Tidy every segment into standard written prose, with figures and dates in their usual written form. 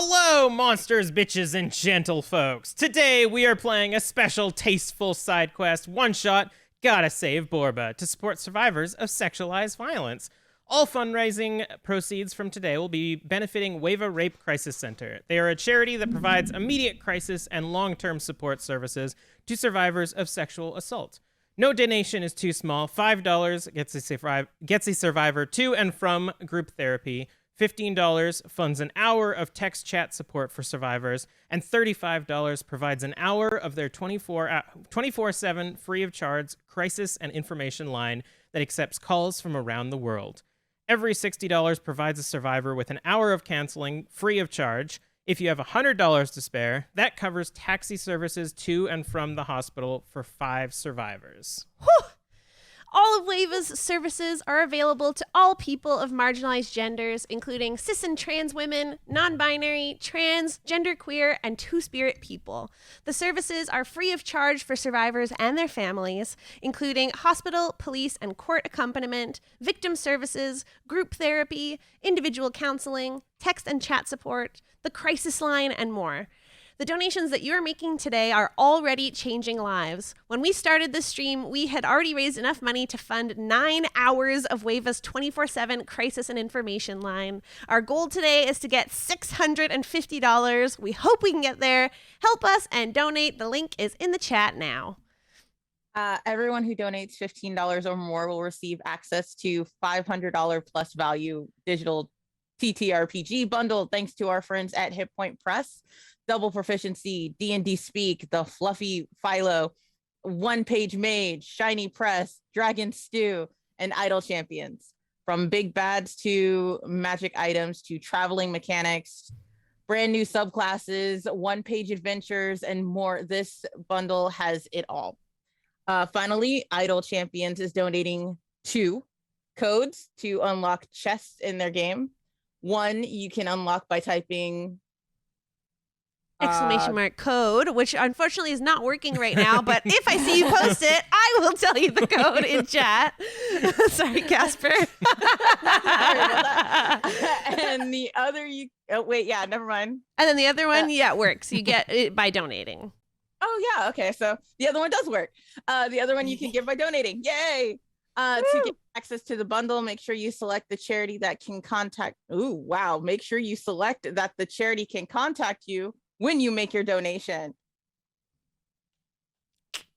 Hello, monsters, bitches, and gentle folks. Today we are playing a special tasteful side quest one-shot, Gotta Save Borba, to support survivors of sexualized violence. All fundraising proceeds from today will be benefiting Wava Rape Crisis Center. They are a charity that provides immediate crisis and long-term support services to survivors of sexual assault. No donation is too small. $5 gets a survivor to and from group therapy. $15 funds an hour of text chat support for survivors, and $35 provides an hour of their 24/7 free of charge crisis and information line that accepts calls from around the world. Every $60 provides a survivor with an hour of counseling free of charge. If you have $100 to spare, that covers taxi services to and from the hospital for 5 survivors. Whew. All of Wava's services are available to all people of marginalized genders, including cis and trans women, non-binary, trans, genderqueer, and two-spirit people. The services are free of charge for survivors and their families, including hospital, police, and court accompaniment, victim services, group therapy, individual counseling, text and chat support, the crisis line, and more. The donations that you're making today are already changing lives. When we started this stream, we had already raised enough money to fund 9 hours of Wava's 24/7 crisis and information line. Our goal today is to get $650. We hope we can get there. Help us and donate. The link is in the chat now. Everyone who donates $15 or more will receive access to $500 plus value digital TTRPG bundle thanks to our friends at Hit Point Press. Double Proficiency, D&D Speak, The Fluffy Philo, One Page Mage, Shiny Press, Dragon Stew, and Idle Champions. From big bads to magic items to traveling mechanics, brand new subclasses, one-page adventures, and more. This bundle has it all. Finally, Idle Champions is donating 2 codes to unlock chests in their game. One you can unlock by typing !code, which unfortunately is not working right now, but if I see you post it, I will tell you the code in chat. Sorry, Casper. Sorry about that. And the other never mind. And then the other one, it works. You get it by donating. Oh yeah, okay. So the other one does work. The other one you can give by donating. Yay! To get access to the bundle, make sure you select the charity that can contact. Make sure you select that the charity can contact you when you make your donation.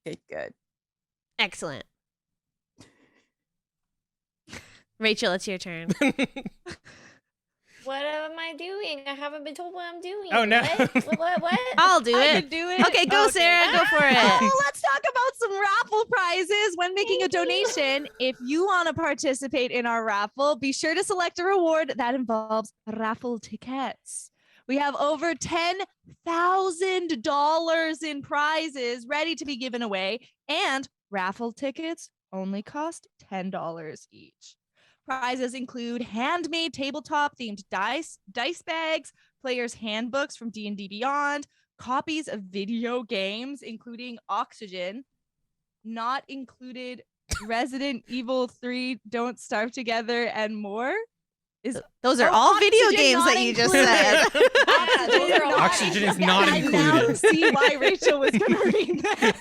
Good. Excellent. Rachel, it's your turn. What am I doing? I haven't been told what I'm doing. Oh, no. What? I'll do I it. can do it. Okay, go, Sarah. Go for it. Oh, let's talk about some raffle prizes. When making a donation, if you want to participate in our raffle, be sure to select a reward that involves raffle tickets. We have over $10,000 in prizes ready to be given away, and raffle tickets only cost $10 each. Prizes include handmade tabletop themed dice bags, players' handbooks from D&D Beyond, copies of video games, including Oxygen, not included Resident Evil 3, Don't Starve Together, and more. Those are all video games that you just said. Oxygen is not included. I now see why Rachel was going to read that.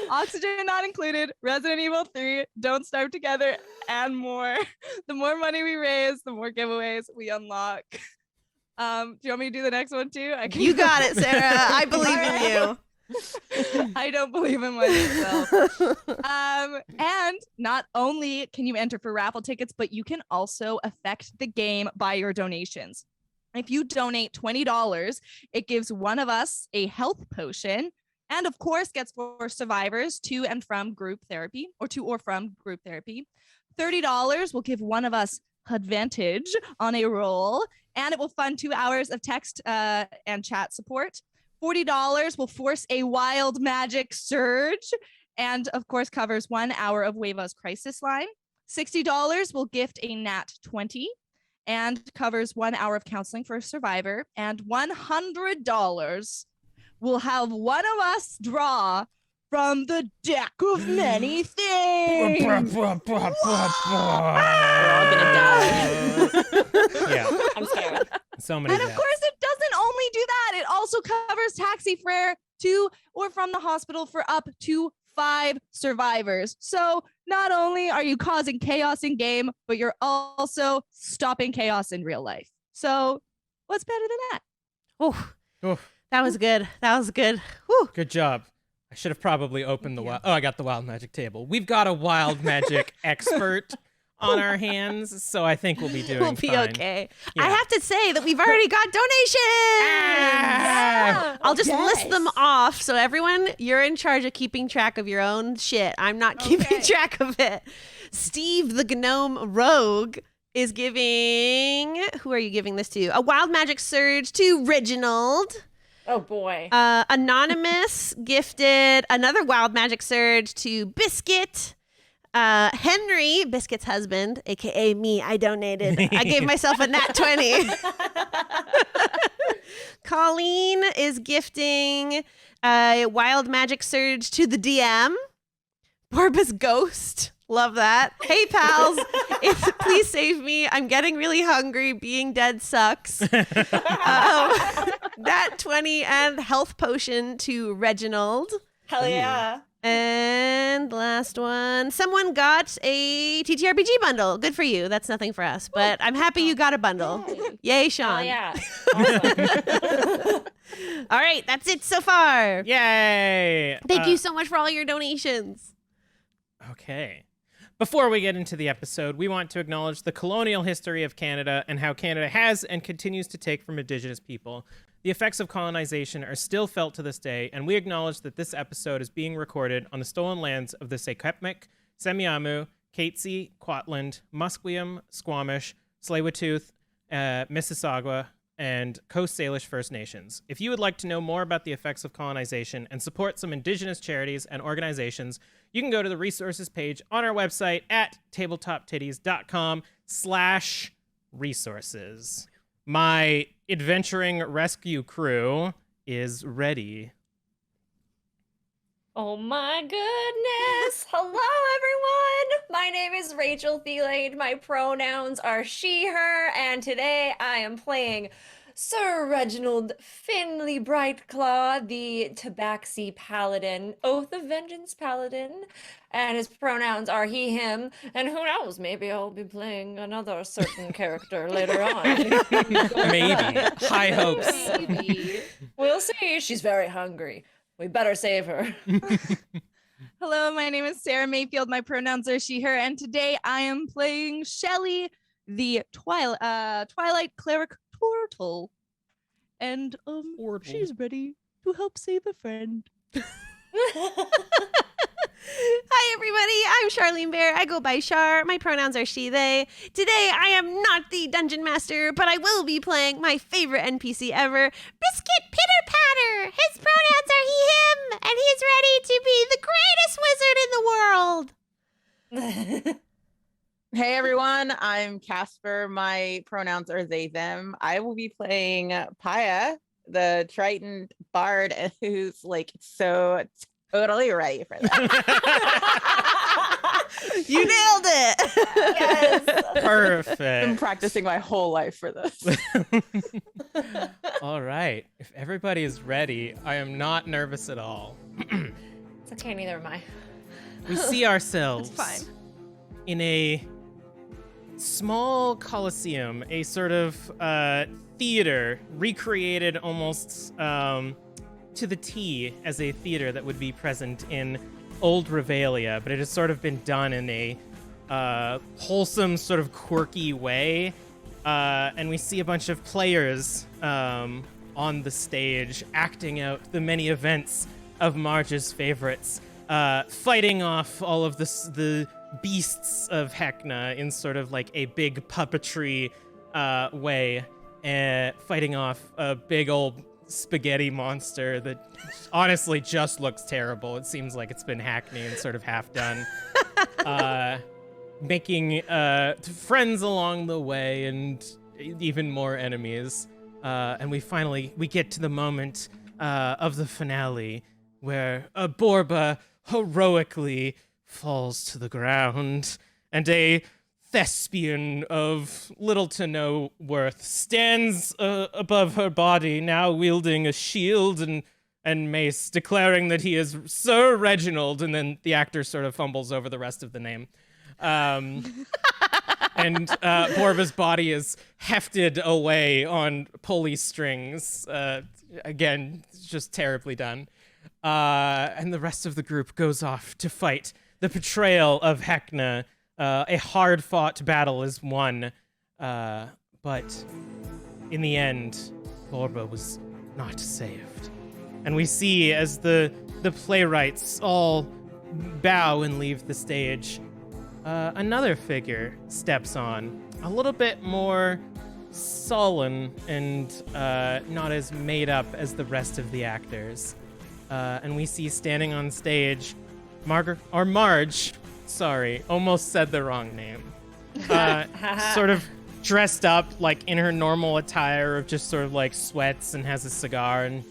Oxygen not included, Resident Evil 3, Don't Starve Together, and more. The more money we raise, the more giveaways we unlock. Do you want me to do the next one too? You got it, Sarah. I believe in you. I don't believe in myself. And not only can you enter for raffle tickets, but you can also affect the game by your donations. If you donate $20, it gives one of us a health potion, and of course gets for survivors to and from group therapy, or to or from group therapy. $30 will give one of us advantage on a roll, and it will fund 2 hours of text and chat support. $40 will force a wild magic surge, and of course covers 1 hour of Wava's crisis line. $60 will gift a nat 20 and covers 1 hour of counseling for a survivor. And $100 will have one of us draw from the deck of many things. We're all gonna die. Yeah, I'm scared. so many And of deaths. course, it doesn't only do that. It also covers taxi fare to or from the hospital for up to 5 survivors. So not only are you causing chaos in game, but you're also stopping chaos in real life. So what's better than that? Oh, Oof, that was good. That was good. Whew. good job. I should have probably opened the Thank you. wild. Oh, I got the wild magic table. We've got a wild magic expert on our hands, so I think we'll be doing We'll be fine. okay. Yeah. I have to say that we've already got donations. Ah! I'll just list them Yes. off. So everyone, you're in charge of keeping track of your own shit. I'm not keeping Okay. track of it. Steve the Gnome Rogue is giving, who are you giving this to? A wild magic surge to Reginald. Oh boy. Anonymous gifted another wild magic surge to Biscuit. Henry, Biscuit's husband, aka me, I donated. I gave myself a nat 20. Colleen is gifting a wild magic surge to the DM. Borba's ghost. Love that. Hey, pals. Please save me. I'm getting really hungry. Being dead sucks. Nat 20 and health potion to Reginald. Hell yeah. And last one, someone got a TTRPG bundle. Good for you. That's nothing for us, but I'm happy you got a bundle. Yay, Hell Sean. yeah. Awesome. All right, that's it so far. Yay! Thank you so much for all your donations. Okay. Before we get into the episode, we want to acknowledge the colonial history of Canada and how Canada has and continues to take from Indigenous people. The effects of colonization are still felt to this day, and we acknowledge that this episode is being recorded on the stolen lands of the Secwepemc, Semiahmoo, Katzie, Kwantlen, Musqueam, Squamish, Tsleil-Waututh, Mississauga, and Coast Salish First Nations. If you would like to know more about the effects of colonization and support some Indigenous charities and organizations, you can go to the resources page on our website at tabletoptiddies.com/resources. My adventuring rescue crew is ready. Oh my goodness. Hello, everyone. My name is Rachel Theilade. My pronouns are she, her, and today I am playing Sir Reginald Finley Brightclaw, the Tabaxi Paladin, Oath of Vengeance Paladin, and his pronouns are he, him, and who knows, maybe I'll be playing another certain character later on. Maybe. High hopes. Maybe. We'll see. She's very hungry. We better save her. Hello, my name is Sara Mayfield. My pronouns are she, her, and today I am playing Shelly, the Twilight Cleric Turtle. And Turtle. she's ready to help save a friend. Hi, everybody. I'm Charlene Bear. I go by Char. My pronouns are she, they. Today, I am not the dungeon master, but I will be playing my favorite NPC ever, Biscuit Pitter Patter. His pronouns are he, him, and he's ready to be the greatest wizard in the world. Hey everyone, I'm Casper. My pronouns are they, them. I will be playing Paya, the Triton bard, who's like so totally right for that. You nailed it. Yes. I've been Perfect. practicing my whole life for this. All right. If everybody is ready, I am not nervous at all. It's okay, neither am I. We see ourselves It's fine. in a small coliseum, a sort of theater recreated almost to the T as a theater that would be present in old Revelia, but it has sort of been done in a wholesome, sort of quirky way. And we see a bunch of players on the stage acting out the many events of Marge's favorites, fighting off all of the beasts of Hecna in sort of like a big puppetry way, fighting off a big old spaghetti monster that honestly just looks terrible. It seems like it's been hackneyed and sort of half done. Making friends along the way and even more enemies. And we get to the moment of the finale where Borba heroically falls to the ground and a thespian of little to no worth stands above her body, now wielding a shield and mace, declaring that he is Sir Reginald, and then the actor sort of fumbles over the rest of the name. And Borba's body is hefted away on pulley strings. Again, just terribly done. And the rest of the group goes off to fight the betrayal of Hecna. A hard-fought battle is won, but in the end, Borba was not saved. And we see as the playwrights all bow and leave the stage, another figure steps on, a little bit more sullen and not as made up as the rest of the actors. And we see standing on stage Marge, sorry, almost said the wrong name. Sort of dressed up like in her normal attire of just sort of like sweats and has a cigar, and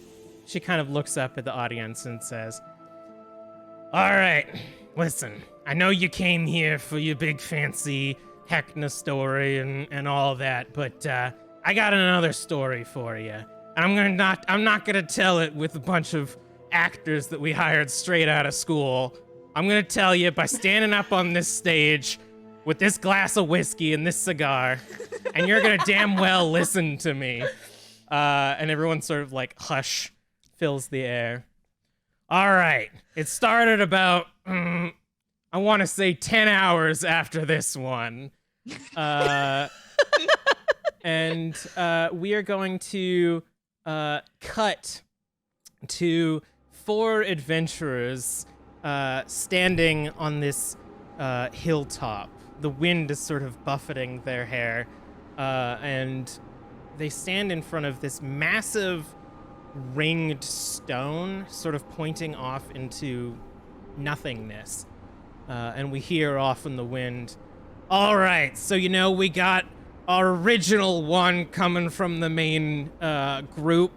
she kind of looks up at the audience and says, "All right, listen, I know you came here for your big fancy Hecna story and all that, but I got another story for you. And I'm not gonna tell it with a bunch of actors that we hired straight out of school. I'm gonna tell you by standing up on this stage with this glass of whiskey and this cigar, and you're gonna damn well listen to me." And everyone sort of like hush fills the air. All right, it started about, I want to say 10 hours after this one. And we are going to cut to 4 adventurers standing on this hilltop. The wind is sort of buffeting their hair, and they stand in front of this massive ringed stone, sort of pointing off into nothingness. And we hear off in the wind, "All right, so we got our original one coming from the main group.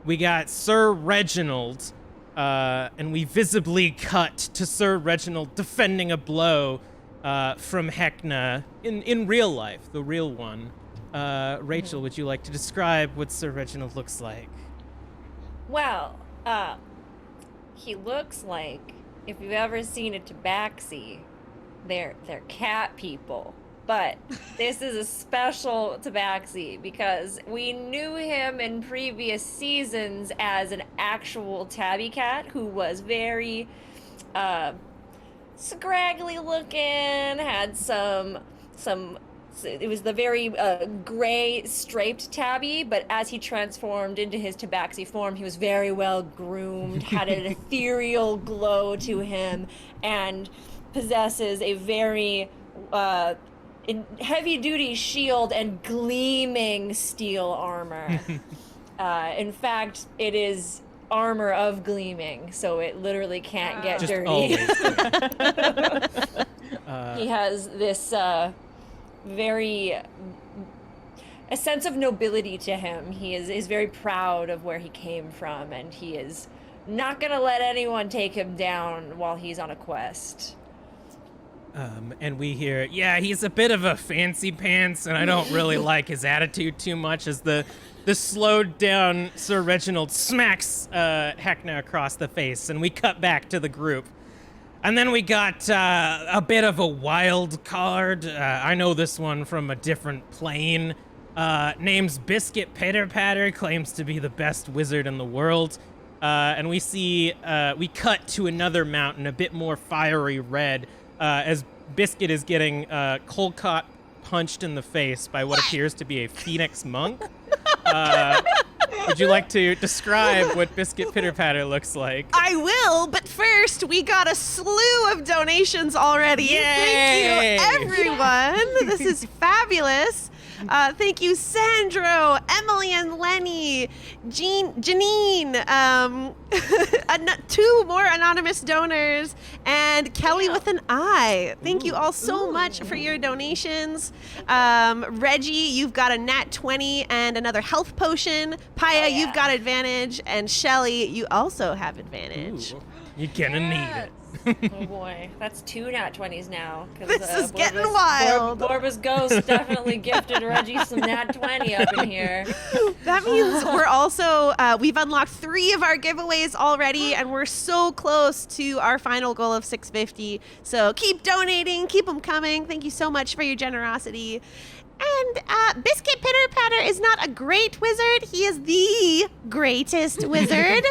We got Sir Reginald, and we visibly cut to Sir Reginald defending a blow from Hecna in real life, the real one." Rachel, would you like to describe what Sir Reginald looks like? Well, he looks like, if you've ever seen a tabaxi, they're cat people. But this is a special tabaxi because we knew him in previous seasons as an actual tabby cat who was very scraggly looking, had some it was the very gray striped tabby, but as he transformed into his tabaxi form, he was very well groomed, had an ethereal glow to him, and possesses a very heavy-duty shield and gleaming steel armor. In fact, it is armor of gleaming, so it literally can't get Just dirty. always. He has this a sense of nobility to him. He is very proud of where he came from, and he is not gonna let anyone take him down while he's on a quest. And we hear, "Yeah, he's a bit of a fancy pants, and I don't really like his attitude too much," as the slowed down Sir Reginald smacks Hecna across the face, and we cut back to the group. And then we got a bit of a wild card. I know this one from a different plane. Name's Biscuit Pitter Patter, claims to be the best wizard in the world. And we cut to another mountain, a bit more fiery red, as Biscuit is getting cold cut punched in the face by what appears to be a phoenix monk. Would you like to describe what Biscuit Pitter Patter looks like? I will, but first, we got a slew of donations already. Yay! Thank you, everyone. This is fabulous. Thank you, Sandro, Emily and Lenny, Janine, 2 more anonymous donors, and Kelly with an I. Thank you all so much for your donations. Reggie, you've got a nat 20 and another health potion. Paya, you've got advantage, and Shelly, you also have advantage. Ooh, you're gonna need it. Oh boy, that's 2 nat 20s now. This is getting wild. Borba's ghost definitely gifted Reggie some nat 20 up in here. That means we're also, we've unlocked 3 of our giveaways already, and we're so close to our final goal of 650. So keep donating, keep them coming. Thank you so much for your generosity. And Biscuit Pitter Patter is not a great wizard. He is the greatest wizard.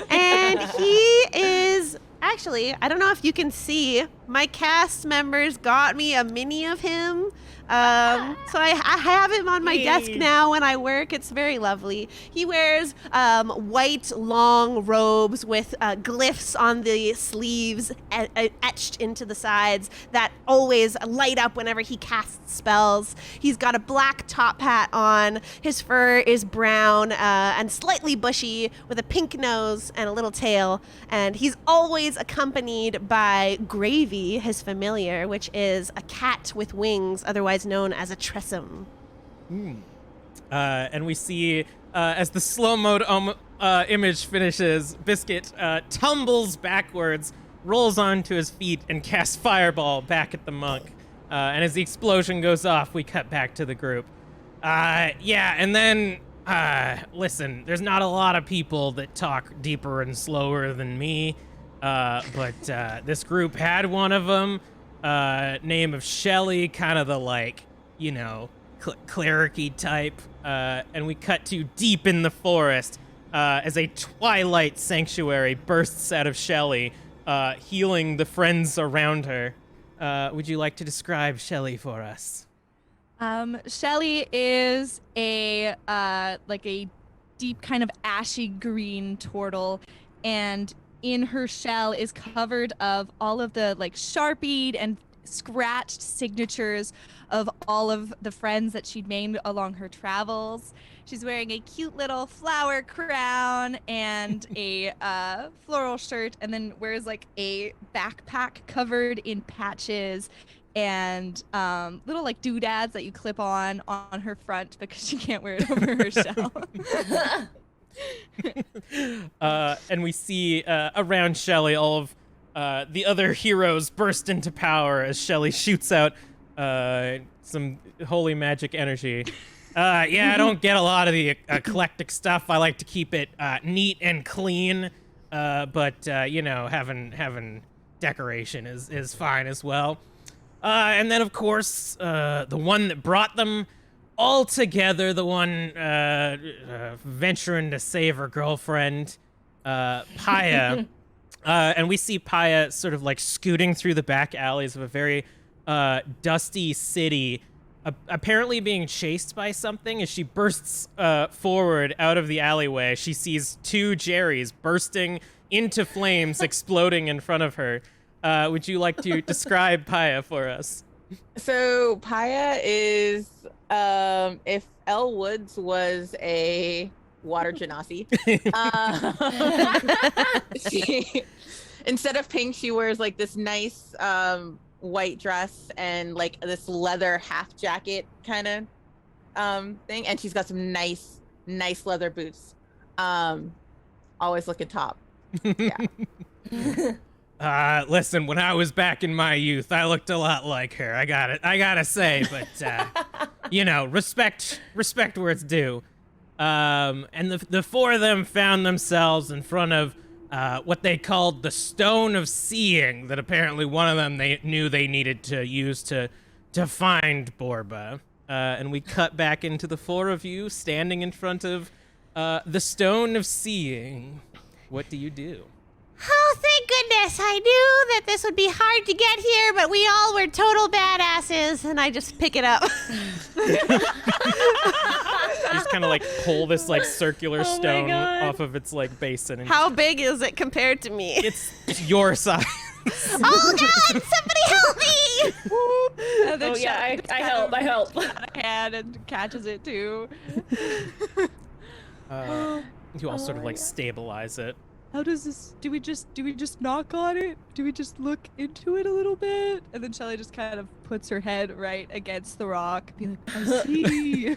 And he is... Actually, I don't know if you can see, my cast members got me a mini of him. So I have him on my desk now when I work. It's very lovely. He wears white long robes with glyphs on the sleeves etched into the sides that always light up whenever he casts spells. He's got a black top hat on. His fur is brown and slightly bushy with a pink nose and a little tail. And he's always accompanied by Gravy, his familiar, which is a cat with wings, otherwise known as a tressum. And we see, as the slow-mo image finishes, Biscuit tumbles backwards, rolls onto his feet, and casts Fireball back at the monk. And as the explosion goes off, we cut back to the group. Yeah, and then, listen, there's not a lot of people that talk deeper and slower than me, but this group had one of them, name of Shelly, kind of the, like, you know, cleric-y type, and we cut to deep in the forest as a twilight sanctuary bursts out of Shelly, healing the friends around her. Would you like to describe Shelly for us? Shelly is a deep kind of ashy green turtle, and in her shell is covered of all of the like sharpied and scratched signatures of all of the friends that she'd made along her travels. She's wearing a cute little flower crown and a floral shirt, and then wears like a backpack covered in patches and little like doodads that you clip on her front because she can't wear it over her shell. And we see around Shelly all of the other heroes burst into power as Shelly shoots out some holy magic energy. Yeah, I don't get a lot of the eclectic stuff. I like to keep it neat and clean, but you know, having decoration is fine as well. And then, of course, the one that brought them all together, the one venturing to save her girlfriend, Paya. And we see Paya sort of like scooting through the back alleys of a very dusty city, apparently being chased by something. As she bursts forward out of the alleyway, she sees 2 Jerrys bursting into flames, exploding in front of her. Would you like to describe Paya for us? So Paya is, if Elle Woods was a water genasi, she, instead of pink, she wears like this nice white dress and like this leather half jacket kind of thing, and she's got some nice leather boots. Always looking top. Yeah. Listen, when I was back in my youth, I looked a lot like her. I gotta say, but you know, respect where it's due. And the 4 of them found themselves in front of what they called the Stone of Seeing, that apparently one of them they knew they needed to use to find Borba. And we cut back into the 4 of you standing in front of the Stone of Seeing. What do you do? Oh, thank goodness. I knew that this would be hard to get here, but we all were total badasses, and I just pick it up. You just kind of like pull this like circular stone off of its like basin. And how big is it compared to me? It's your size. Oh God! Somebody help me! And then I help. Hand and catches it too. You all sort of like stabilize it. How does this? Do we just knock on it? Do we just look into it a little bit? And then Shelly just kind of puts her head right against the rock, be like, I see.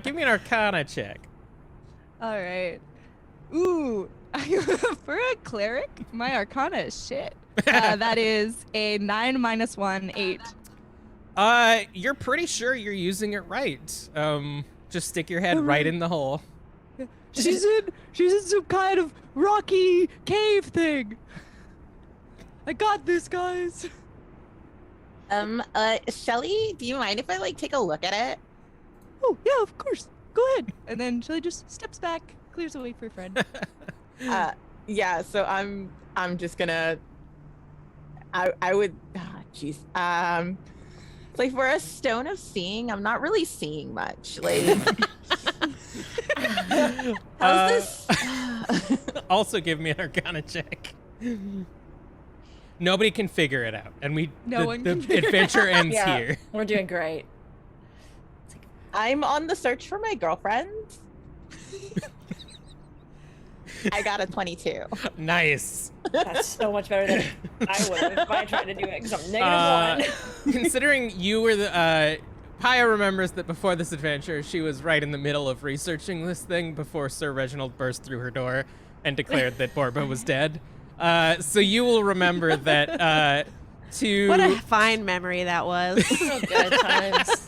Give me an Arcana check. All right. Ooh, For a cleric, my arcana is shit. That is a 9 - 1, 8. You're pretty sure you're using it right. Just stick your head right in the hole. She's in some kind of rocky cave thing. I got this, guys. Shelly, do you mind if I like take a look at it? Oh yeah, of course. Go ahead. And then Shelly just steps back, clears away for a friend. Yeah. So I'm just gonna. I would. Jeez. Like for a stone of seeing, I'm not really seeing much. Like. How's this? Also, give me an Arcana check. Nobody can figure it out, and the adventure ends here. We're doing great. I'm on the search for my girlfriend. I got a 22. Nice. That's so much better than I would have if I tried to do it, because I'm -1. Considering you were the... Paya remembers that before this adventure, she was right in the middle of researching this thing before Sir Reginald burst through her door and declared that Borba was dead. So you will remember that What a fine memory that was. So good times.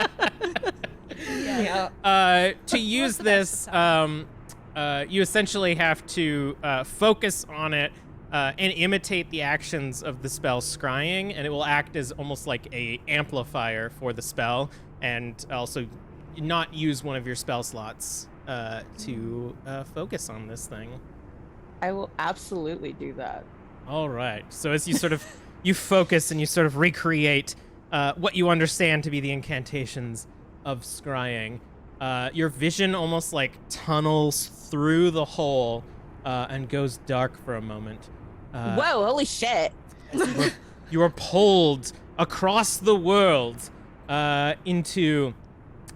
Yeah. To use this, you essentially have to focus on it and imitate the actions of the spell Scrying, and it will act as almost like a amplifier for the spell, and also not use one of your spell slots to focus on this thing. I will absolutely do that. All right. So as you sort of you focus and you sort of recreate what you understand to be the incantations of Scrying, your vision almost like tunnels through the hole and goes dark for a moment. Whoa! Holy shit! You are pulled across the world into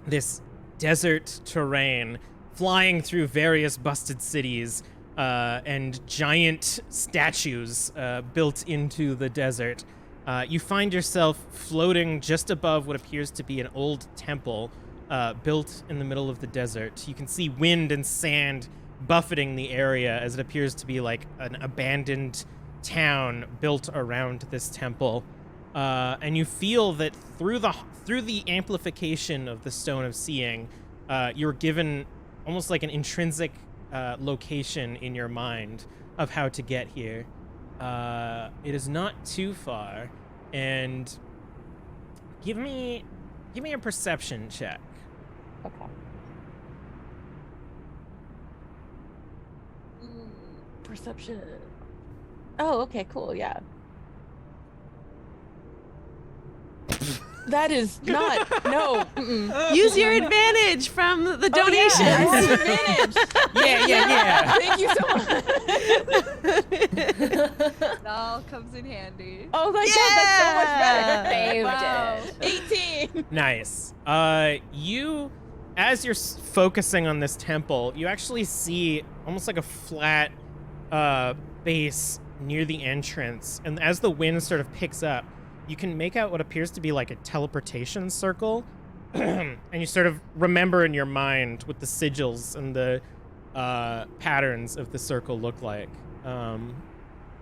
this desert terrain, flying through various busted cities and giant statues built into the desert. You find yourself floating just above what appears to be an old temple built in the middle of the desert. You can see wind and sand buffeting the area as it appears to be like an abandoned town built around this temple. And you feel that through the amplification of the Stone of Seeing, you're given almost like an intrinsic location in your mind of how to get here. It is not too far, and give me a perception check. Okay. Perception. Oh, okay, cool, yeah. That is not, no. Use your advantage from the donations. Oh, yeah, I want advantage. Yeah. Thank you so much. It all comes in handy. Oh my god, that's so much better. Saved Wow. it. 18. Nice. You, as you're focusing on this temple, you actually see almost like a flat base near the entrance, and as the wind sort of picks up, you can make out what appears to be like a teleportation circle, and you sort of remember in your mind what the sigils and the patterns of the circle look like.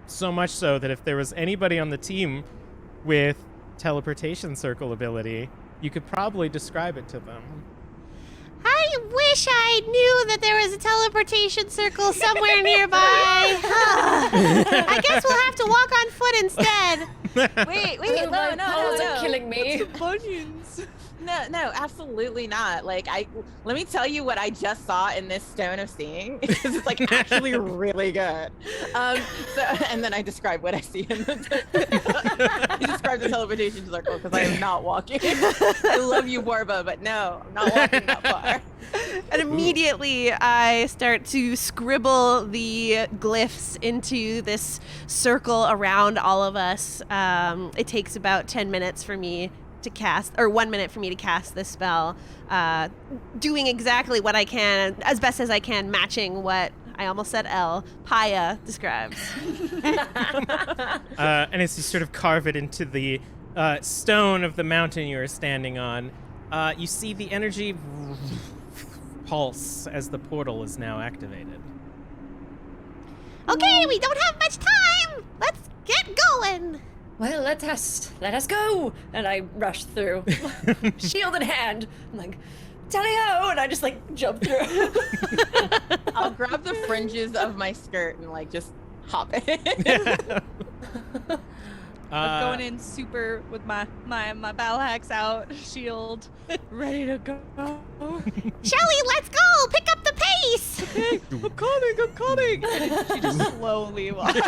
So much so that if there was anybody on the team with teleportation circle ability, you could probably describe it to them. I wish I knew that there was a teleportation circle somewhere nearby. I guess we'll have to walk on foot instead. Wait, My no, paws no. are killing me. Bunions. No, absolutely not. Like, let me tell you what I just saw in this Stone of Seeing, because it's like actually really good. And then I describe what I see in the. You describe the teleportation circle because I am not walking. I love you, Borba, but no, I'm not walking that far. And immediately I start to scribble the glyphs into this circle around all of us. It takes about 10 minutes for me to cast, or 1 minute for me to cast this spell, doing exactly what I can, as best as I can, matching what I almost said Paya describes. And as you sort of carve it into the stone of the mountain you are standing on, you see the energy pulse as the portal is now activated. Okay, we don't have much time. Let's get going. Well, let us go. And I rush through, shield in hand. I'm like, tally-ho, and I just like jump through. I'll grab the fringes of my skirt and like just hop in. I'm going in super with my battle axe out, shield, ready to go. Shelly, let's go. Pick up the pace. Okay, I'm coming. And she just slowly walks.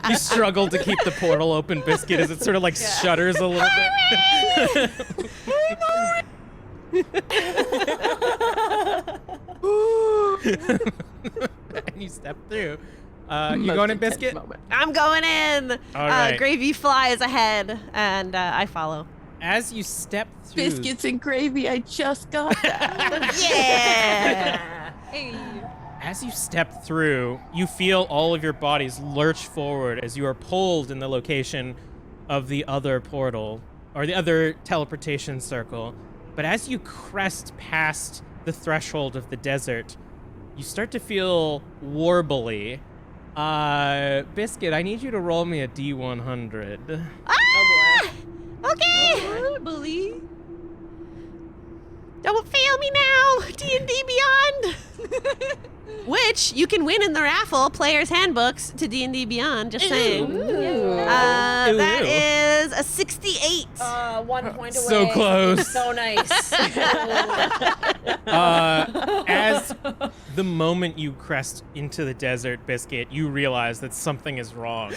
You struggle to keep the portal open, Biscuit, as it sort of like shudders a little bit. And you step through. You going in, Biscuit? I'm going in. All right. Gravy flies ahead, and I follow. As you step through... Biscuits and gravy, I just got that. Yeah. Hey. As you step through, you feel all of your bodies lurch forward as you are pulled in the location of the other portal, or the other teleportation circle. But as you crest past the threshold of the desert, you start to feel warbly. Biscuit, I need you to roll me a D100. Ah! Okay. Warbly. Don't fail me now. D&D Beyond. Which you can win in the raffle, Player's Handbooks to D&D Beyond, just saying. That is a 68. 1 point away. So close. So nice. As the moment you crest into the desert, Biscuit, you realize that something is wrong.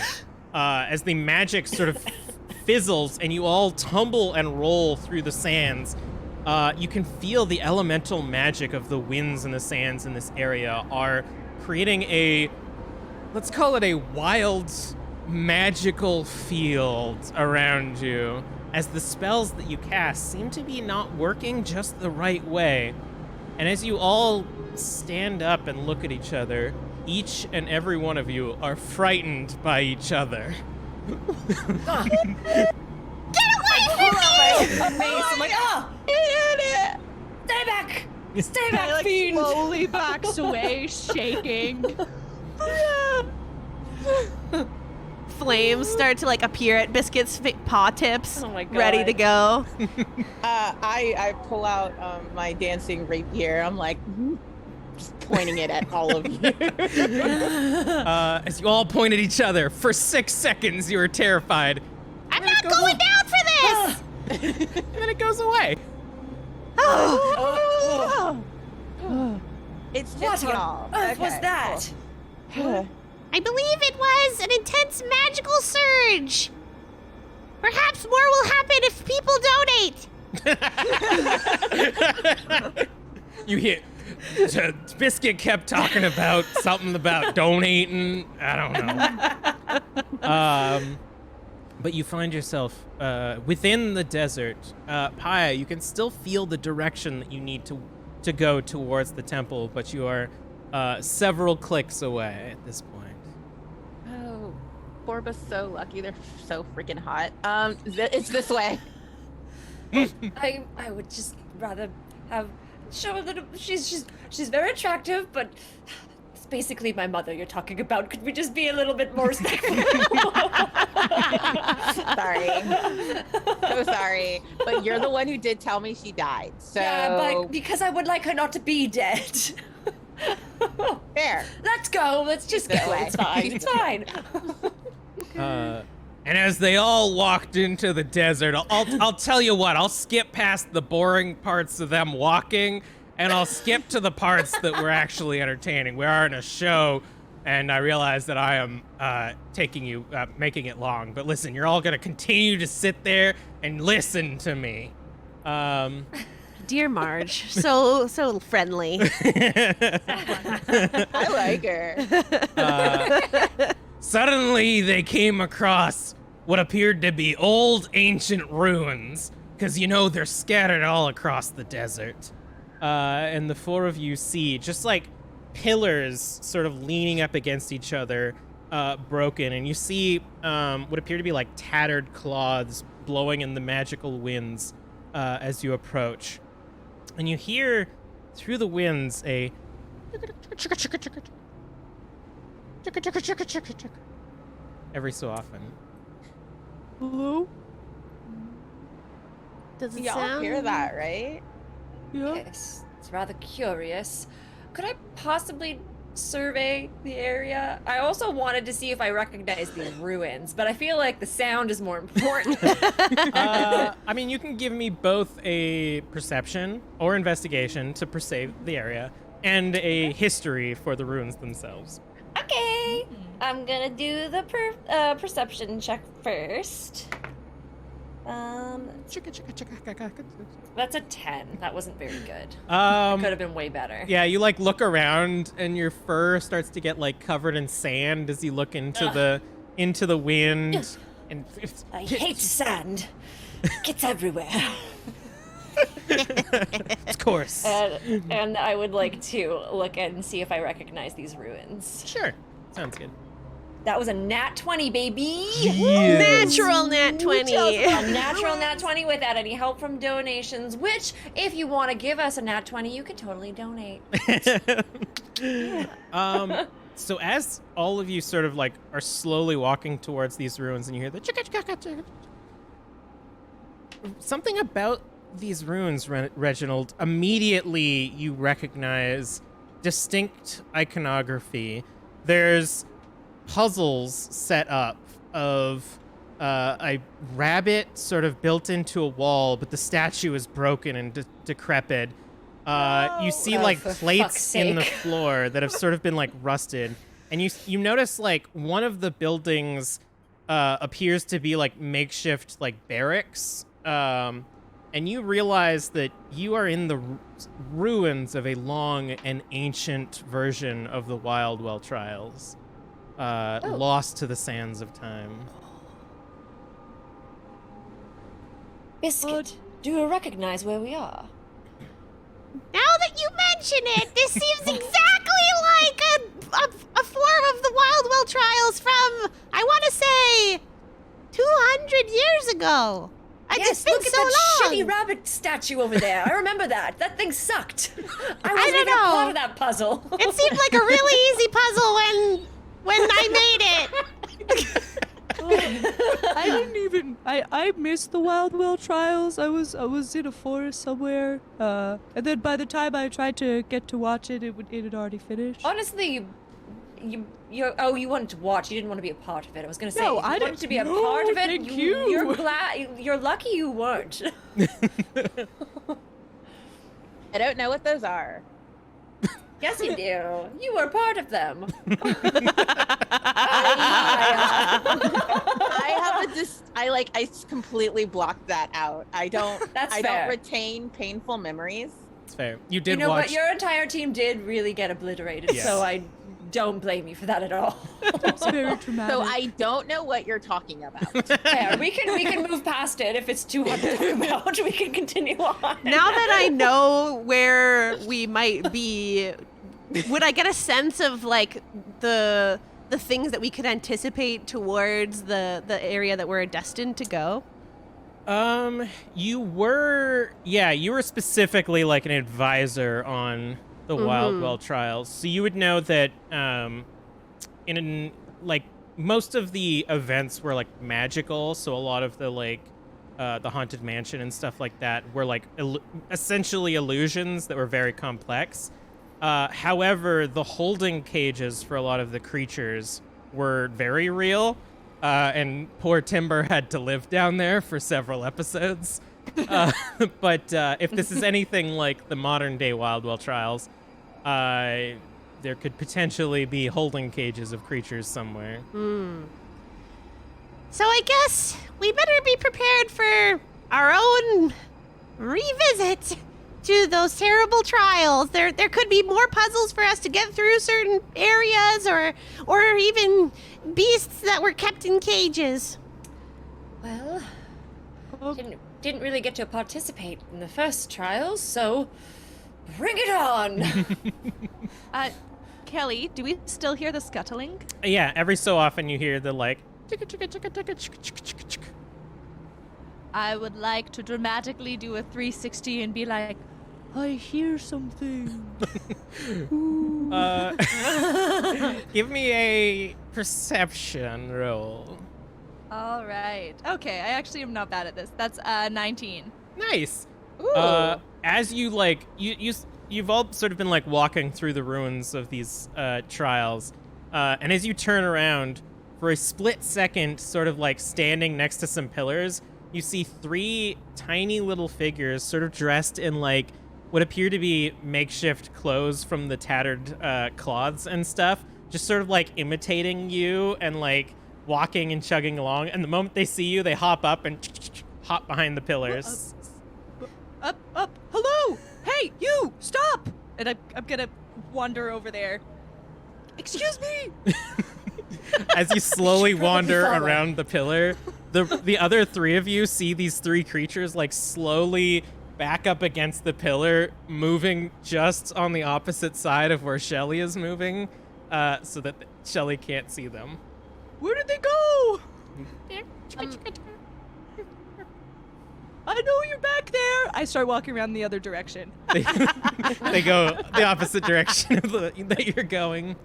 As the magic sort of fizzles and you all tumble and roll through the sands, you can feel the elemental magic of the winds and the sands in this area are creating a, let's call it a wild, magical field around you, as the spells that you cast seem to be not working just the right way. And as you all stand up and look at each other, each and every one of you are frightened by each other. I'm like, stay back! Stay back, Like fiend! slowly backs away, shaking. Flames start to like appear at Biscuit's paw tips, Oh my God. ready to go. I pull out my dancing rapier. I'm like, just pointing it at all of you. As you all point at each other, for 6 seconds you are terrified. I'm not going down for this. And then it goes away. It's What just on y'all. earth was that? Cool. I believe it was an intense magical surge. Perhaps more will happen if people donate. You hear, Biscuit kept talking about something about donating. I don't know. But you find yourself within the desert. Paya, you can still feel the direction that you need to go towards the temple, but you are several clicks away at this point. Oh, Borba's so lucky. They're so freaking hot. It's this way. I would just rather show a little. She's very attractive, but it's basically my mother you're talking about. Could we just be a little bit more respectful? Sorry. So sorry. But you're the one who did tell me she died. So Yeah, but because I would like her not to be dead. fair. Let's go. Let's just This go. way. It's fine. It's fine. And as they all walked into the desert, I'll tell you what, I'll skip past the boring parts of them walking, and I'll skip to the parts that were actually entertaining. We are in a show, and I realize that I am making it long. But listen, you're all gonna continue to sit there and listen to me. Dear Marge, so friendly. I like her. Suddenly, they came across what appeared to be old ancient ruins, because they're scattered all across the desert. And the four of you see just like pillars sort of leaning up against each other, broken, and you see what appear to be like tattered cloths blowing in the magical winds as you approach. And you hear through the winds a chicka, chicka, chicka, chicka, chicka. Every so often. Hello? Does it Y'all sound? hear that, right? Yeah. Yes, it's rather curious. Could I possibly survey the area? I also wanted to see if I recognize the ruins, but I feel like the sound is more important. I mean, you can give me both a perception or investigation to perceive the area, and a history for the ruins themselves. Okay, I'm gonna do the perception check first. Chicka, chicka, chicka, chicka, chicka. That's a 10. That wasn't very good. Could have been way better. Yeah, you like look around and your fur starts to get like covered in sand as you look into the wind. And I hate sand. It's everywhere. of course. And I would like to look and see if I recognize these ruins. Sure. Sounds good. That was a nat 20, baby. Natural nat 20. A natural nat 20 without any help from donations, which, if you want to give us a nat 20, you could totally donate. So as all of you sort of like are slowly walking towards these ruins and you hear the chicka, chicka, chicka, chicka, something about these ruins, Reginald, immediately you recognize distinct iconography. There's puzzles set up of a rabbit sort of built into a wall, but the statue is broken and decrepit. You see like for plates fuck's in the sake. floor that have sort of been like rusted, and you notice like one of the buildings appears to be like makeshift like barracks, and you realize that you are in the ruins of a long and ancient version of the Wildwell trials. Lost to the sands of time. Biscuit, do you recognize where we are? Now that you mention it, this seems exactly like a form of the Wildwell trials from, I want to say, 200 years ago. It's been look at so that long. shitty rabbit statue over there. I remember that. That thing sucked. I wasn't don't even know. part of that puzzle. It seemed like a really easy puzzle when I made it. I didn't even. I missed the Wildwell trials. I was in a forest somewhere, and then by the time I tried to get to watch it, it had already finished. Honestly, you wanted to watch. You didn't want to be a part of it. I was gonna say, No, if you I wanted didn't- to be a no, part of it. thank you. You're lucky you weren't. I don't know what those are. Yes, you do. You were part of them. I completely blocked that out. I don't That's I fair. don't retain painful memories. It's fair. You did You know watch. what? Your entire team did really get obliterated, Yes. so I don't blame you for that at all. It's very traumatic. So I don't know what you're talking about. Fair. We can move past it if it's too hard to talk about. We can continue on. Now that I know where we might be, would I get a sense of like the things that we could anticipate towards the area that we're destined to go? You were specifically like an advisor on the Wildwell trials, so you would know that like most of the events were like magical, so a lot of the like the haunted mansion and stuff like that were like essentially illusions that were very complex. However, the holding cages for a lot of the creatures were very real, and poor Timber had to live down there for several episodes. But if this is anything like the modern-day Wildwell trials, there could potentially be holding cages of creatures somewhere. So I guess we better be prepared for our own revisit to those terrible trials. There could be more puzzles for us to get through certain areas, or even beasts that were kept in cages. Well, didn't really get to participate in the first trials, so bring it on. Kelly, do we still hear the scuttling? Yeah, every so often you hear the like. Chicka, chicka, chicka, chicka, chicka, chicka, chicka, chicka. I would like to dramatically do a 360 and be like, I hear something. Give me a perception roll. All right. Okay, I actually am not bad at this. That's 19. Nice. Ooh. As you like, you've all sort of been like walking through the ruins of these trials, and as you turn around, for a split second, sort of like standing next to some pillars, you see 3 tiny little figures, sort of dressed in like what appear to be makeshift clothes from the tattered cloths and stuff, just sort of like imitating you and like walking and chugging along. And the moment they see you, they hop up and hop behind the pillars. Up. Hello. Hey, you, stop. And I'm gonna wander over there. Excuse me. As you slowly wander around the pillar, the other 3 of you see these 3 creatures like slowly back up against the pillar, moving just on the opposite side of where Shelly is moving, so that Shelly can't see them. Where did they go? I know you're back there. I start walking around the other direction. They go the opposite direction that you're going.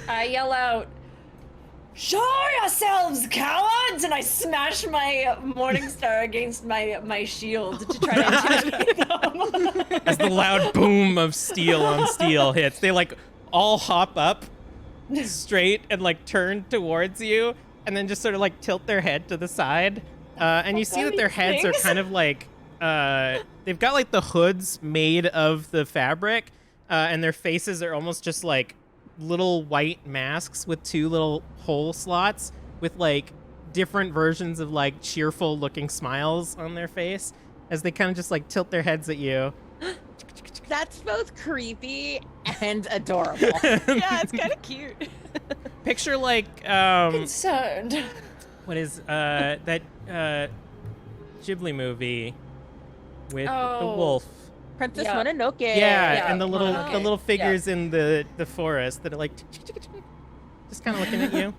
I yell out, "Show yourselves, cowards!" And I smash my Morningstar against my shield to try to intimidate them. As the loud boom of steel on steel hits, they like all hop up straight and like turn towards you, and then just sort of like tilt their head to the side. And you see that their heads are kind of like, they've got like the hoods made of the fabric, and their faces are almost just like little white masks with 2 little hole slots with like different versions of like cheerful looking smiles on their face as they kind of just like tilt their heads at you. That's both creepy and adorable. Yeah, it's kind of cute. Picture like, Concerned. what is that Ghibli movie with the wolf? Princess Yeah. Mononoke. Yeah, and the little Mononoke. figures in the forest that are like just kind of looking at you.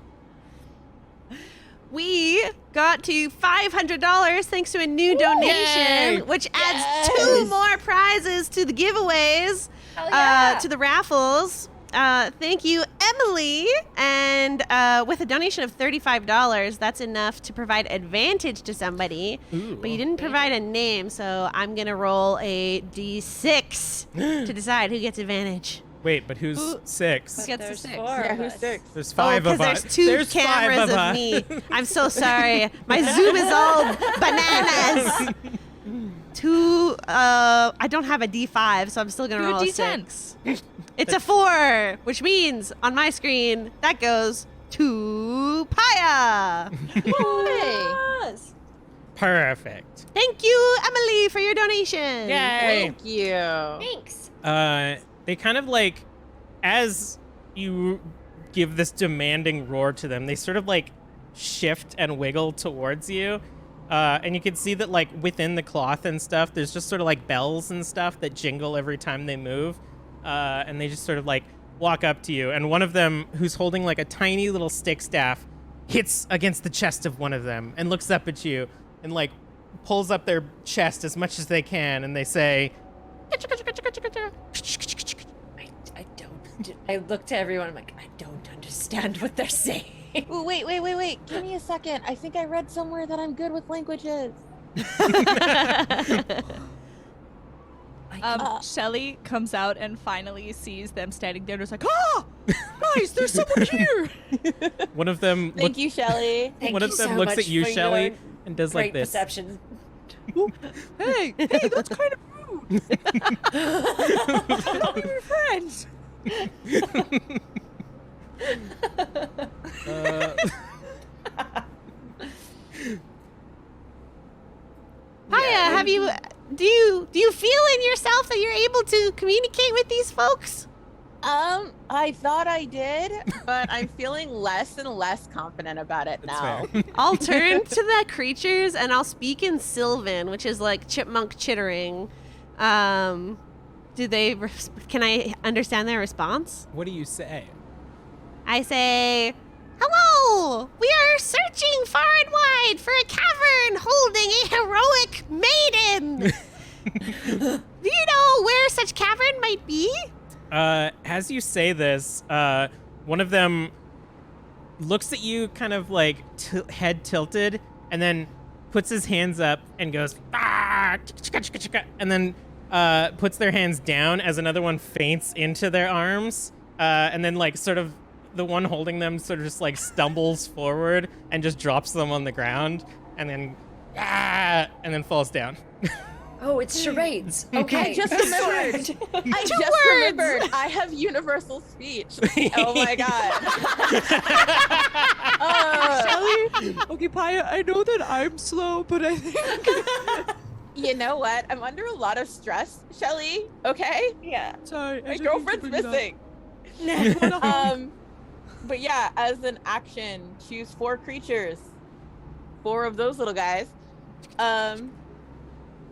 We got to $500 thanks to a new donation, Yay! which adds Yes! 2 more prizes to the giveaways, Hell yeah. to the raffles. Thank you, Emily. And with a donation of $35, that's enough to provide advantage to somebody. Ooh. But you didn't provide a name, so I'm going to roll a D6 to decide who gets advantage. Wait, but who's Ooh. 6? Who gets the There's 6? 4 Yeah, of who's us. 6? There's 5 of us. There's 2 There's 5 cameras of me. I'm so sorry. My Zoom is all bananas. 2, I don't have a D5, so I'm still going to Do a roll a D10. 6. It's a 4, which means on my screen, that goes to Paya. Yes. Perfect. Thank you, Emily, for your donation. Yay! Thank you. Thanks. They kind of like, as you give this demanding roar to them, they sort of like shift and wiggle towards you. And you can see that like within the cloth and stuff, there's just sort of like bells and stuff that jingle every time they move. And they just sort of like walk up to you. And one of them, who's holding like a tiny little stick staff, hits against the chest of one of them and looks up at you and like pulls up their chest as much as they can. And they say, I don't. I look to everyone. I'm like, I don't understand what they're saying. Ooh, wait. Give me a second. I think I read somewhere that I'm good with languages. Shelly comes out and finally sees them standing there and is like, ah! Guys, there's someone here! one of them Thank you, Shelley. Thank one you of them so looks much at you, for Shelly, your and does great like this. perception. Hey, that's kind of rude. I thought we were friends. Paya, do you feel in yourself that you're able to communicate with these folks? I thought I did, but I'm feeling less and less confident about it That's now. fair. I'll turn to the creatures and I'll speak in Sylvan, which is like chipmunk chittering. Can I understand their response? What do you say? I say, hello! We are searching far and wide for a cavern holding a heroic maiden. Do you know where such cavern might be? Have as you say this, one of them looks at you kind of like head tilted and then puts his hands up and goes, ah, and then puts their hands down as another one faints into their arms. And then like sort of the one holding them sort of just like stumbles forward and just drops them on the ground and then falls down. Oh, it's charades. Okay. I just remembered. I have universal speech. Oh my god. Shelly, okay, Paya, I know that I'm slow, but I think... You know what? I'm under a lot of stress, Shelly. Okay? Yeah. Sorry. My girlfriend's missing. But yeah, as an action, choose 4 creatures. 4 of those little guys.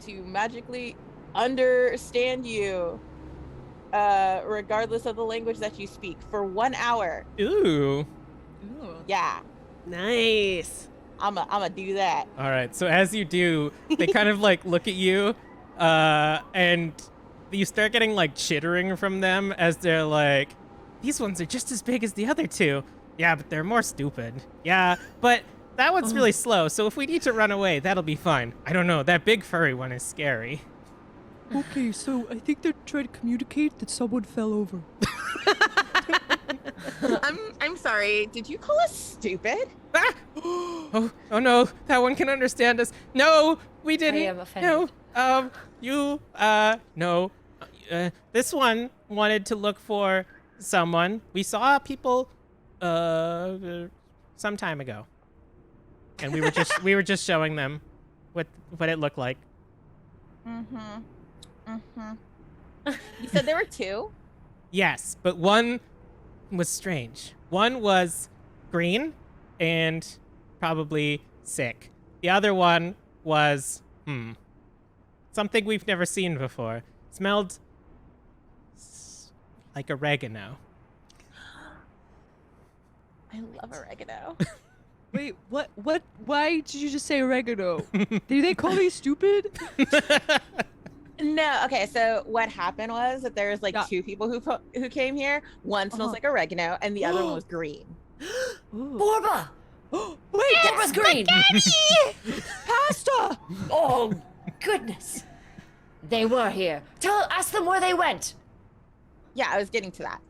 To magically understand you, regardless of the language that you speak, for 1 hour. Ooh. Yeah, Nice. I'ma do that. All right. So as you do, they kind of like look at you, and you start getting like chittering from them as they're like, these ones are just as big as the other 2. Yeah, but they're more stupid. Yeah, but that one's really slow. So if we need to run away, that'll be fine. I don't know. That big furry one is scary. Okay, so I think they're trying to communicate that someone fell over. I'm sorry. Did you call us stupid? Ah! Oh no, that one can understand us. No, we didn't. I am offended. No, this one wanted to look for someone. We saw people, some time ago. And we were just showing them what it looked like. You said there were 2? Yes, but one was strange. One was green and probably sick. The other one was something we've never seen before. Smelled like oregano. I love oregano. Wait, what? Why did you just say oregano? Did they call me stupid? No, okay, so what happened was that there was like 2 people who came here. One smells like oregano and the other one was green. Borba! Wait, Borba's green! pasta! Oh, goodness. They were here. Ask them where they went. Yeah, I was getting to that.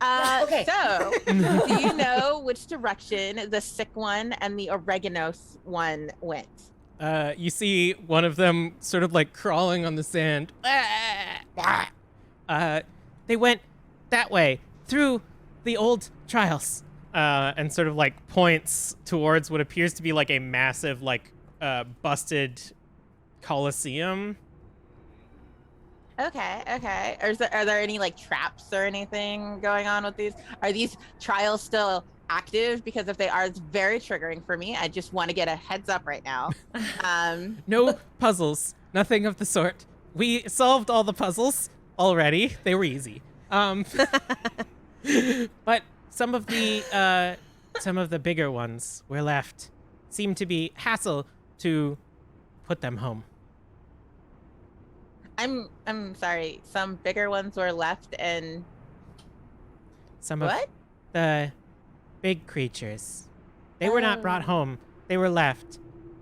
Okay. So, do you know which direction the sick one and the oregano one went? You see one of them sort of like crawling on the sand. They went that way through the old trials, and sort of like points towards what appears to be like a massive, like, busted coliseum. Okay. Are there any like traps or anything going on with these? Are these trials still active? Because if they are, it's very triggering for me. I just want to get a heads up right now. No puzzles, nothing of the sort. We solved all the puzzles already. They were easy. But some of the bigger ones were left. Seemed to be hassle to put them home. I'm sorry. Some bigger ones were left, and Some what? of the big creatures. They were not brought home. They were left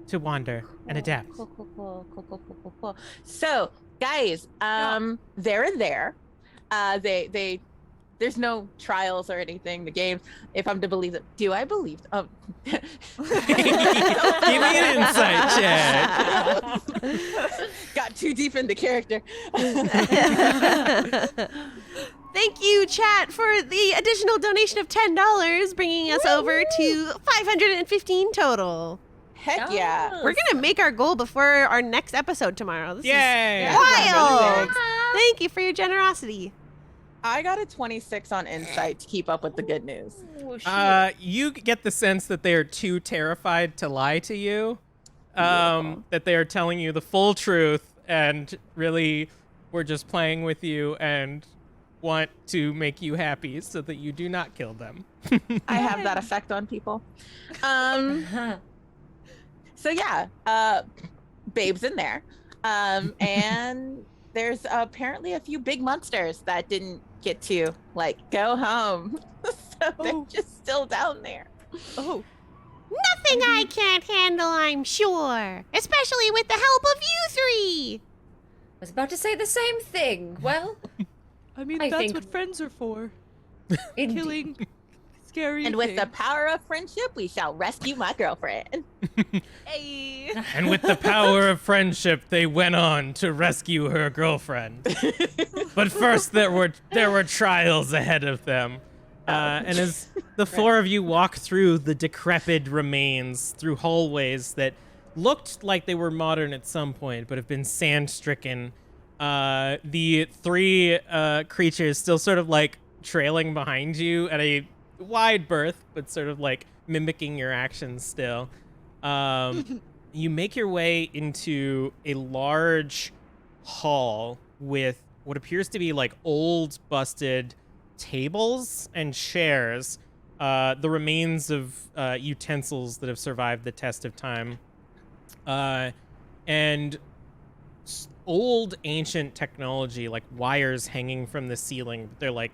to wander and adapt. Cool. So, guys, they're in there. They there's no trials or anything. The game, if I'm to believe it, do I believe? Give me an insight check. Got too deep into character. Thank you, chat, for the additional donation of $10, bringing us over to 515 total. Heck yeah. We're going to make our goal before our next episode tomorrow. This Yay! is wild. Really Thank you for your generosity. I got a 26 on insight to keep up with the good news. You get the sense that they are too terrified to lie to you. That they are telling you the full truth and really we're just playing with you and want to make you happy so that you do not kill them. I have that effect on people. So yeah, Babe's in there. And there's apparently a few big monsters that didn't get to go home. So they're Oh. just still down there. Oh, Nothing I can't handle, I'm sure. Especially with the help of you three. I was about to say the same thing. Well, I mean, I that's think- what friends are for. indeed. Killing scary And with the things. power of friendship, we shall rescue my girlfriend. Hey. And with the power of friendship, they went on to rescue her girlfriend. But first, there were trials ahead of them. And as the four of you walk through the decrepit remains, through hallways that looked like they were modern at some point, but have been sand-stricken, the three creatures still sort of trailing behind you at a wide berth, but sort of mimicking your actions still. You make your way into a large hall with what appears to be old, busted tables and chairs, the remains of utensils that have survived the test of time, and old ancient technology, wires hanging from the ceiling. They're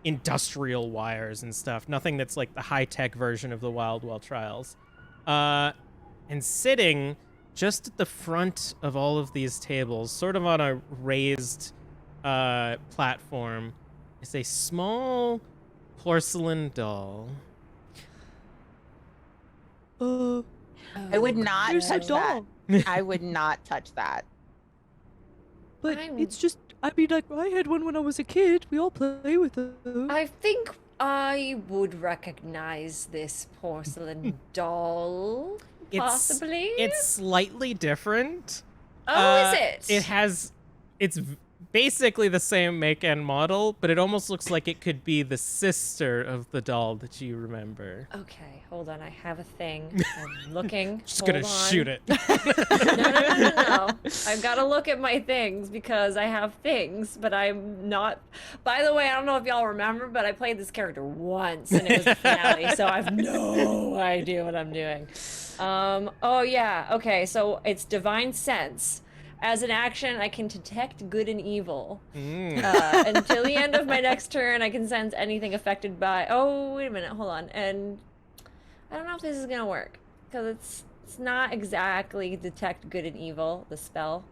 industrial wires and stuff. Nothing that's the high-tech version of the Wild Well trials. And sitting just at the front of all of these tables, sort of on a raised platform, is a small porcelain doll. I would not There's a touch that. doll. I would not touch that. But I'm- it's just, I mean, I had one when I was a kid. We all play with them. I think I would recognize this porcelain doll. Possibly. It's slightly different. Oh, is it? It's basically the same make and model, but it almost looks like it could be the sister of the doll that you remember. Okay, hold on. I have a thing. I'm looking. Just Hold gonna on. shoot it. No. I've got to look at my things because I have things, but I'm not. By the way, I don't know if y'all remember, but I played this character once and it was the finale, so I have no idea what I'm doing. Oh yeah. Okay, so it's Divine Sense. As an action, I can detect good and evil. Until the end of my next turn, I can sense anything affected by. Oh, wait a minute, hold on. And I don't know if this is gonna work because it's not exactly detect good and evil, the spell,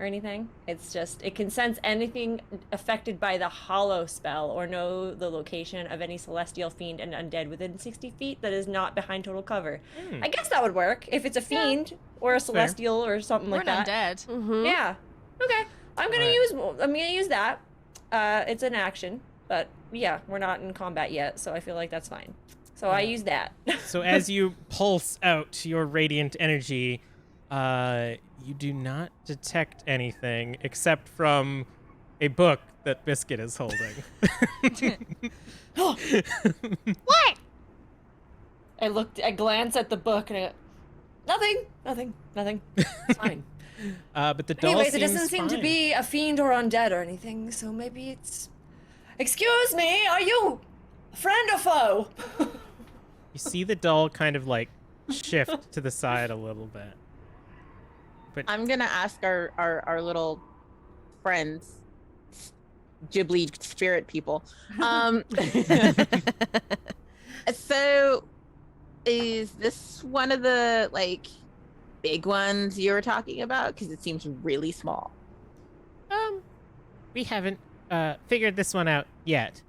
or anything. It's just it can sense anything affected by the hollow spell or know the location of any celestial fiend and undead within 60 feet that is not behind total cover. I guess that would work if it's a fiend or a celestial or something We're like not that. dead. Mm-hmm. Yeah. Okay. I'm gonna use that. It's an action, but yeah, we're not in combat yet, so I feel like that's fine. So I use that. So as you pulse out your radiant energy, you do not detect anything except from a book that Biscuit is holding. What? I glance at the book and I go, nothing. It's fine. But the doll Anyways, it seems doesn't seem to fine. be a fiend or undead or anything, so maybe it's. Excuse me, are you friend or foe? You see the doll kind of shift to the side a little bit. But I'm gonna ask our little friends, Ghibli spirit people. So, is this one of the big ones you were talking about? Because it seems really small. we haven't figured this one out yet.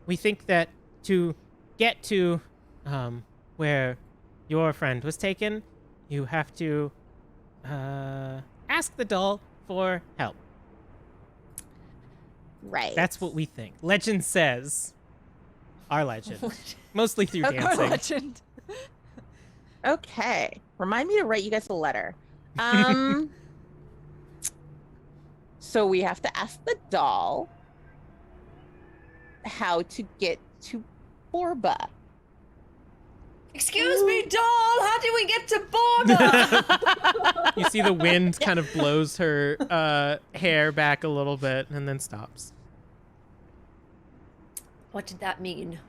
We think that to get to where your friend was taken, you have to ask the doll for help. Right. That's what we think. Legend says. Our legend. Mostly through Our dancing. legend. Okay. Remind me to write you guys a letter. So we have to ask the doll how to get to Borba. Excuse me, doll, how do we get to Borba? You see the wind kind of blows her hair back a little bit and then stops. What did that mean?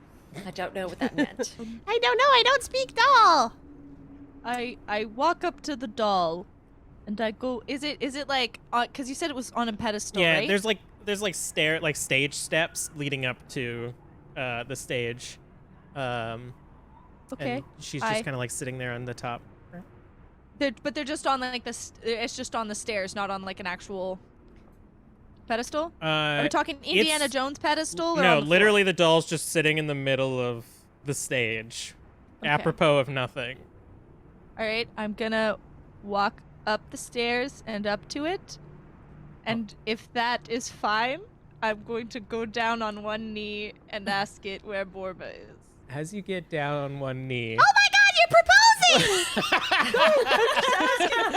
I don't know what that meant. I don't know. I don't speak doll. I walk up to the doll, and I go. Is it like? Because you said it was on a pedestal, Yeah, right? there's there's like stage steps leading up to the stage. Okay. And she's just kind of like sitting there on the top. But they're just on like it's just on the stairs, not on like an actual pedestal. Are we talking Indiana Jones pedestal? Or no, on the literally the doll's just sitting in the middle of the stage, apropos of nothing. All right, I'm gonna walk up the stairs and up to it, and if that is fine, I'm going to go down on one knee and ask it where Borba is. As you get down on one knee. Oh my God, you're proposing!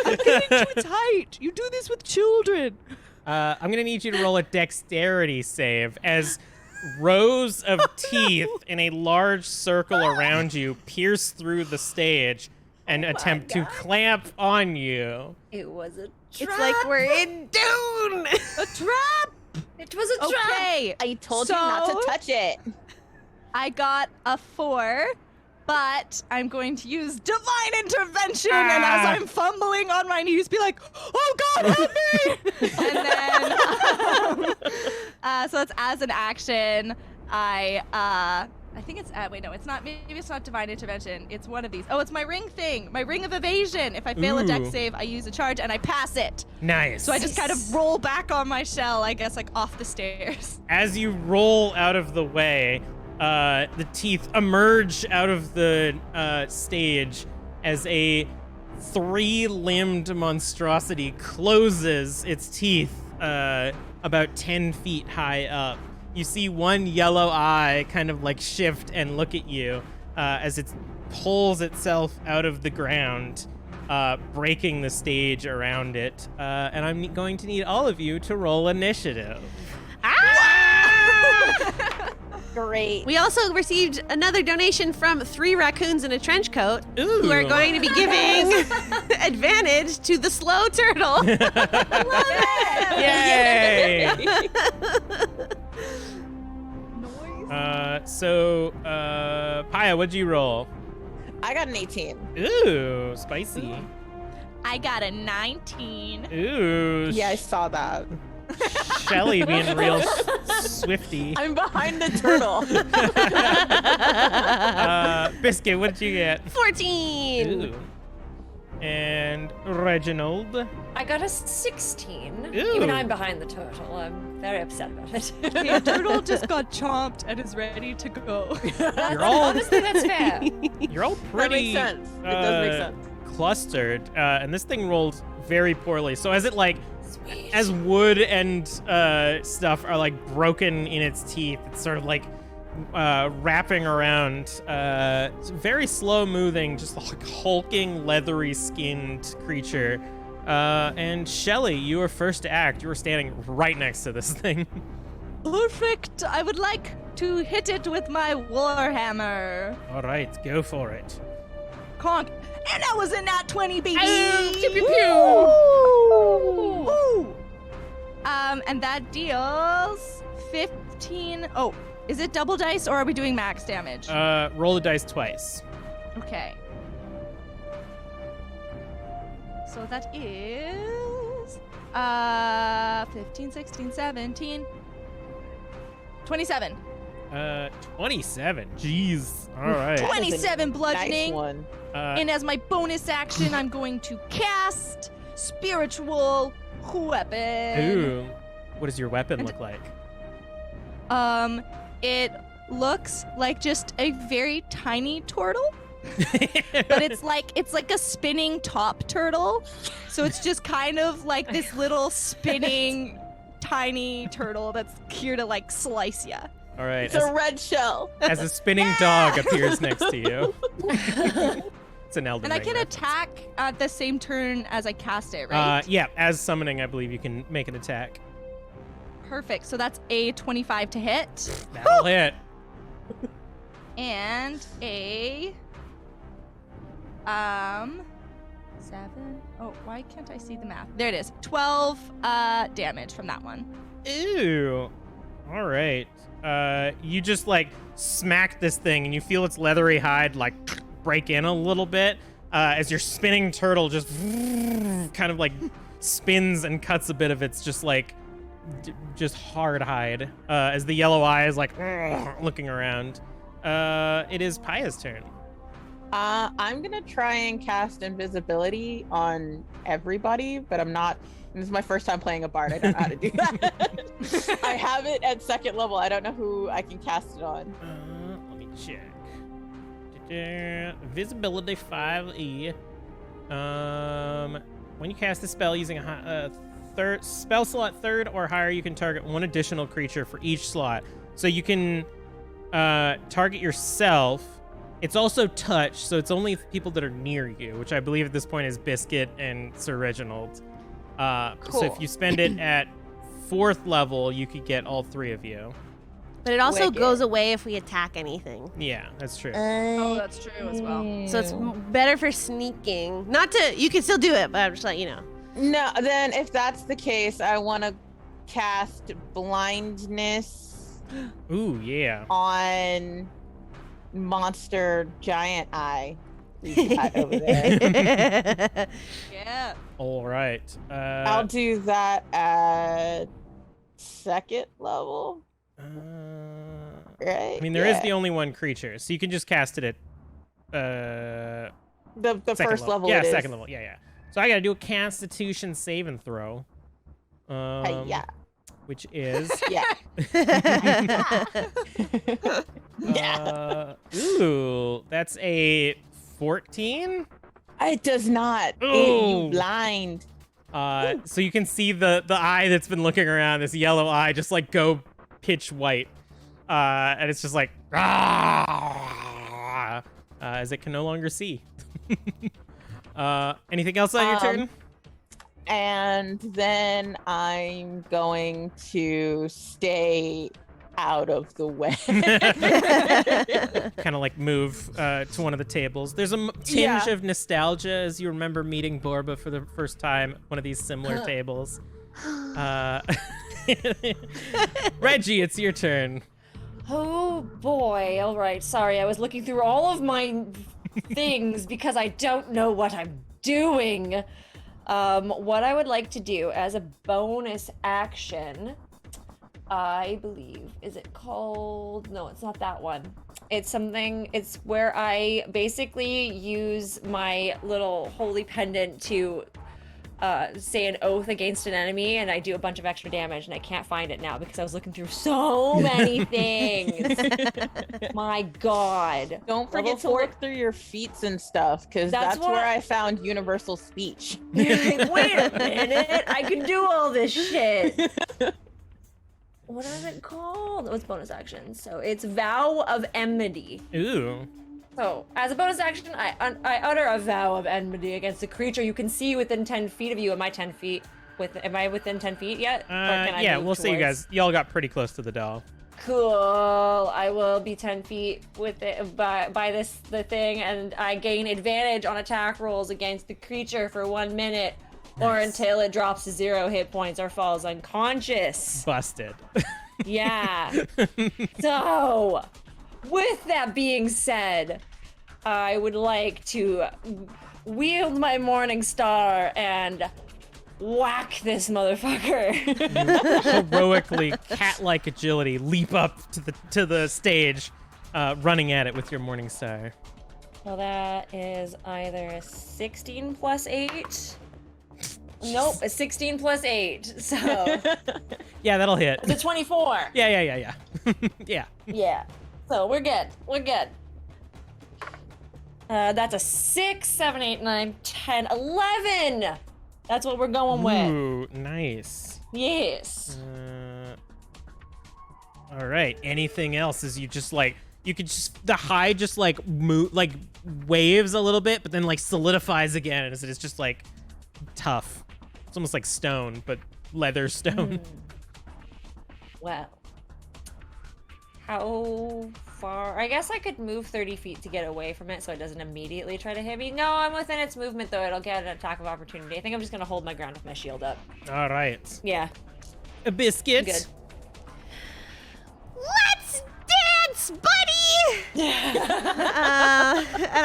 I'm getting too tight. You do this with children. I'm gonna need you to roll a dexterity save as rows of teeth in a large circle around you pierce through the stage and attempt to clamp on you. It was a trap. It's like we're in Dune! A trap. It was a trap. Okay, I told you not to touch it. I got a 4, but I'm going to use divine intervention, and as I'm fumbling on my knees, be like, "Oh God, help me!" And then, so it's as an action. I think it's wait, no, it's not. Maybe it's not divine intervention. It's one of these. Oh, it's my ring thing, my ring of evasion. If I fail a dex Ooh. save, I use a charge and I pass it. Nice. So I just kind of roll back on my shell, I guess, like off the stairs. As you roll out of the way, the teeth emerge out of the stage as a 3-limbed monstrosity closes its teeth about 10 feet high up. You see one yellow eye kind of like shift and look at you as it pulls itself out of the ground, breaking the stage around it. And I'm going to need all of you to roll initiative. Great. We also received another donation from 3 raccoons in a trench coat who are Ooh. going to be giving advantage to the slow turtle. Yay! Paya, what'd you roll? I got an 18. Ooh, spicy. I got a 19. Ooh, Yeah, I saw that. Shelly being real swifty. I'm behind the turtle. Biscuit, what did you get? 14. Ooh. And Reginald. I got a 16. Ooh. Even I'm behind the turtle. I'm very upset about it. The turtle just got chomped and is ready to go. You're all Honestly, that's fair. you're all That pretty makes sense. It does make sense. clustered, and this thing rolled very poorly. So as it like, as wood and stuff are like broken in its teeth, it's sort of like wrapping around. It's a very slow moving, just like hulking, leathery skinned creature. And Shelly, you were first to act. You were standing right next to this thing. Perfect. I would like to hit it with my warhammer. All right, go for it. Conk. And that was a nat 20, baby. Pew, pew, pew. Woo! And that deals 15. Oh, is it double dice or are we doing max damage? Roll the dice twice. Okay. So that is 15, 16, 17, 27. 27. Jeez. All right. 27 bludgeoning. Nice one. And as my bonus action, I'm going to cast Spiritual Weapon. Ooh. What does your weapon And- look like? It looks like just a very tiny turtle, but it's like a spinning top turtle. So it's just kind of like this little spinning tiny turtle that's here to like slice ya. All right. It's a red shell. As a spinning dog appears next to you. It's an Elden And I Ring can reference. attack at the same turn as I cast it, right? Yeah, as summoning, I believe you can make an attack. Perfect. So that's a 25 to hit That'll hit. and a 7. Oh, why can't I see the math? There it is. 12 damage from that one. Ew. All right. You just like smack this thing, and you feel its leathery hide like break in a little bit as your spinning turtle just kind of like spins and cuts a bit of its just like just hard hide as the yellow eye is like looking around. It is Paya's turn. I'm gonna try and cast invisibility on everybody, but I'm not. This is my first time playing a bard. I don't know how to do that. I have it at 2nd level. I don't know who I can cast it on. Let me check. Visibility 5e. When you cast a spell using a third spell slot 3rd or higher, you can target 1 additional creature for each slot. So you can target yourself. It's also touch, so it's only people that are near you, which I believe at this point is Biscuit and Sir Reginald. Cool. So if you spend it at 4th level, you could get all 3 of you. But it also Wicked. goes away if we attack anything. Yeah, that's true. Oh, that's true as well. So it's better for sneaking. Not to, you can still do it, but I'm just letting you know. No, then if that's the case, I want to cast blindness Ooh, yeah. on monster giant eye we've got over there. Yeah. All right. I'll do that at 2nd level, right? I mean, there is the only one creature, so you can just cast it at the second first level. Yeah, it is. 2nd level. Yeah. So I gotta do a Constitution saving throw. Yeah. Which is Yeah. ooh, that's a 14. It does not. Ooh. You blind. So you can see the eye that's been looking around, this yellow eye, just like go pitch white, and it's just like as it can no longer see. Anything else on your turn? And then I'm going to stay out of the way. Kind of like move to one of the tables. There's a tinge of nostalgia as you remember meeting Borba for the first time at one of these similar tables. Reggie, it's your turn. Oh boy, all right. Sorry, I was looking through all of my things because I don't know what I'm doing. What I would like to do as a bonus action, I believe, is it called? No, it's not that one. It's something, it's where I basically use my little holy pendant to say an oath against an enemy, and I do a bunch of extra damage, and I can't find it now because I was looking through so many things. My God. Don't forget to look through your feats and stuff, because that's where I found universal speech. Wait a minute, I can do all this shit. What is it called? Oh, it's bonus action. So it's Vow of Enmity. Ooh. So, as a bonus action, I utter a vow of enmity against a creature you can see within 10 feet of you. Am I 10 feet? Am I within 10 feet yet? Yeah, we'll see you guys. Y'all got pretty close to the doll. Cool. I will be 10 feet with it by the thing, and I gain advantage on attack rolls against the creature for 1 minute, or until it drops to 0 hit points or falls unconscious. Busted. Yeah. So, with that being said, I would like to wield my Morning Star and whack this motherfucker. Heroically, cat-like agility, leap up to the stage, running at it with your Morning Star. Well, that is either a 16 plus 8. Nope, a 16 plus 8. So yeah, that'll hit. it's a 24. Yeah. Yeah. Yeah. So we're good. That's a 6, 7, 8, 9, 10, 11. That's what we're going with. Ooh, nice. Yes. All right. Anything else? Is you could just the hide just like move, like waves a little bit, but then like solidifies again, and it's just like tough. It's almost like stone, but leather stone. Well, how far? I guess I could move 30 feet to get away from it so it doesn't immediately try to hit me. No, I'm within its movement, though. It'll get an attack of opportunity. I think I'm just going to hold my ground with my shield up. All right. Yeah. A biscuit. Good. Let's dance, buddy! And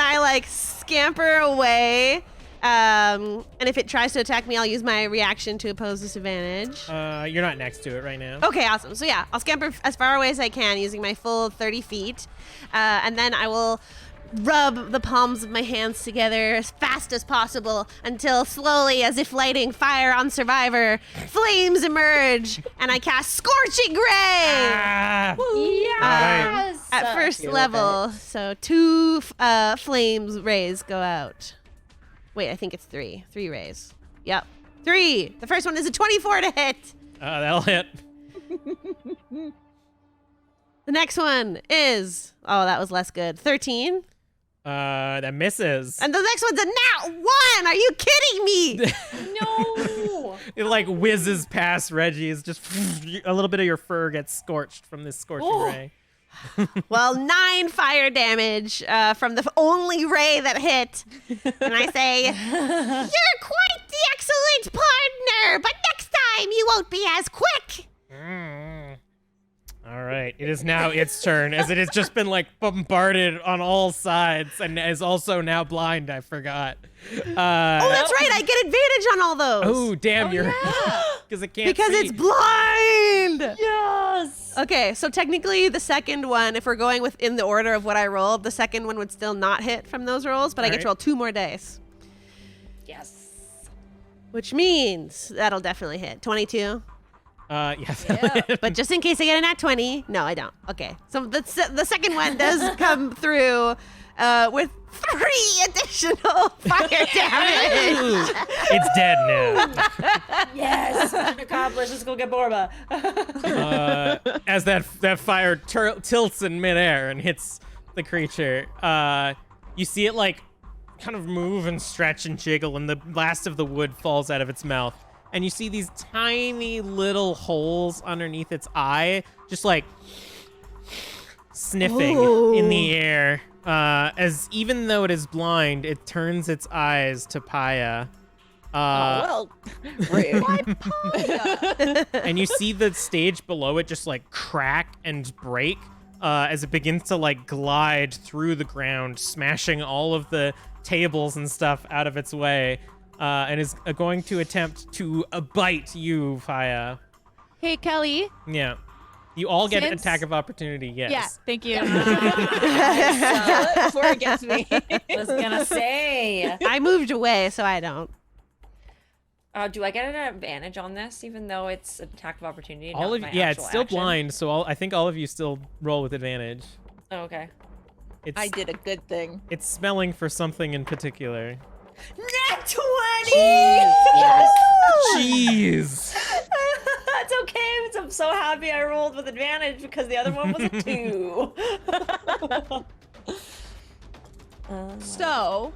I like scamper away And if it tries to attack me, I'll use my reaction to oppose disadvantage. You're not next to it right now. Okay, awesome. So yeah, I'll scamper as far away as I can using my full 30 feet. And then I will rub the palms of my hands together as fast as possible until slowly, as if lighting fire on Survivor, flames emerge and I cast Scorching Ray! Ah! Yes. At first Feel level, so 2 flames rays go out. Wait, I think it's 3. 3 rays. Yep. 3! The first one is a 24 to hit. That'll hit. The next one is, oh, that was less good. 13. That misses. And the next one's a nat 1. Are you kidding me? No. It like whizzes past Reggie's. Just a little bit of your fur gets scorched from this scorching Oh. ray. Well, 9 fire damage from the only ray that hit. And I say, you're quite the excellent partner, but next time you won't be as quick. All right. It is now its turn, as it has just been like bombarded on all sides and is also now blind. I forgot. Oh, that's right. I get advantage on all those. Oh, damn, you're because it can't Because see. it's blind. Yes. Okay, so technically the second one, if we're going within the order of what I rolled, the second one would still not hit from those rolls, but I get to roll 2 more dice. Yes. Which means that'll definitely hit. 22. Yes. But just in case I get a nat 20, no, I don't. Okay, so the second one does come through with 3 additional fire damage. It's dead now. Yes. Mission accomplished. Let's go get Borba. As that fire tilts in midair and hits the creature, you see it like kind of move and stretch and jiggle, and the last of the wood falls out of its mouth. And you see these tiny little holes underneath its eye, just like sniffing in the air. As even though it is blind, it turns its eyes to Paya. Well, rude. And you see the stage below it just like crack and break as it begins to like glide through the ground, smashing all of the tables and stuff out of its way. And is going to attempt to bite you, Paya. Hey, Kelly. Yeah. You all get an Since- attack of opportunity, yes. Yeah, thank you. Before it gets me. Was gonna say. I moved away, so I don't. Do I get an advantage on this, even though it's an attack of opportunity? All not of my yeah, it's actual still action? blind, so I think all of you still roll with advantage. Oh, okay. It's I did a good thing. it's smelling for something in particular. Nat 20! Yes. Jeez. That's okay. I'm so happy I rolled with advantage because the other one was a 2. So.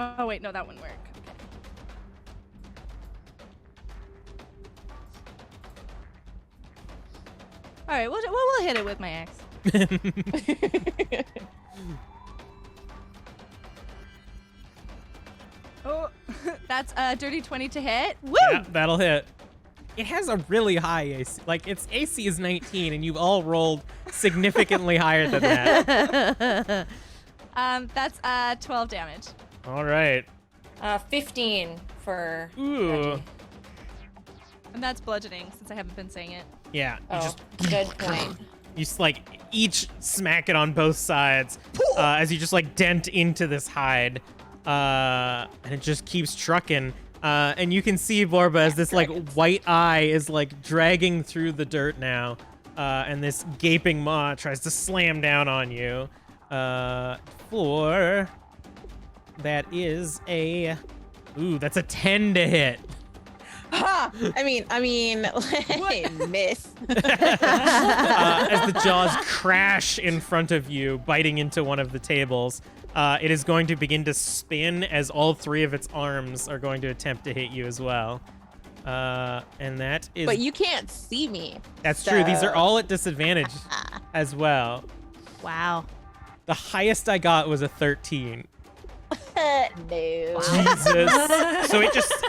Oh, wait, no, that wouldn't work. All right, we'll hit it with my axe. Oh, that's a dirty 20 to hit. Woo! Yeah, that'll hit. It has a really high AC. Like, its AC is 19, and you've all rolled significantly higher than that. That's 12 damage. All right. 15 for Ooh. Reggie. And that's bludgeoning since I haven't been saying it. Yeah. You Oh, just good point. you just like each smack it on both sides as you just like dent into this hide, and it just keeps trucking. And you can see Borba as this like white eye is like dragging through the dirt now, and this gaping maw tries to slam down on you. For that is that's a 10 to hit. Ha! I mean, miss. As the jaws crash in front of you, biting into one of the tables, it is going to begin to spin as all 3 of its arms are going to attempt to hit you as well. And that is... But you can't see me. That's true. These are so- all at disadvantage as well. Wow. The highest I got was a 13. No. Jesus. So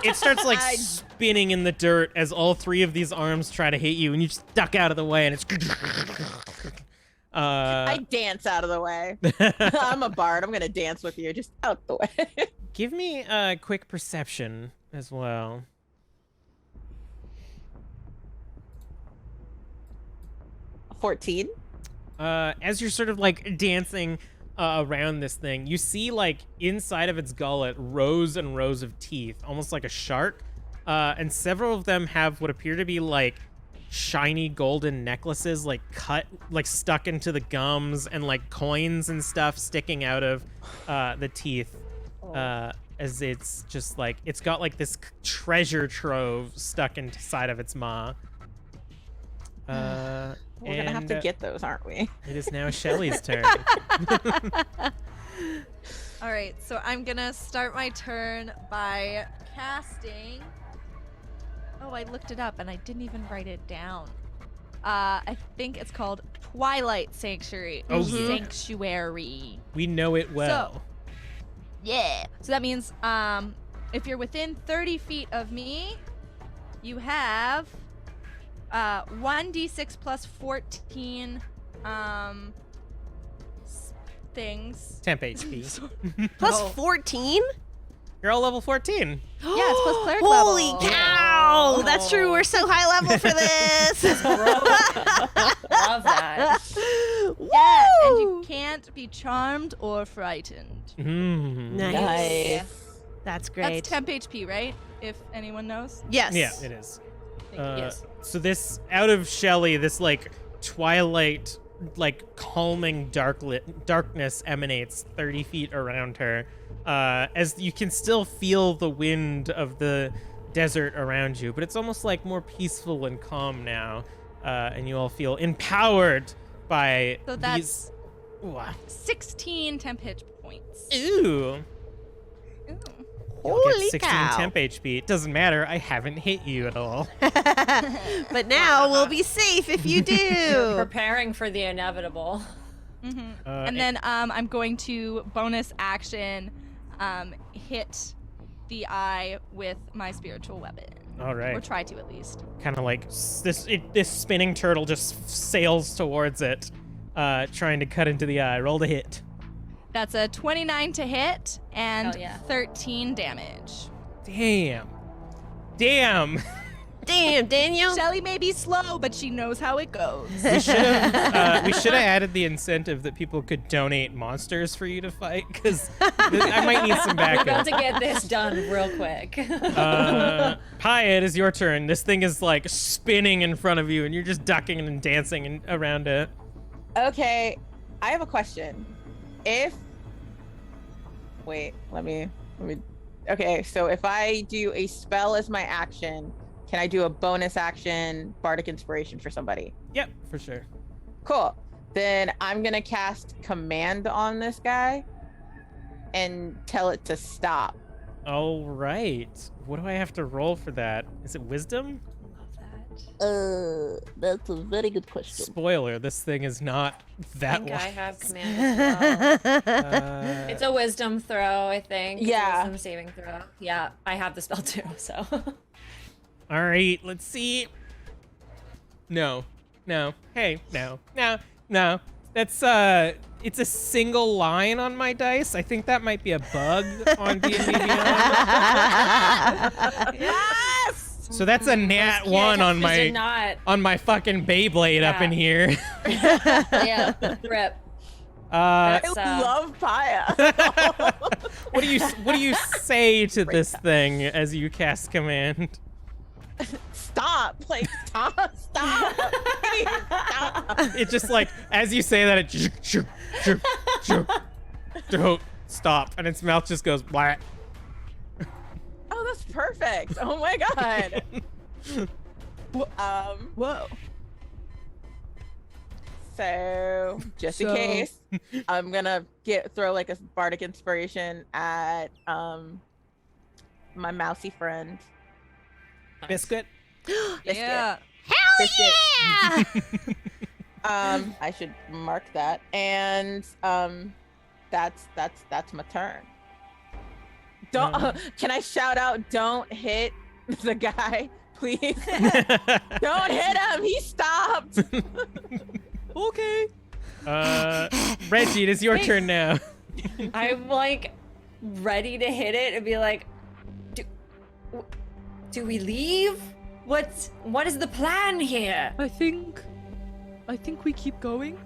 it starts like spinning in the dirt as all 3 of these arms try to hit you, and you just duck out of the way, and it's I dance out of the way. I'm a bard. I'm gonna dance with you. Just out the way. Give me a quick perception as well. 14. As you're sort of like dancing around this thing, you see like inside of its gullet rows and rows of teeth, almost like a shark. And several of them have what appear to be like shiny golden necklaces, like stuck into the gums, and like coins and stuff sticking out of the teeth. As it's just like, it's got like this treasure trove stuck inside of its maw. We're gonna have to get those, aren't we? It is now Shelly's turn. All right, so I'm gonna start my turn by casting. Oh, I looked it up and I didn't even write it down. I think it's called Twilight Sanctuary. Oh, yeah. Sanctuary. We know it well. So, yeah. So that means if you're within 30 feet of me, you have 1d6 plus 14 things. Temp HP. Plus Oh. 14? You're all level 14. Yeah, it's plus cleric Holy level. cow! That's true. We're so high level for this. Love that. Yeah, and you can't be charmed or frightened. Nice. That's great. That's temp HP, right? If anyone knows. Yes. Yeah, it is. Yes. So this, out of Shelly, this like twilight, like calming darkness emanates 30 feet around her. As you can still feel the wind of the desert around you, but it's almost like more peaceful and calm now. And you all feel empowered by So that's these... Ooh. 16 temp hit points. Ooh. Ooh. You'll get Holy 16 cow. temp HP. It doesn't matter. I haven't hit you at all. But now we'll be safe if you do. Preparing for the inevitable. And then I'm going to bonus action hit the eye with my spiritual weapon. All right. Or try to at least. Kind of like this spinning turtle just sails towards it, trying to cut into the eye. Roll to hit. That's a 29 to hit and Hell yeah. 13 damage. Damn. Damn, Daniel. Shelly may be slow, but she knows how it goes. We should have added the incentive that people could donate monsters for you to fight, because I might need some We're about backup. to get this done real quick. Hi, it is your turn. This thing is like spinning in front of you, and you're just ducking and dancing around it. Okay, I have a question. Let me. Okay, so if I do a spell as my action, can I do a bonus action bardic inspiration for somebody? Yep, for sure. Cool. Then I'm gonna cast command on this guy and tell it to stop. All right. What do I have to roll for that? Is it wisdom? That's a very good question. Spoiler, this thing is not I that think one. I have command as well. It's a wisdom throw, I think. It's a Yeah. wisdom saving throw. Yeah, I have the spell too, so. All right, let's see. No. Hey, no. That's it's a single line on my dice. I think that might be a bug on D&D Beyond. Yes! So that's a nat 1 on my fucking Beyblade up in here. Yeah, rip. I That's, love Paya. What do you say to this thing as you cast command? Stop! Like, stop! Please, stop! It just like, as you say that, it don't stop, and its mouth just goes black. Oh, that's perfect. Oh my god. Whoa. So just in case, I'm gonna throw like a bardic inspiration at my mousy friend. Biscuit. Yeah. Biscuit. Yeah! I should mark that. And that's my turn. Don't can I shout out, don't hit the guy, please? Don't hit him, he stopped. Okay. Reggie, it is your turn now. I'm like ready to hit it and be like, do we leave? What is the plan here? I think we keep going.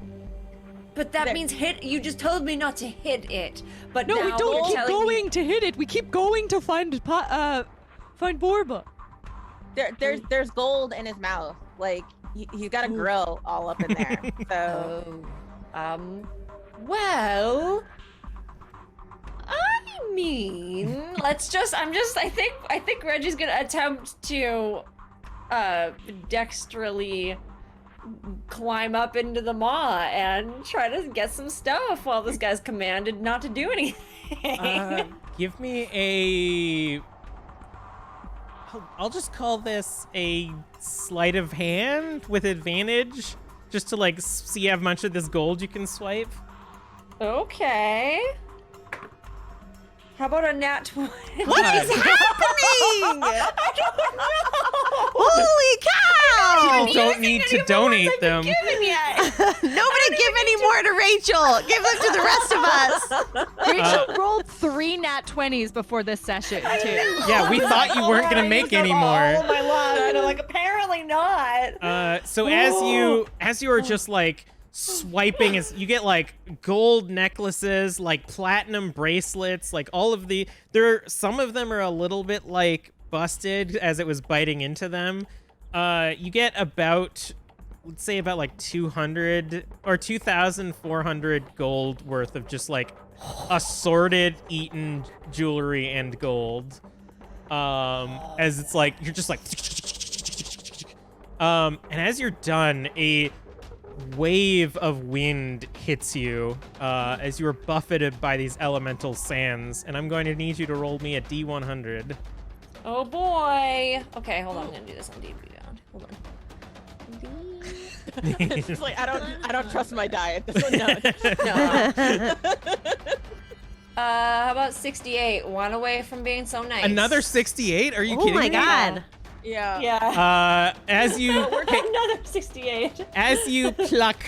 But that means hit. You just told me not to hit it. But No, now we don't you're keep telling me- going to hit it. We keep going to find Borba. There's gold in his mouth. Like he's got a grill all up in there. So well, I mean, I think Reggie's gonna attempt to dexterally climb up into the maw and try to get some stuff while this guy's commanded not to do anything. Give me I'll just call this a sleight of hand with advantage, just to like see how much of this gold you can swipe. Okay. How about a nat 20? What is happening? I don't know. Holy cow! People don't need to donate them. Given yet. Nobody give any more to Rachel. Give them to the rest of us. Rachel rolled 3 nat 20s before this session, too. Yeah, we thought you weren't gonna make any more. All my luck, and I'm like, apparently not. So as you are just like swiping, as you get like gold necklaces, like platinum bracelets, like all of some of them are a little bit like busted as it was biting into them. You get about, let's say about like 200 or 2,400 gold worth of just like assorted eaten jewelry and gold. As it's like you're just like and as you're done, a wave of wind hits you as you are buffeted by these elemental sands, and I'm going to need you to roll me a D100. Oh boy. Okay, hold on. I'm gonna do this on D&D bound. Hold on. it's like I don't trust my diet. This one, no. How about 68? One away from being so nice. Another 68? Are you kidding me? Oh my god. Yeah. Yeah. As you Another 68. as you pluck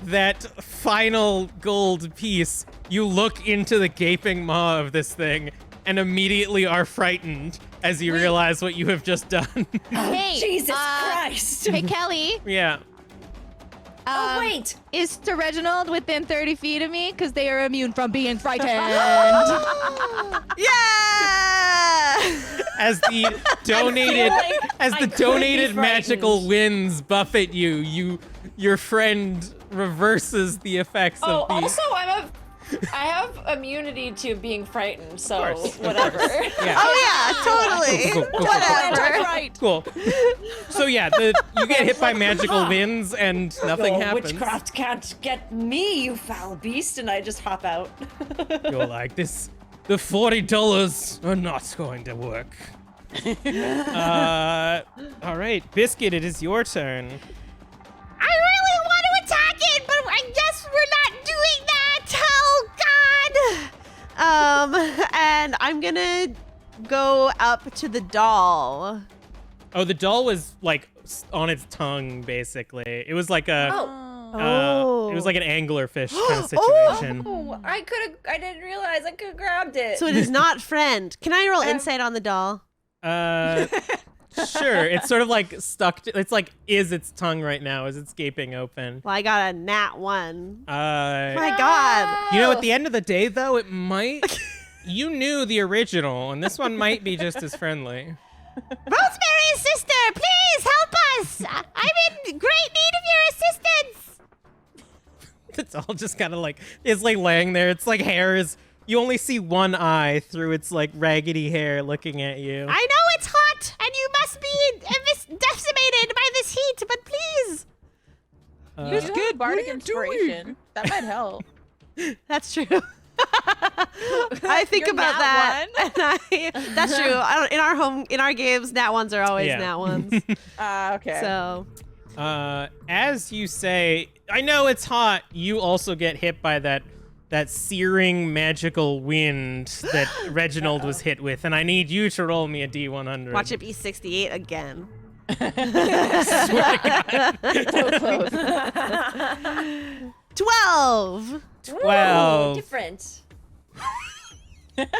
that final gold piece, you look into the gaping maw of this thing and immediately are frightened as you realize what you have just done. Hey, Jesus Christ. Hey, Kelly. Yeah. Oh, wait. Is Sir Reginald within 30 feet of me? Because they are immune from being frightened. Yeah! As the donated magical winds buffet your friend reverses the effects of the. Also, I have immunity to being frightened, so Of course. whatever. Yeah. Oh yeah, totally. Cool. Whatever. Right. Cool. So yeah, you get hit by magical winds and nothing Your happens. witchcraft can't get me, you foul beast, and I just hop out. You're like this. The $40 are not going to work. All right, Biscuit, it is your turn. I really want to attack it, but I guess we're not doing that. Oh god. And I'm gonna go up to the doll. Oh, the doll was like on its tongue, basically. It was like a. Oh. It was like an anglerfish kind of situation. Oh, I didn't realize I could have grabbed it. So it is not friend. Can I roll insight on the doll? Sure. It's sort of like stuck. It's like is its tongue right now as it's gaping open. Well, I got a nat 1. My My god. You know, at the end of the day, though, it might. You knew the original, and this one might be just as friendly. Rosemary's sister, please help us. I'm in great need of your assistance. It's all just kind of like it's like laying there. It's like hair is. You only see one eye through its like raggedy hair looking at you. I know it's hot, and you must be decimated by this heat, but please. It's good. Bardic inspiration. That might help. That's true. I think You're about nat that. And that's true. In our games, nat ones are always nat ones. Okay. So. As you say, I know it's hot. You also get hit by that searing magical wind that Reginald was hit with, and I need you to roll me a D100. Watch it be 68 again. So close. 12. 12. Ooh, different.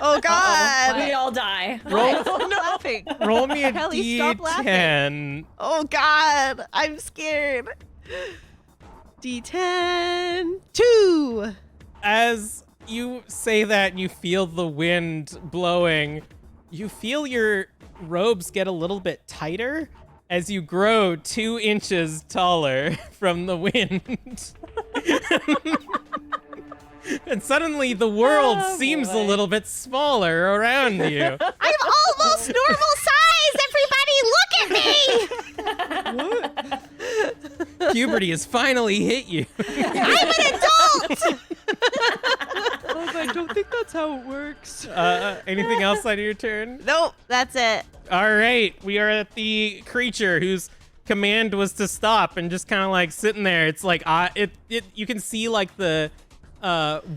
Oh God. We all die. Roll, I'm laughing. roll me a Kelly, stop laughing. D10. Oh God. I'm scared. D10. 2. As you say that and you feel the wind blowing, you feel your robes get a little bit tighter as you grow 2 inches taller from the wind. And suddenly the world seems a little bit smaller around you. I'm almost normal size. Everybody, look at me. Puberty has finally hit you. I'm an adult. I don't think that's how it works. Anything else on your turn? Nope, that's it. All right, we are at the creature whose command was to stop and just kind of like sitting there. It's like you can see like the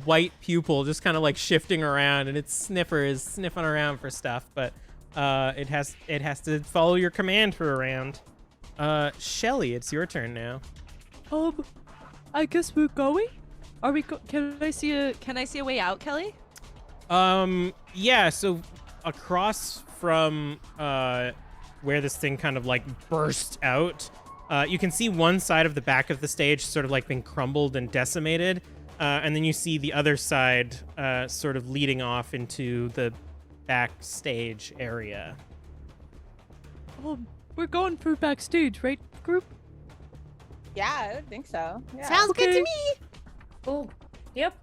white pupil just kind of like shifting around, and its sniffer is sniffing around for stuff, but it has to follow your command for a round. Shelly, it's your turn now. I guess we're going. Are we? Can I see a way out, Kelly? Yeah. So across from where this thing kind of like burst out, you can see one side of the back of the stage sort of like being crumbled and decimated. And then you see the other side sort of leading off into the backstage area. We're going for backstage, right, group? Yeah, I would think so. Yeah. Sounds good to me. Oh, yep.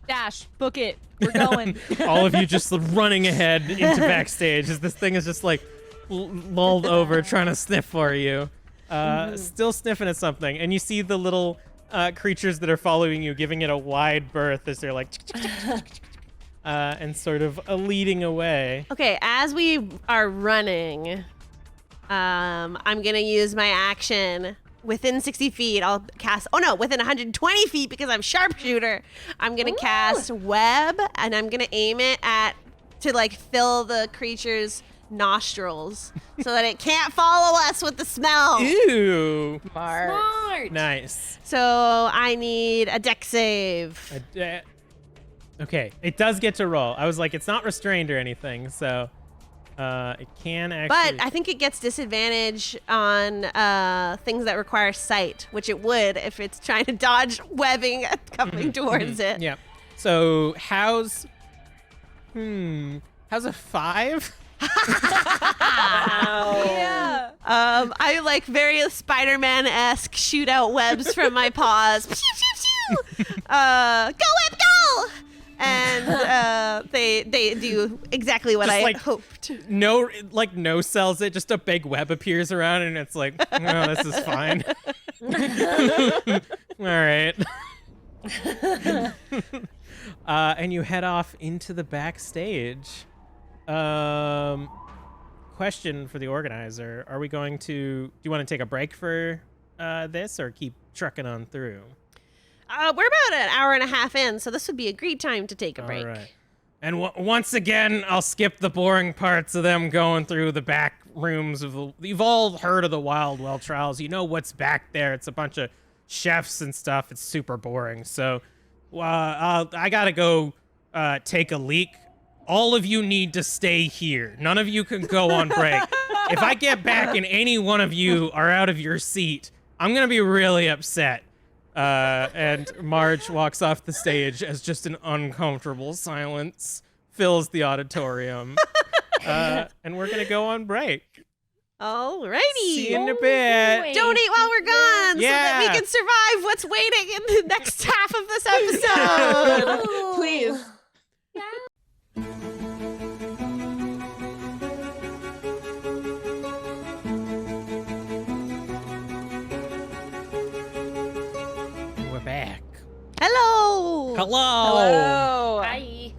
Dash, book it. We're going. All of you just running ahead into backstage as this thing is just like lulled over trying to sniff for you. Still sniffing at something. And you see the little creatures that are following you giving it a wide berth as they're like and sort of leading away. Okay, as we are running, I'm gonna use my action. Within 60 feet, I'll cast. Oh no, within 120 feet because I'm sharpshooter. I'm gonna cast web, and I'm gonna aim it to like fill the creature's nostrils so that it can't follow us with the smell. Ew. Smart. Nice. So I need a dex save. Okay, it does get to roll. I was like, it's not restrained or anything, so it can actually. But I think it gets disadvantage on things that require sight, which it would if it's trying to dodge webbing coming towards it. Yeah. So how's a 5? Wow. Yeah. I like very Spider-Man-esque shoot out webs from my paws. Pew, pew, pew. Go web, go! And they do exactly what Just I like- hoped. No sells it. Just a big web appears around, and it's like, oh, this is fine. All right. And you head off into the backstage. Question for the organizer: are we going to? Do you want to take a break for this, or keep trucking on through? We're about an hour and a half in, so this would be a great time to take a break. All right. And once again, I'll skip the boring parts of them going through the back rooms of the. You've all heard of the Wild Well trials. You know what's back there. It's a bunch of chefs and stuff. It's super boring. So, I gotta go take a leak. All of you need to stay here. None of you can go on break. If I get back and any one of you are out of your seat, I'm gonna be really upset. And Marge walks off the stage as just an uncomfortable silence fills the auditorium. And we're gonna go on break. Alrighty. See you in a bit. Donate while we're gone so that we Yeah. can survive what's waiting in the next half of this episode. Please. We're back. Hello. Hello. Hello. Hi.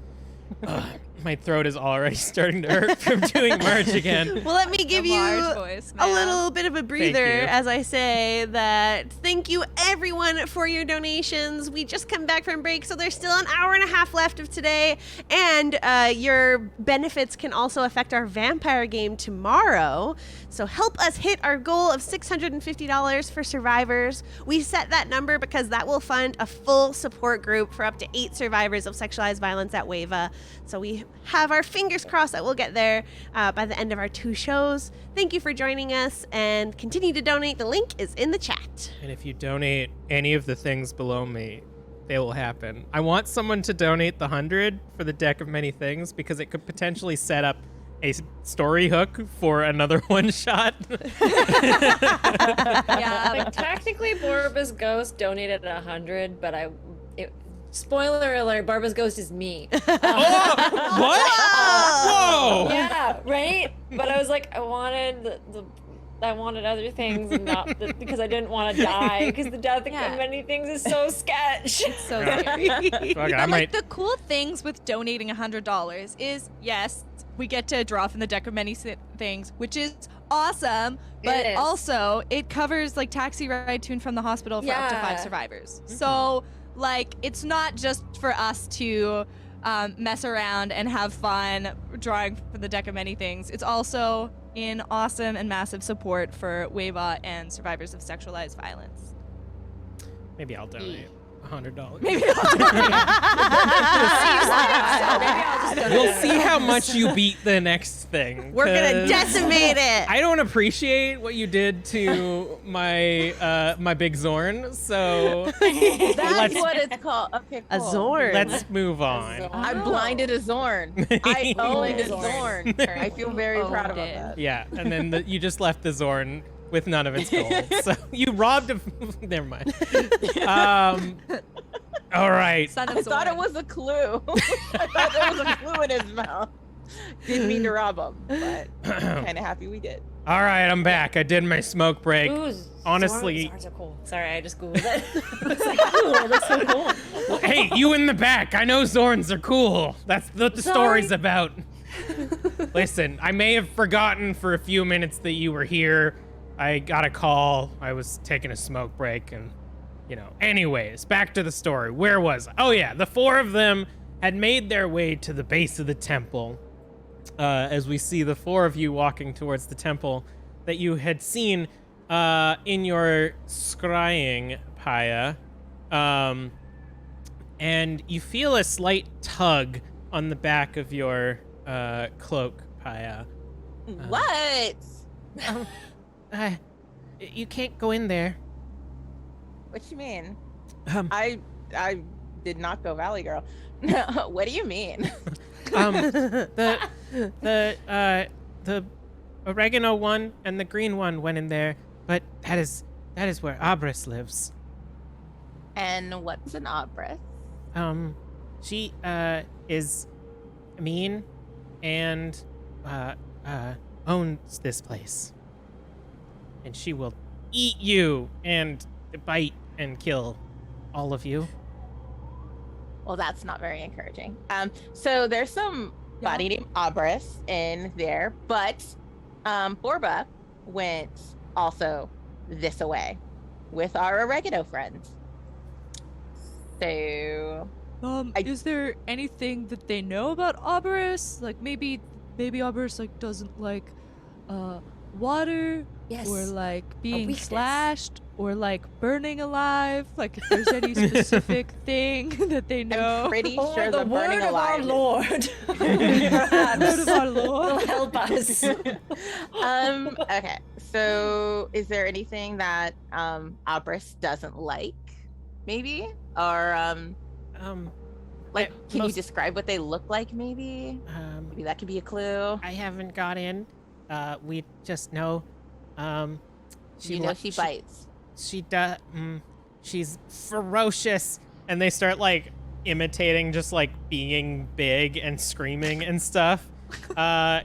My My throat is already starting to hurt from doing March again. Well, let me give you Marge voice, a man. little bit of a breather you. as I say that thank you everyone for your donations. We just come back from break, so there's still an hour and a half left of today. And your benefits can also affect our vampire game tomorrow. So help us hit our goal of $650 for survivors. We set that number because that will fund a full support group for up to 8 survivors of sexualized violence at WAVA. So we have our fingers crossed that we'll get there by the end of our 2 shows. Thank you for joining us and continue to donate. The link is in the chat. And if you donate any of the things below me, they will happen. I want someone to donate the 100 for the deck of many things because it could potentially set up a story hook for another one shot. Yeah, like technically Borba's ghost donated 100, but spoiler alert, Borba's ghost is me. Oh, what? Whoa! Yeah, right? But I was like, I wanted I wanted other things and not because I didn't want to die because the death of many things is so sketch. It's so Yeah. scary. Fuck it, I But might. like the cool things with donating $100 is yes, we get to draw from the deck of many things, which is awesome. But It is. also it covers like taxi ride to and from the hospital for up to 5 Yeah. survivors. So like it's not just for us to mess around and have fun drawing from the deck of many things. It's also in awesome and massive support for WAVA and survivors of sexualized violence. Maybe I'll donate $100. Maybe We'll see how much you beat the next thing. We're going to 'cause decimate it. I don't appreciate what you did to my my big Zorn, so That's what it's called. Okay, A cool. Zorn. let's move on. I blinded a Zorn. I owned a Zorn. Zorn. I feel very proud about Owned it. that. Yeah, and then you just left the Zorn with none of its gold. So you robbed of. Never mind. All right. Son of I thought it Zorn. was a clue. I thought there was a clue in his mouth. Didn't mean to rob him, but kind of happy we did. All right, I'm back. I did my smoke break. Ooh, Honestly- Zorns are cool. Sorry, I just googled it. I was like, ooh, that's so cool. Hey, you in the back. I know Zorns are cool. That's what the story's Sorry. about. Listen, I may have forgotten for a few minutes that you were here. I got a call. I was taking a smoke break and, Anyways, back to the story. Where was I? Oh, yeah. The 4 of them had made their way to the base of the temple. As we see the 4 of you walking towards the temple that you had seen in your scrying, Paya. And you feel a slight tug on the back of your cloak, Paya. What? You can't go in there. What you mean? Um, I did not go Valley Girl. What do you mean? the oregano one and the green one went in there, but that is where Abris lives. And what's an opera? She is mean and owns this place. And she will eat you and bite and kill all of you. Well, that's not very encouraging. So there's some body named Abris in there, but Borba went also this away with our oregano friends. So Is there anything that they know about Oberus? Like maybe Oberus like doesn't like water, Yes. or like being weakness. slashed, or like burning alive. Like if there's any specific thing that they know. I'm pretty Or sure the burning word of our alive. Lord. Word of our Lord. Will help us. Okay. So is there anything that Abris doesn't like? Maybe? Or like can you most- describe what they look like maybe? Maybe that could be a clue. I haven't got in. We just know. You know she bites. She does. She's ferocious, and they start like imitating just like being big and screaming and stuff. I'll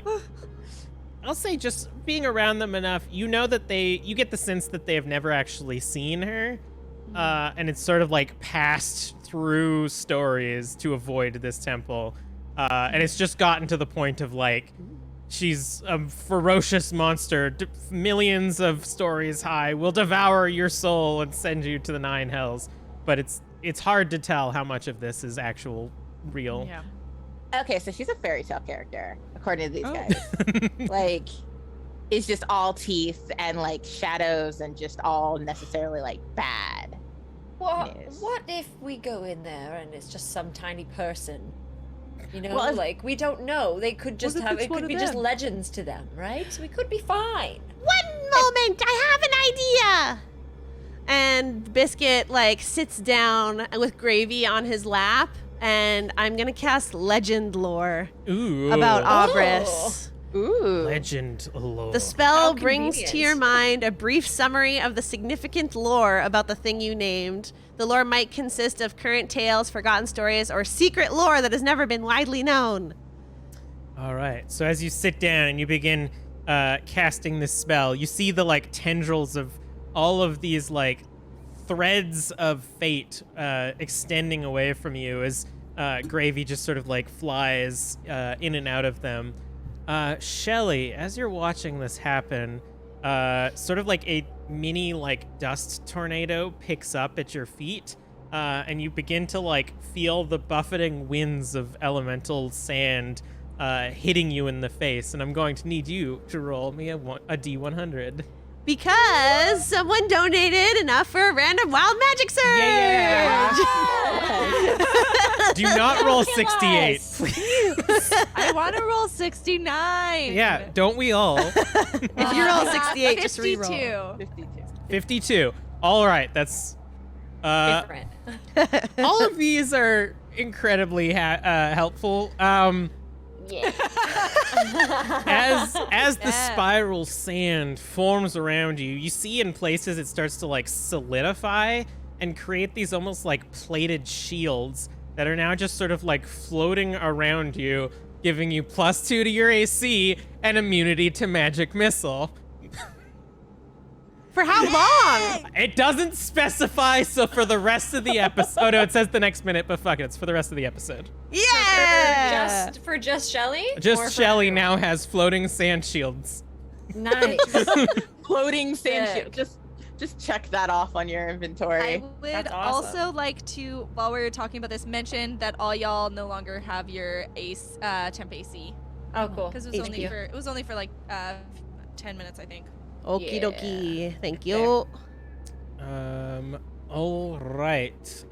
say just being around them enough, you know that you get the sense that they have never actually seen her, and it's sort of like passed through stories to avoid this temple. And it's just gotten to the point of like, she's a ferocious monster, millions of stories high, will devour your soul and send you to the 9 hells. But it's hard to tell how much of this is actual real. Yeah. Okay, so she's a fairy tale character, according to these guys. Like, it's just all teeth and like shadows and just all necessarily like bad. What news. if we go in there and it's just some tiny person? You know, Well, like, we don't know. They could just if have, it's it one could of be just them? legends to them, right? So we could be fine. One moment, I have an idea. And Biscuit like sits down with Gravy on his lap, and I'm gonna cast Legend Lore Ooh. about Oh. Abris. Ooh. Legend lore. The spell How brings to convenient. your mind a brief summary of the significant lore about the thing you named. The lore might consist of current tales, forgotten stories, or secret lore that has never been widely known. All right. So as you sit down and you begin casting this spell, you see the like tendrils of all of these like threads of fate extending away from you as Gravy just sort of like flies in and out of them. Shelly, as you're watching this happen, sort of like a mini like dust tornado picks up at your feet, and you begin to like feel the buffeting winds of elemental sand hitting you in the face. And I'm going to need you to roll me a D100. Because someone donated enough for a random wild magic surge. Yeah. Do not roll 68, us. please. I want to roll 69. Yeah, don't we all? If you roll 68, just 52. reroll. 52. 52. All right, that's Different. all of these are incredibly helpful. Yeah. As the Yeah. spiral sand forms around you, you see in places it starts to like solidify and create these almost like plated shields that are now just sort of like floating around you, giving you +2 to your AC and immunity to magic missile. For how long? It doesn't specify, so for the rest of the episode. Oh no, it says the next minute, but fuck it, it's for the rest of the episode. Yeah. For just Shelly? Or Just for Shelly everyone? now has floating sand shields. Nice. Floating sand Sick. shield. Just check that off on your inventory. I would That's awesome. also like to, while we're talking about this, mention that all y'all no longer have your temp AC Oh, cool. because Thank you. it was only for like 10 minutes, I think. Okie Yeah. dokie. Thank you. All right.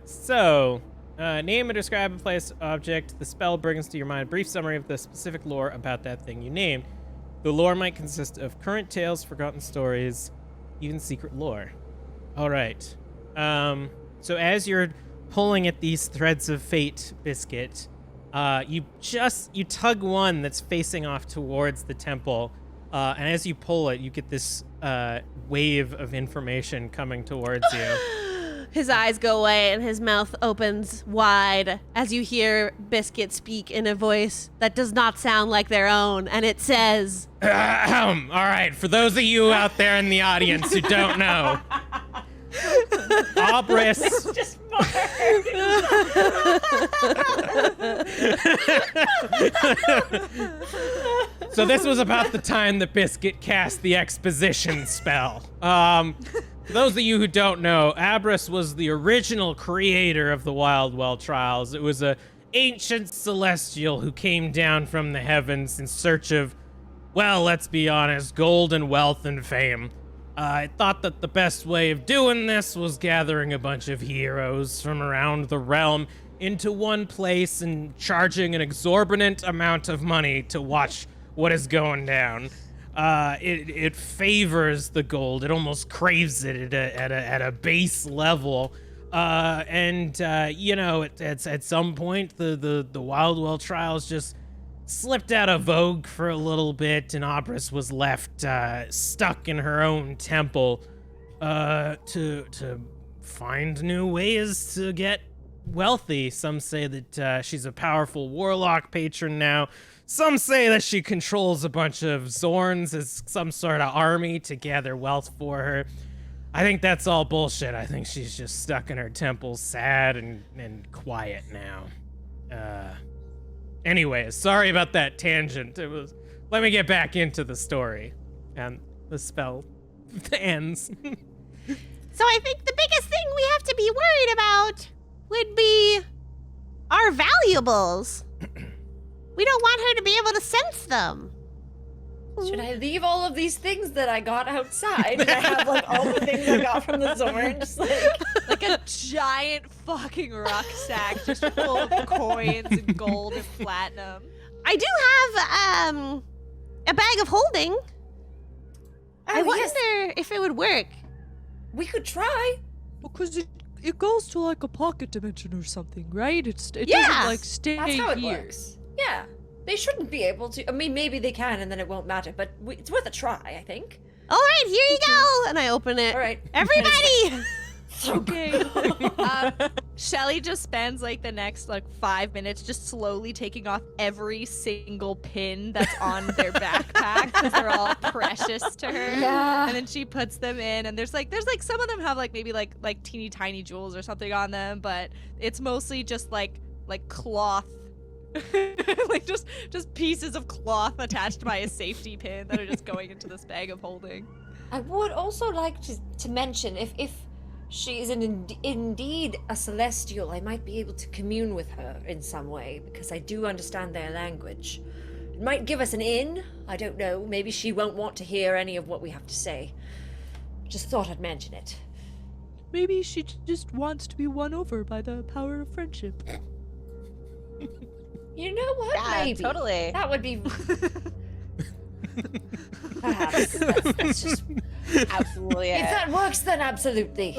So, name and describe a place, object. The spell brings to your mind a brief summary of the specific lore about that thing you named. The lore might consist of current tales, forgotten stories, even secret lore. All right. So as you're pulling at these threads of fate, Biscuit, you tug one that's facing off towards the temple. And as you pull it, you get this wave of information coming towards you. His eyes go away and his mouth opens wide as you hear Biscuit speak in a voice that does not sound like their own. And it says, All right, for those of you out there in the audience who don't know, Abris. Just So this was about the time that Biscuit cast the exposition spell. For those of you who don't know, Abris was the original creator of the Wild Well trials. It was a ancient celestial who came down from the heavens in search of, well, let's be honest, gold and wealth and fame. I thought that the best way of doing this was gathering a bunch of heroes from around the realm into one place and charging an exorbitant amount of money to watch what is going down. It favors the gold. It almost craves it at a base level. You know, at some point, the Wild Well trials just slipped out of vogue for a little bit, and Abris was left stuck in her own temple to find new ways to get wealthy. Some say that she's a powerful warlock patron now. Some say that she controls a bunch of Zorns as some sort of army to gather wealth for her. I think that's all bullshit. I think she's just stuck in her temple, sad and quiet now. Anyways, sorry about that tangent. Let me get back into the story. And the spell ends. So I think the biggest thing we have to be worried about would be our valuables. We don't want her to be able to sense them. Should I leave all of these things that I got outside? And I have like all the things I got from the Zorn, just Like a giant fucking rucksack just full of coins and gold and platinum. I do have a bag of holding. I Oh, wonder yes, if it would work. we could try. Because it goes to like a pocket dimension or something, right? It Yeah. doesn't like stay That's how it here. works. Yeah. They shouldn't be able to. I mean, maybe they can and then it won't matter, but it's worth a try, I think. All right, here you go. And I open it. All right. Everybody! Okay. Shelly just spends like the next like 5 minutes just slowly taking off every single pin that's on their backpack because they're all precious to her. Yeah. And then she puts them in, and there's like some of them have like maybe like teeny tiny jewels or something on them, but it's mostly just like cloth. Like just pieces of cloth attached by a safety pin that are just going into this bag of holding. I would also like to mention if she is indeed a celestial, I might be able to commune with her in some way because I do understand their language. It might give us an in. I don't know. Maybe she won't want to hear any of what we have to say. Just thought I'd mention it. Maybe she just wants to be won over by the power of friendship. You know what? Yeah, Maybe. totally. That would be. Perhaps. That's just. Absolutely. If that works, then absolutely.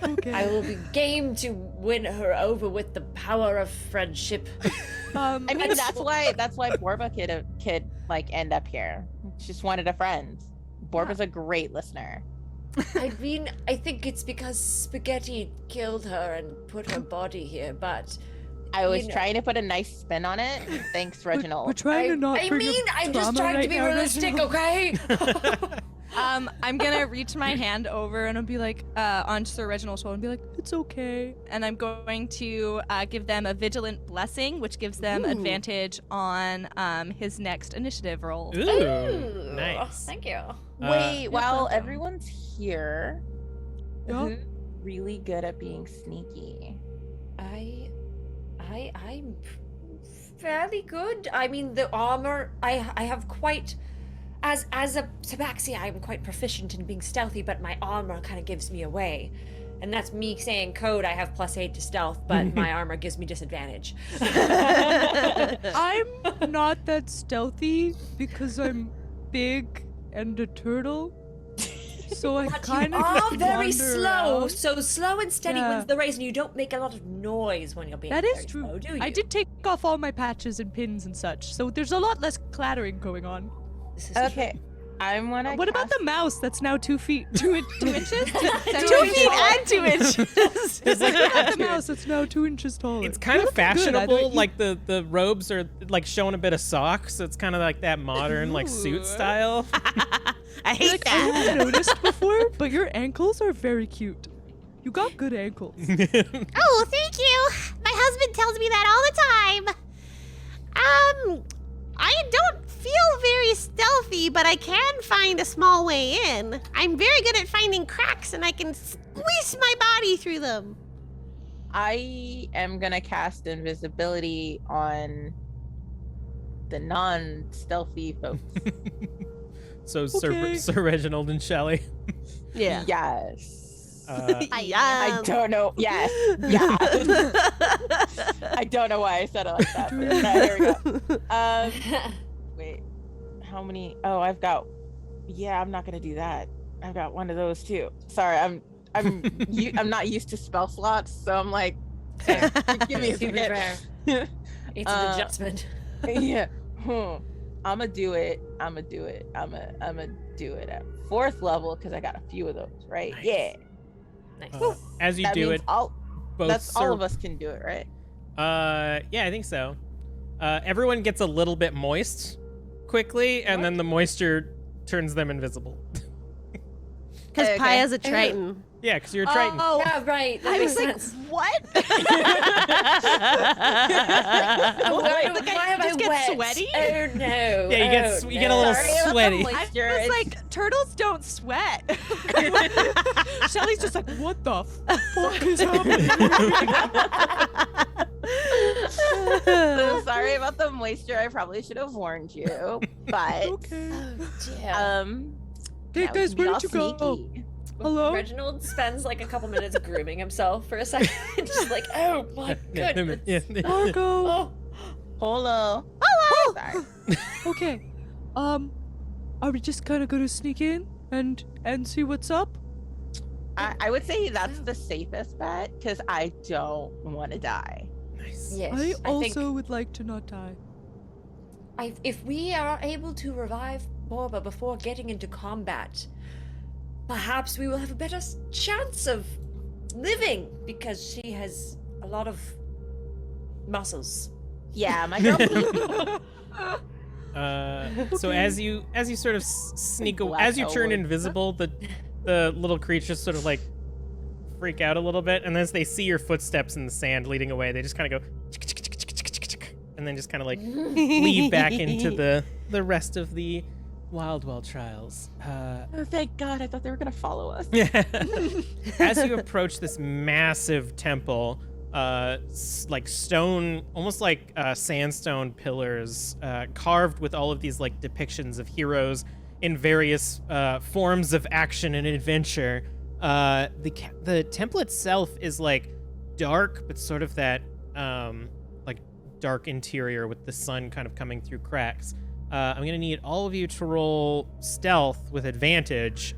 Okay. I will be game to win her over with the power of friendship. I mean, that's why Borba could like end up here. She just wanted a friend. Borba's a great listener. I mean, I think it's because Spaghetti killed her and put her body here, but I was You know. trying to put a nice spin on it. Thanks, Reginald. We're trying to not I bring mean, up I'm just trauma trying to right be now, realistic, Reginald. okay? I'm gonna reach my hand over and I'll be like, on Sir Reginald's shoulder and be like, it's okay. And I'm going to give them a vigilant blessing, which gives them Ooh. advantage on his next initiative roll. Ooh, nice. Thank you. Wait, while welcome. everyone's here, Yeah? who's really good at being sneaky? I'm fairly good. I mean, the armor, I have quite, as a tabaxi, I'm quite proficient in being stealthy, but my armor kind of gives me away. And that's me saying code, I have +8 to stealth, but my armor gives me disadvantage. I'm not that stealthy because I'm big and a turtle. So I But kind you of are very slow, around. so slow and steady Yeah. wins the race, and you don't make a lot of noise when you're being That is very true. slow, do you? I did take off all my patches and pins and such, so there's a lot less clattering going on. This is Okay, I want to. What about the mouse that's now 2 feet? 2 inches? 2 feet and 2 inches. It's like What about the mouse that's now 2 inches taller? It's kind You're of looking good. I fashionable, don't- like the robes are like showing a bit of socks, so it's kind of like that modern like suit Ooh. style. I hate Like, I that. haven't noticed before, but your ankles are very cute. You got good ankles. Oh, thank you. My husband tells me that all the time. I don't feel very stealthy, but I can find a small way in. I'm very good at finding cracks, and I can squeeze my body through them. I am gonna cast invisibility on the non-stealthy folks. So Okay. Sir Reginald and Shelley. Yeah. Yes. I I don't know. Yes. Yeah. I don't know why I said it like that. But here we go. Wait. How many? Oh, I've got. Yeah, I'm not gonna do that. I've got one of those too. Sorry, I'm I'm not used to spell slots, so I'm like, give me a Super second. fair. It's an Uh, adjustment. Yeah. I'ma do it. I'ma do it at 4th level because I got a few of those, right? Nice. Yeah. Nice. As you That do means it, all both that's all Sir- of us can do it, right? Yeah, I think so. Everyone gets a little bit moist quickly, and then the moisture turns them invisible. Because Okay. Paya's a Triton. Yeah, because you're a Triton. Oh, Yeah, right. That I makes was like, sense. what? Why Like, why am just I get wet? sweaty? Oh no. Yeah, you get a little Sorry about the sweaty. I moisture. was It's- like, turtles don't sweat. Shelly's just like, what the fuck is happening? So sorry about the moisture. I probably should have warned you, but Okay. Yeah. Hey that guys, would be where all did you go? sneaky. Hello? Reginald spends like a couple minutes grooming himself for a second. Just like, oh my goodness. Marco. Oh. Hello. Hello. Sorry. Okay. Are we just kind of gonna sneak in and see what's up? I would say that's the safest bet because I don't want to die. Nice. Yes. I also think would like to not die. if we are able to revive Borba before getting into combat, perhaps we will have a better chance of living because she has a lot of muscles. Yeah, my girl. So as you sort of sneak away, Black as you turn Elwood. invisible, the little creatures sort of like freak out a little bit, and as they see your footsteps in the sand leading away, they just kind of go and then just kind of like leave back into the rest of the Wild trials. Oh, thank God. I thought they were going to follow us. As you approach this massive temple, like stone, almost like sandstone pillars, carved with all of these like depictions of heroes in various forms of action and adventure. The temple itself is like dark, but sort of that like dark interior with the sun kind of coming through cracks. I'm gonna need all of you to roll stealth with advantage,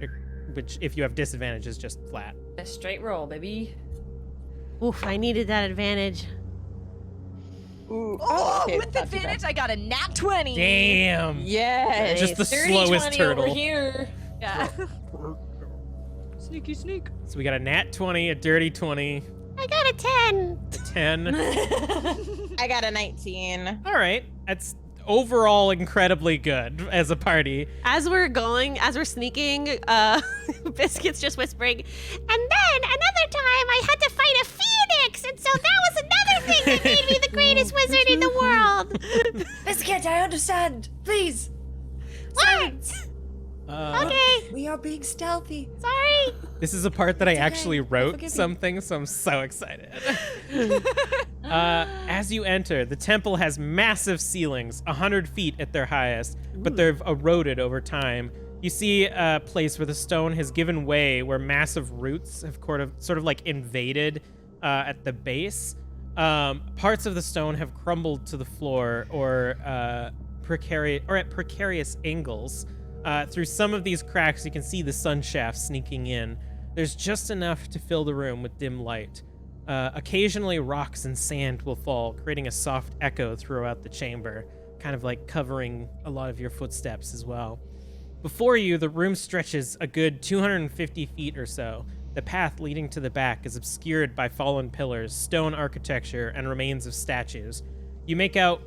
which if you have disadvantage is just flat. A straight roll, baby. Oof, I needed that advantage. Ooh. Oh, okay, with not too bad. advantage, I got a nat 20. Damn. Yes. Just the Dirty slowest 20 turtle. over here. Yeah. Sneaky sneak. So we got a nat 20, a dirty 20, I got a 10. 10. I got a 19. All right, that's overall incredibly good as a party. As we're sneaking, Biscuit's just whispering, and then another time I had to fight a phoenix, and so that was another thing that made me the greatest wizard in the world. Biscuit, I understand. Please. What? Okay, We are being stealthy. sorry. This is a part that I okay. actually I'll wrote forgive you. something, so I'm so excited. As you enter, the temple has massive ceilings, 100 feet at their highest, but they've eroded over time. You see a place where the stone has given way, where massive roots have sort of like invaded at the base. Parts of the stone have crumbled to the floor or at precarious angles. Through some of these cracks, you can see the sun shaft sneaking in. There's just enough to fill the room with dim light. Occasionally, rocks and sand will fall, creating a soft echo throughout the chamber, kind of like covering a lot of your footsteps as well. Before you, the room stretches a good 250 feet or so. The path leading to the back is obscured by fallen pillars, stone architecture, and remains of statues. You make out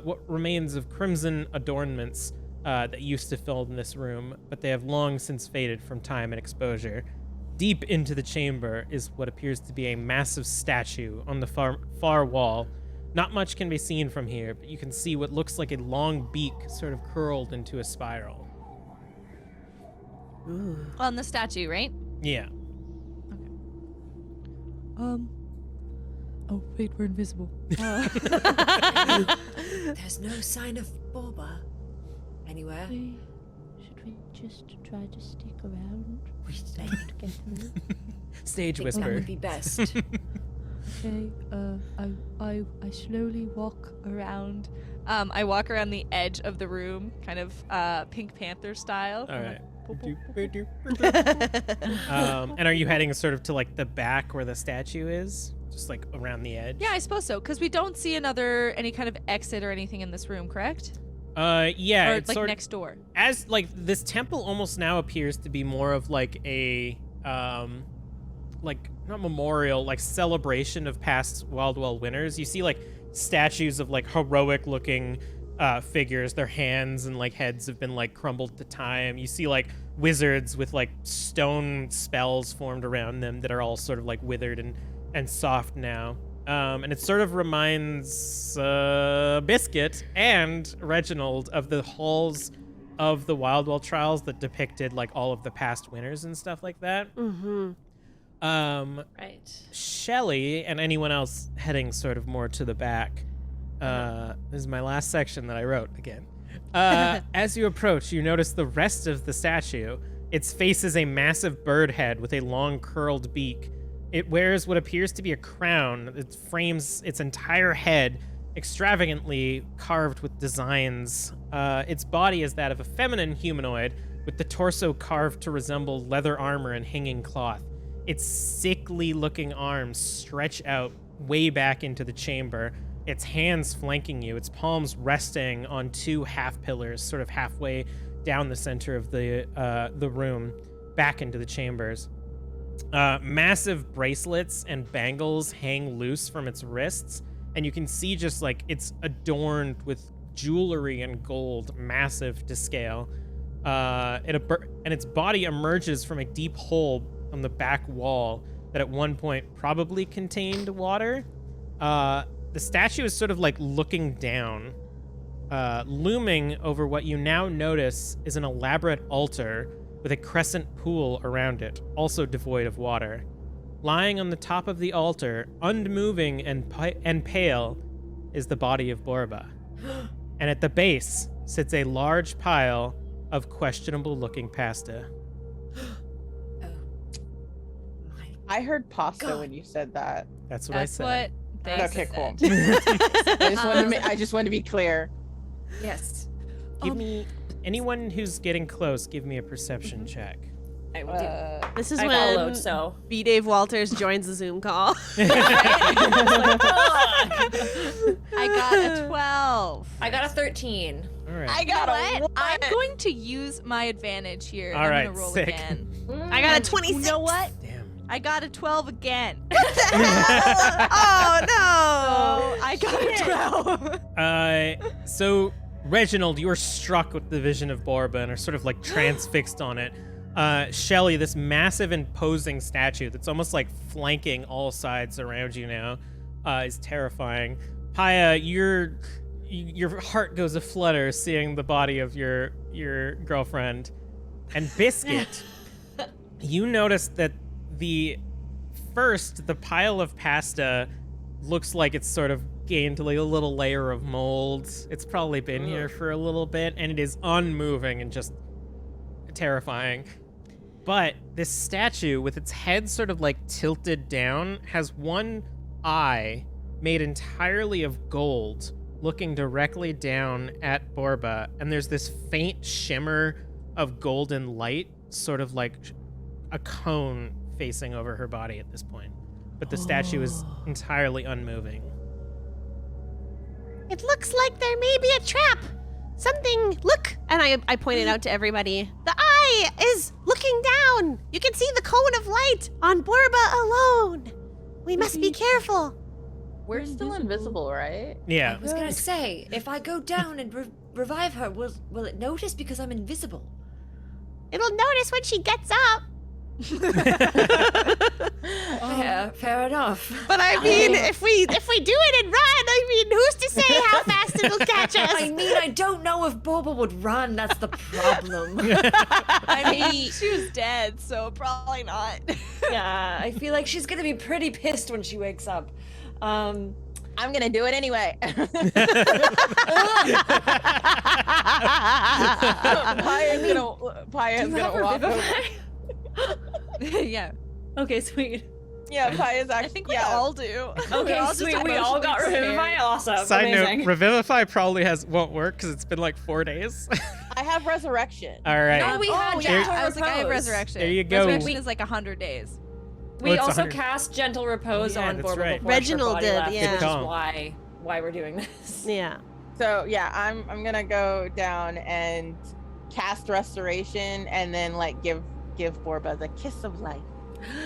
what remains of crimson adornments that used to fill in this room, but they have long since faded from time and exposure. Deep into the chamber is what appears to be a massive statue on the far wall. Not much can be seen from here, but you can see what looks like a long beak sort of curled into a spiral. On the statue, right? Yeah. Oh wait, we're invisible. There's no sign of Borba anywhere. Should we just try to stick around? Don't get through. Stage I think that whisper. would be best. Okay, I slowly walk around. I walk around the edge of the room, kind of Pink Panther style. All right. And are you heading sort of to like the back where the statue is? Just like around the edge? Yeah, I suppose so, because we don't see any kind of exit or anything in this room, correct? Yeah. Or it's like sort next door. as like this temple almost now appears to be more of like a like not memorial, like celebration of past Wild winners. You see like statues of like heroic looking figures. Their hands and like heads have been like crumbled to time. You see like wizards with like stone spells formed around them that are all sort of like withered and soft now. And it sort of reminds Biscuit and Reginald of the halls of the Wildwell trials that depicted like all of the past winners and stuff like that. Mm-hmm. Right. Shelly and anyone else heading sort of more to the back. This is my last section that I wrote again. As you approach, you notice the rest of the statue. Its face is a massive bird head with a long curled beak. It wears what appears to be a crown. It frames its entire head, extravagantly carved with designs. Its body is that of a feminine humanoid, with the torso carved to resemble leather armor and hanging cloth. Its sickly-looking arms stretch out way back into the chamber, its hands flanking you, its palms resting on two half pillars, sort of halfway down the center of the room, back into the chambers. Massive bracelets and bangles hang loose from its wrists, and you can see just like it's adorned with jewelry and gold, massive to scale. And its body emerges from a deep hole on the back wall that at one point probably contained water. The statue is sort of like looking down. Looming over what you now notice is an elaborate altar with a crescent pool around it, also devoid of water. Lying on the top of the altar, unmoving and pale, is the body of Borba. And at the base sits a large pile of questionable-looking pasta. I heard pasta when you said that. That's what That's I said. what they Okay, cool. said. I just wanted to be clear. Yes. Give me anyone who's getting close. Give me a perception check. I will do. This is I when followed, so. B. Dave Walters joins the Zoom call. I got a 12. I got a 13. All right. I got a What? I'm going to use my advantage here. All I'm right, gonna roll sick. again. I got a 26. You know what? Damn. I got a 12 again. Oh no! I got a 12. So Reginald, you are struck with the vision of Borba and are sort of like transfixed on it. Shelly, this massive imposing statue that's almost like flanking all sides around you now, is terrifying. Paya, your heart goes aflutter seeing the body of your girlfriend. And Biscuit, you notice that the pile of pasta looks like it's sort of gained like a little layer of mold. It's probably been here for a little bit, and it is unmoving and just terrifying. But this statue, with its head sort of like tilted down, has one eye made entirely of gold looking directly down at Borba, and there's this faint shimmer of golden light, sort of like a cone facing over her body at this point. But the statue is entirely unmoving. It looks like there may be a trap. Something, look! And I pointed out to everybody. The eye is looking down. You can see the cone of light on Borba alone. We must be careful. We're still invisible, right? Yeah. I was gonna say, if I go down and revive her, will it notice because I'm invisible? It'll notice when she gets up. Fair enough. But I mean, if we do it and run, I mean, who's to say how fast it'll catch us? I mean, I don't know if Borba would run. That's the problem. I mean, she was dead, so probably not. Yeah, I feel like she's gonna be pretty pissed when she wakes up. I'm gonna do it anyway. Paya's gonna walk over. Yeah. Okay, sweet. Yeah, Paya's actually. I think we all do. Okay, all just sweet. We all got emotionally Revivify. Awesome. Side Amazing. note, Revivify probably won't work because it's been like 4 days. I have resurrection. All right. No, we had Gentle I was like, I have Repose. resurrection. There you go. Resurrection is like 100 days. We it's also 100. cast Gentle Repose Yeah, on that's Borba right. before her Reginald body did, left, yeah. which Good is call. why we're doing this. Yeah. So yeah, I'm gonna go down and cast restoration, and then like give Borba the kiss of life.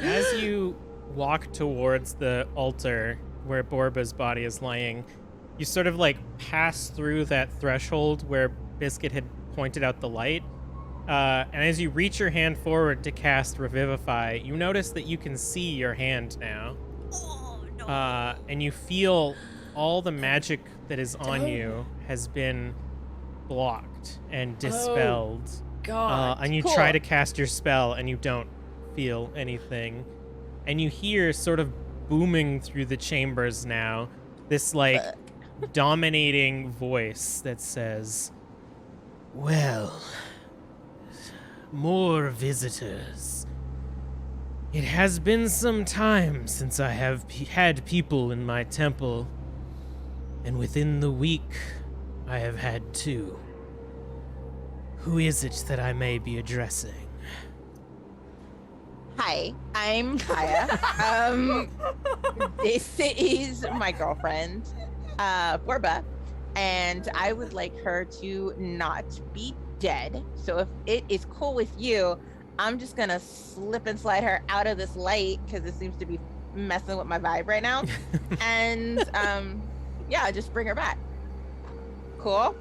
As you walk towards the altar where Borba's body is lying, you sort of like pass through that threshold where Biscuit had pointed out the light. And as you reach your hand forward to cast Revivify, you notice that you can see your hand now. Oh, no. And you feel all the magic that is on you has been blocked and dispelled. God. And you try to cast your spell and you don't feel anything. And you hear sort of booming through the chambers now this like dominating voice that says, "Well, more visitors. It has been some time since I have had people in my temple, and within the week I have had 2. Who is it that I may be addressing?" Hi, I'm Kaya. This is my girlfriend, Borba, and I would like her to not be dead. So if it is cool with you, I'm just gonna slip and slide her out of this light because it seems to be messing with my vibe right now. And yeah, just bring her back. Cool?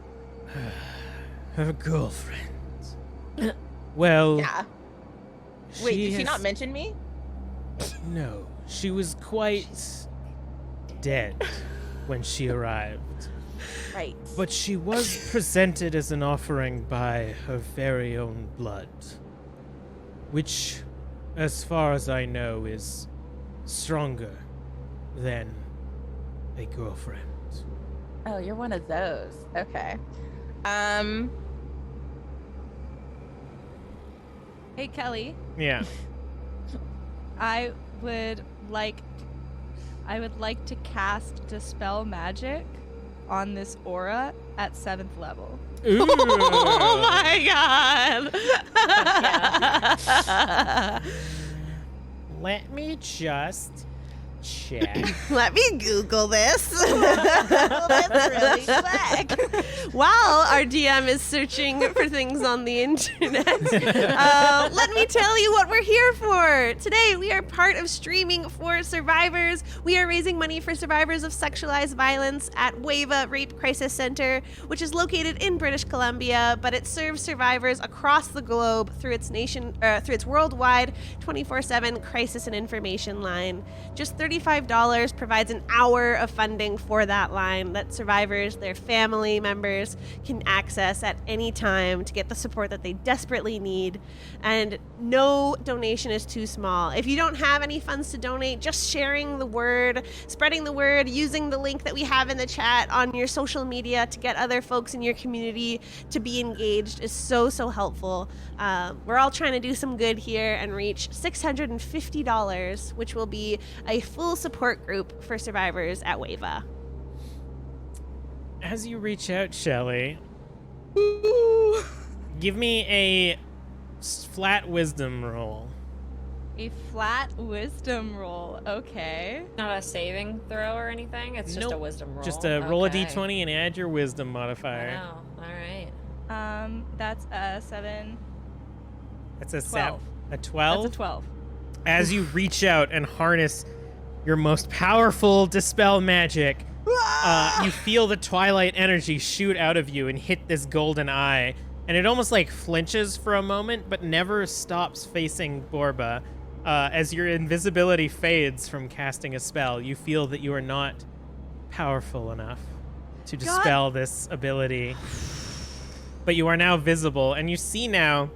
Her girlfriend. Well, Yeah. Wait, did she has- not mention me? No, she was quite dead when she arrived. Right. But she was presented as an offering by her very own blood, which, as far as I know, is stronger than a girlfriend. Oh, you're one of those. Okay. Hey, Kelly. Yeah. I would like to cast Dispel Magic on this aura at 7th level. Ooh. Oh my god. Let me just check. Let me Google this. That's really slick. While our DM is searching for things on the internet, let me tell you what we're here for. Today, we are part of Streaming for Survivors. We are raising money for survivors of sexualized violence at WAVA Rape Crisis Center, which is located in British Columbia, but it serves survivors across the globe through its worldwide 24/7 crisis and information line. Just $35 provides an hour of funding for that line that survivors, their family members, can access at any time to get the support that they desperately need. And no donation is too small. If you don't have any funds to donate, just sharing the word, spreading the word, using the link that we have in the chat on your social media to get other folks in your community to be engaged is so helpful. We're all trying to do some good here and reach $650, which will be a full support group for survivors at WAVA. As you reach out, Shelly, give me a flat wisdom roll. A flat wisdom roll. Okay. Not a saving throw or anything. It's just a Nope. wisdom roll. Just roll a Okay. d20 and add your wisdom modifier. Wow. All right. That's a 7. That's a 12. A 12? That's a 12. As you reach out and harness your most powerful dispel magic, you feel the twilight energy shoot out of you and hit this golden eye, and it almost like flinches for a moment, but never stops facing Borba. As your invisibility fades from casting a spell, you feel that you are not powerful enough to dispel this ability. But you are now visible, and you see now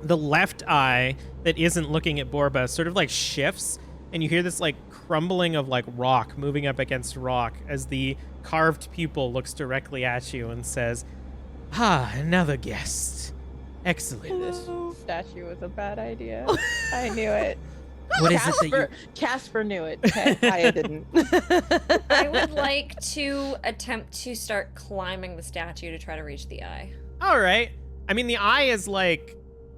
the left eye that isn't looking at Borba sort of like shifts, and you hear this like crumbling of like rock moving up against rock as the carved pupil looks directly at you and says, "Ah, another guest. Excellent. This statue was a bad idea. I knew it. What is it that you... Casper knew it. Kaya didn't. I would like to attempt to start climbing the statue to try to reach the eye. All right. I mean, the eye is like...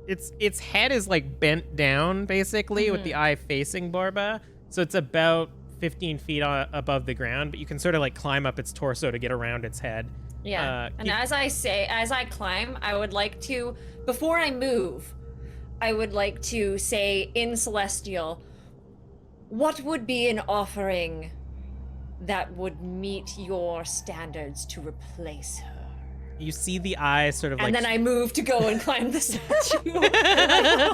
Its head is like bent down, basically, with the eye facing Borba. So it's about 15 feet above the ground, but you can sort of like climb up its torso to get around its head. Yeah. And as I climb, I would like to, before I move, I would like to say in Celestial, what would be an offering that would meet your standards to replace her. You see the eye sort of And like then I move to go and climb the statue. and then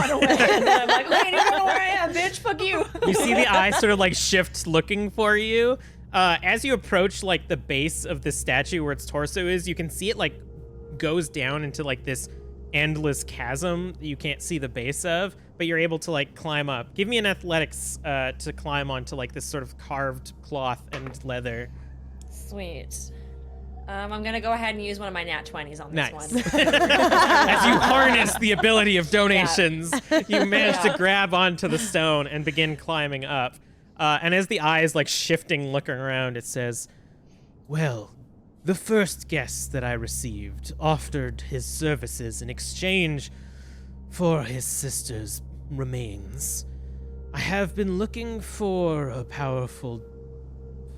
run away. And then I'm like, hey, you don't know where I am, bitch. Fuck you. you see the eye sort of like shift looking for you. As you approach like the base of the statue where its torso is, you can see it like goes down into like this endless chasm that you can't see the base of, but you're able to like climb up. Give me an athletics to climb onto like this sort of carved cloth and leather. Sweet. I'm gonna go ahead and use one of my nat 20s on this Nice. one. As you harness the ability of donations, you manage to Yeah. grab onto the stone and begin climbing up. And as the eye is like shifting, looking around, it says, "Well, the first guest that I received offered his services in exchange for his sister's remains. I have been looking for a powerful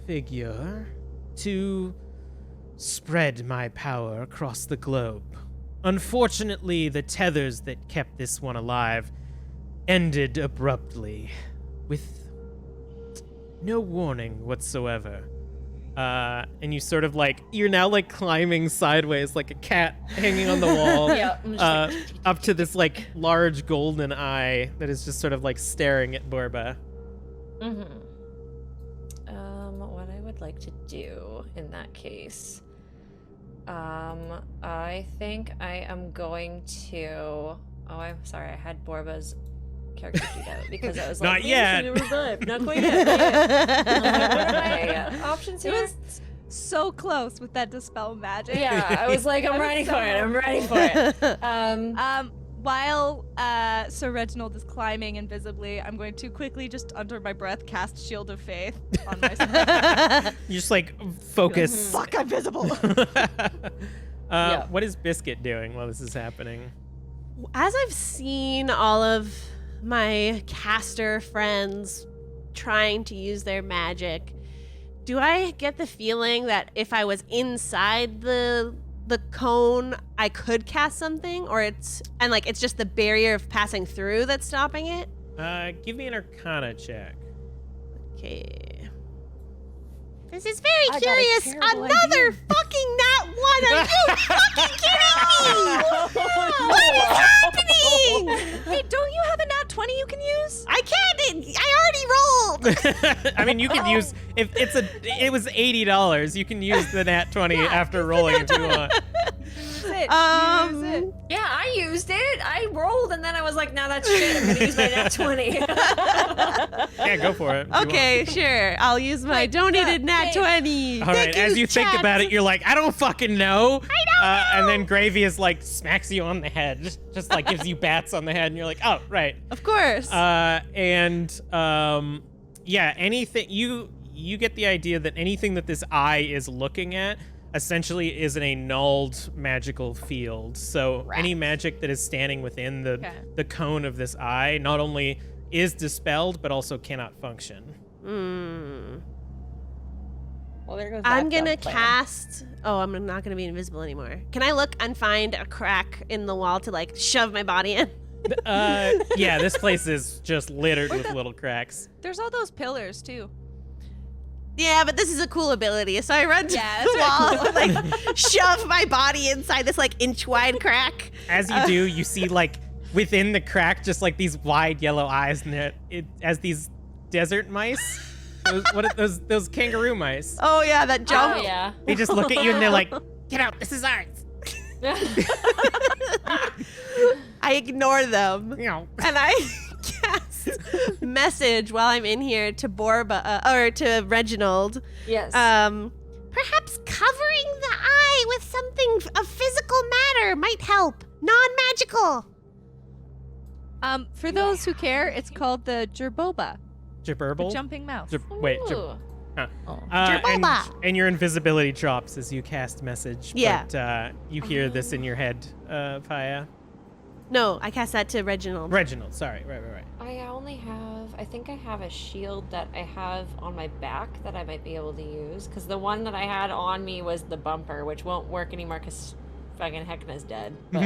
figure to spread my power across the globe. Unfortunately, the tethers that kept this one alive ended abruptly, with no warning whatsoever." And you sort of like, you're now like climbing sideways like a cat hanging on the wall. Yeah, I'm just Up to this like large golden eye that is just sort of like staring at Borba. What I would like to do in that case, I think I am going to. Oh, I'm sorry. I had Borba's character sheet out because I was like, Not yet. Not quite yet. Not yet. What are my options It here? was so close with that dispel magic. Yeah, I was like, I'm ready for it. I'm ready for it. While Sir Reginald is climbing invisibly, I'm going to quickly, just under my breath, cast Shield of Faith on myself. You just like focus. Fuck, I'm visible. Yeah. What is Biscuit doing while this is happening? As I've seen all of my caster friends trying to use their magic, do I get the feeling that if I was inside the cone, I could cast something, or it's just the barrier of passing through that's stopping it? Give me an Arcana check. Okay. This is very I got a curious. terrible Another idea. fucking nat one. Are you fucking kidding me? What is happening? Hey, don't you have a nat 20 you can use? I can't. I already rolled. I mean, you can use if it was $80. You can use the nat 20 after rolling if you want. Use it. Um, Use it. Yeah, I used it. I rolled, and then I was like, "Nah, that's shit. I'm gonna use my nat 20." Yeah, go for it. if you want. Okay, sure. I'll use my donated nat 20. All right, as you think about it, you're like, I don't fucking know. And then Gravy is like, smacks you on the head, just like gives you bats on the head, and you're like, oh, right. Of course. Yeah, anything you get the idea that anything that this eye is looking at essentially is an annulled magical field. So any magic that is standing within the cone of this eye not only is dispelled but also cannot function. Well, there goes I'm that gonna dumb plan. cast. Oh, I'm not gonna be invisible anymore. Can I look and find a crack in the wall to like shove my body in? Yeah, this place is just littered with little cracks. There's all those pillars too. Yeah, but this is a cool ability, so I run to Yeah, the that's wall, like shove my body inside this like inch-wide crack. As you do, you see like within the crack just like these wide yellow eyes, and it as these desert mice. Those kangaroo mice. Oh yeah, that jump. Oh yeah. They just look at you and they're like, "Get out! This is ours." I ignore them. You know. And I cast message while I'm in here to Borba or to Reginald. Yes. Perhaps covering the eye with something of physical matter might help. Non-magical. For those who care, it's called the Jerboba, the Jabberble? jumping mouse. Wait, Ooh. Jerboba. and your invisibility drops as you cast message. Yeah. But you hear this in your head, Paya. No, I cast that to Reginald. Reginald, sorry. Right. I think I have a shield that I have on my back that I might be able to use. Because the one that I had on me was the bumper, which won't work anymore because fucking Hecna's dead. But,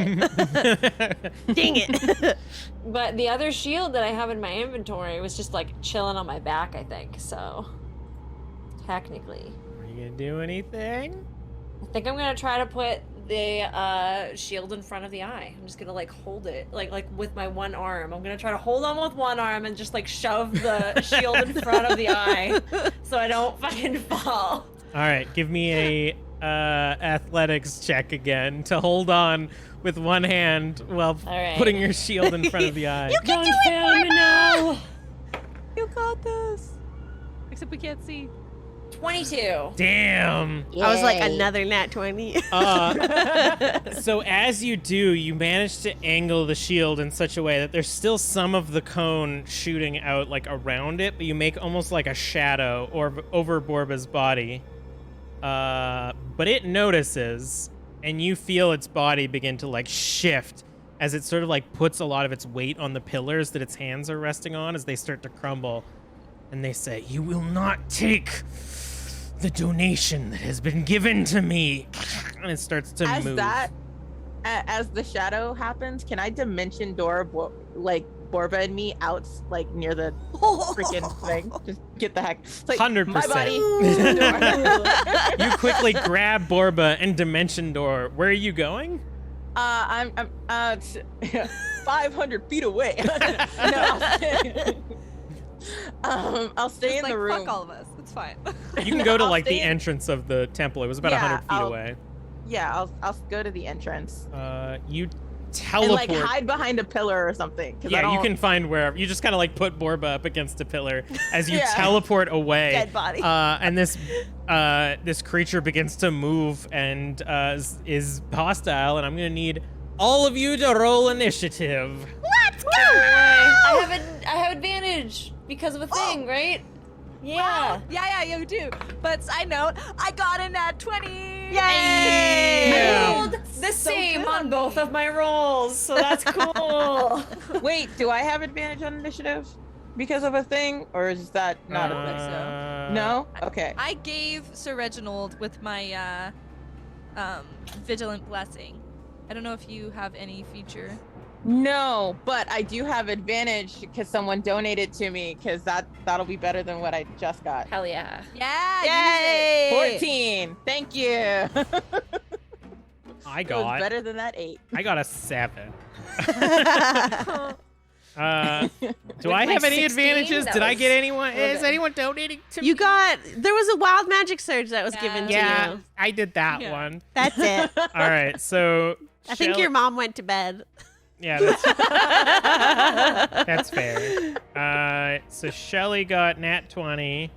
Dang it. but the other shield that I have in my inventory was just like chilling on my back, I think. So. technically. Are you gonna do anything? I think I'm gonna try to put the shield in front of the eye. I'm just gonna like hold it, like with my one arm. I'm gonna try to hold on with one arm and just like shove the shield in front of the eye, so I don't fucking fall. All right, give me a athletics check again to hold on with one hand while All right. putting your shield in front of the eye. You can Don't fail me now. You got this. Except we can't see. 22. Damn. I was like, another nat 20. So as you do, you manage to angle the shield in such a way that there's still some of the cone shooting out like around it, but you make almost like a shadow over Borba's body. But it notices, and you feel its body begin to like shift as it sort of like puts a lot of its weight on the pillars that its hands are resting on as they start to crumble. And they say, "You will not take the donation that has been given to me." And it starts to move. As the shadow happens, can I dimension door Borba and me out like near the freaking thing? Just get the heck. It's like, 100%. my body. You quickly grab Borba and dimension door. Where are you going? I'm 500 feet away. No, I'll stay Just, in like, the room. Fuck all of us. It's fine. You can go to I'll like the stay in- entrance of the temple. It was about 100 feet away. Yeah, I'll go to the entrance You and teleport. like hide behind a pillar or something. 'Cause I Yeah, you don't- can find wherever. You just kind of like put Borba up against a pillar as you Yeah. teleport away. Dead body. And this creature begins to move and is hostile. And I'm gonna need all of you to roll initiative. Let's go! I have advantage because of a thing, right? Yeah. Yeah, you do. But side note, I got in at 20. Yay! I rolled the So same good on on both me. of my rolls, so that's cool. Wait, do I have advantage on initiative because of a thing, or is that not a thing? Uh, No. Okay. I gave Sir Reginald with my vigilant blessing. I don't know if you have any feature. No, but I do have advantage because someone donated to me. Because that'll be better than what I just got. Hell yeah. Yeah. Yay! 14. Thank you. I It was got better than that 8. I got a 7. Do With I my have any 16, advantages? that Did I was get anyone? really Is good. anyone donating to You me? there was a wild magic surge that was given to Yeah, you. I did that Yeah. one. That's it. All right, so I think your mom went to bed. Yeah, that's fair. So Shelly got nat 20.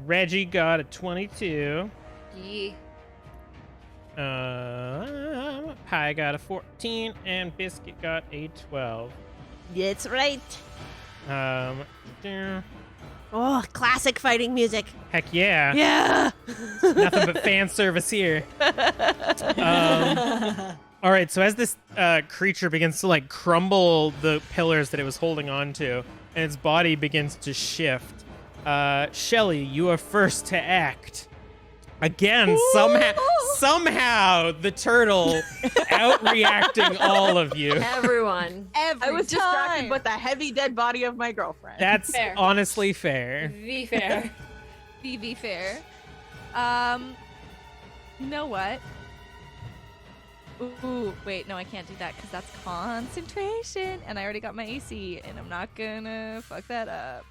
Reggie got a 22. Yeah. Pie got a 14, and Biscuit got a 12. That's right. Yeah, Oh, classic fighting music. heck yeah. Yeah. Nothing but fan service here. All right, so as this creature begins to like crumble the pillars that it was holding on to, and its body begins to shift, Shelly, you are first to act. Again, somehow the turtle outreacting all of you. Everyone. Every I was distracted time. with the heavy dead body of my girlfriend. That's Fair. honestly fair. Be fair. be fair. You know what? Ooh, wait, no, I can't do that because that's concentration, and I already got my AC, and I'm not gonna fuck that up.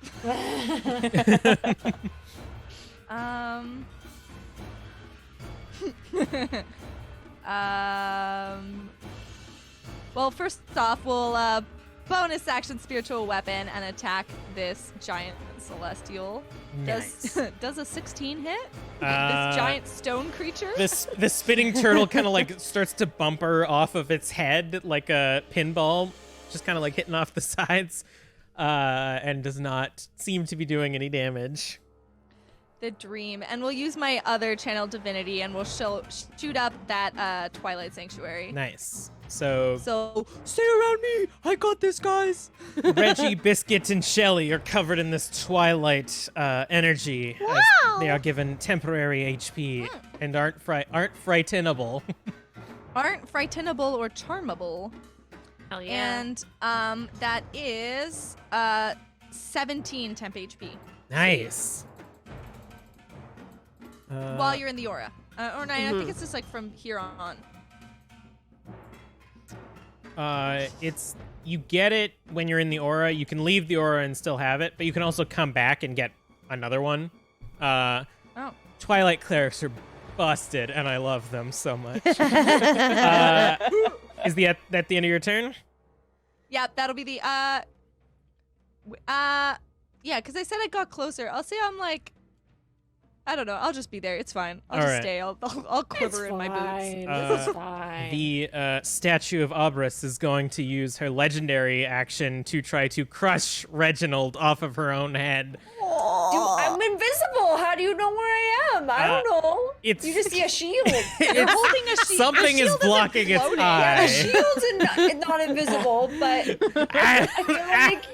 Well, first off, we'll bonus action spiritual weapon and attack this giant celestial. Nice. Does a 16 hit? Uh, This giant stone creature? The spinning turtle kind of like starts to bumper off of its head like a pinball, just kind of like hitting off the sides, and does not seem to be doing any damage. The dream. And we'll use my other channel divinity and we'll shoot up that Twilight Sanctuary. Nice. So So Stay around me. I got this, guys. Reggie, Biscuit, and Shelly are covered in this twilight energy. As they are given temporary HP and aren't frightenable. aren't frightenable or charmable. Hell yeah. And that is 17 temp HP. Nice. While you're in the aura. Or no, I think it's just like from here on. It's you get it when you're in the aura. You can leave the aura and still have it, but you can also come back and get another one. Twilight clerics are busted, and I love them so much. Is that the end of your turn? Yeah, that'll be the yeah, because I said I got closer. I'll say I'm like, I don't know. I'll just be there. It's fine. I'll All just right. stay. I'll quiver in my boots. It's fine. The statue of Obris is going to use her legendary action to try to crush Reginald off of her own head. Dude, I'm invisible. How do you know where I am? I don't know. You just see a shield. You're holding a shield. Something is blocking its Yeah, eye. the shield's not invisible, but I feel like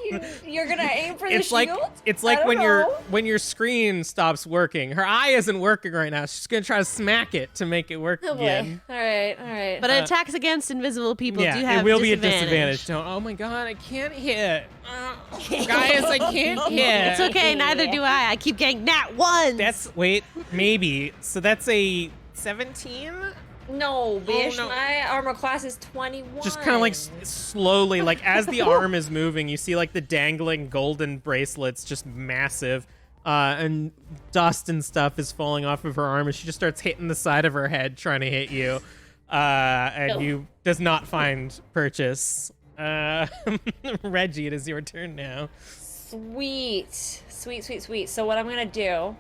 you're gonna aim for the It's like shield. it's I like don't know. when your screen stops working. Her eye isn't working right now. She's gonna try to smack it to make it work Oh boy. again. All right. But attacks against invisible people Yeah, do have it will be a disadvantage. disadvantage. Don't. Oh my god, I can't hit. Guys, I can't hit. It's okay, neither do I. I keep getting nat ones. Wait, maybe. So that's a 17? No, bitch. no. My armor class is 21. Just kind of like slowly, like as the arm is moving, you see like the dangling golden bracelets, just massive, and dust and stuff is falling off of her arm, and she just starts hitting the side of her head, trying to hit you, and you does not find purchase. Reggie, it is your turn now. Sweet. So what I'm gonna do,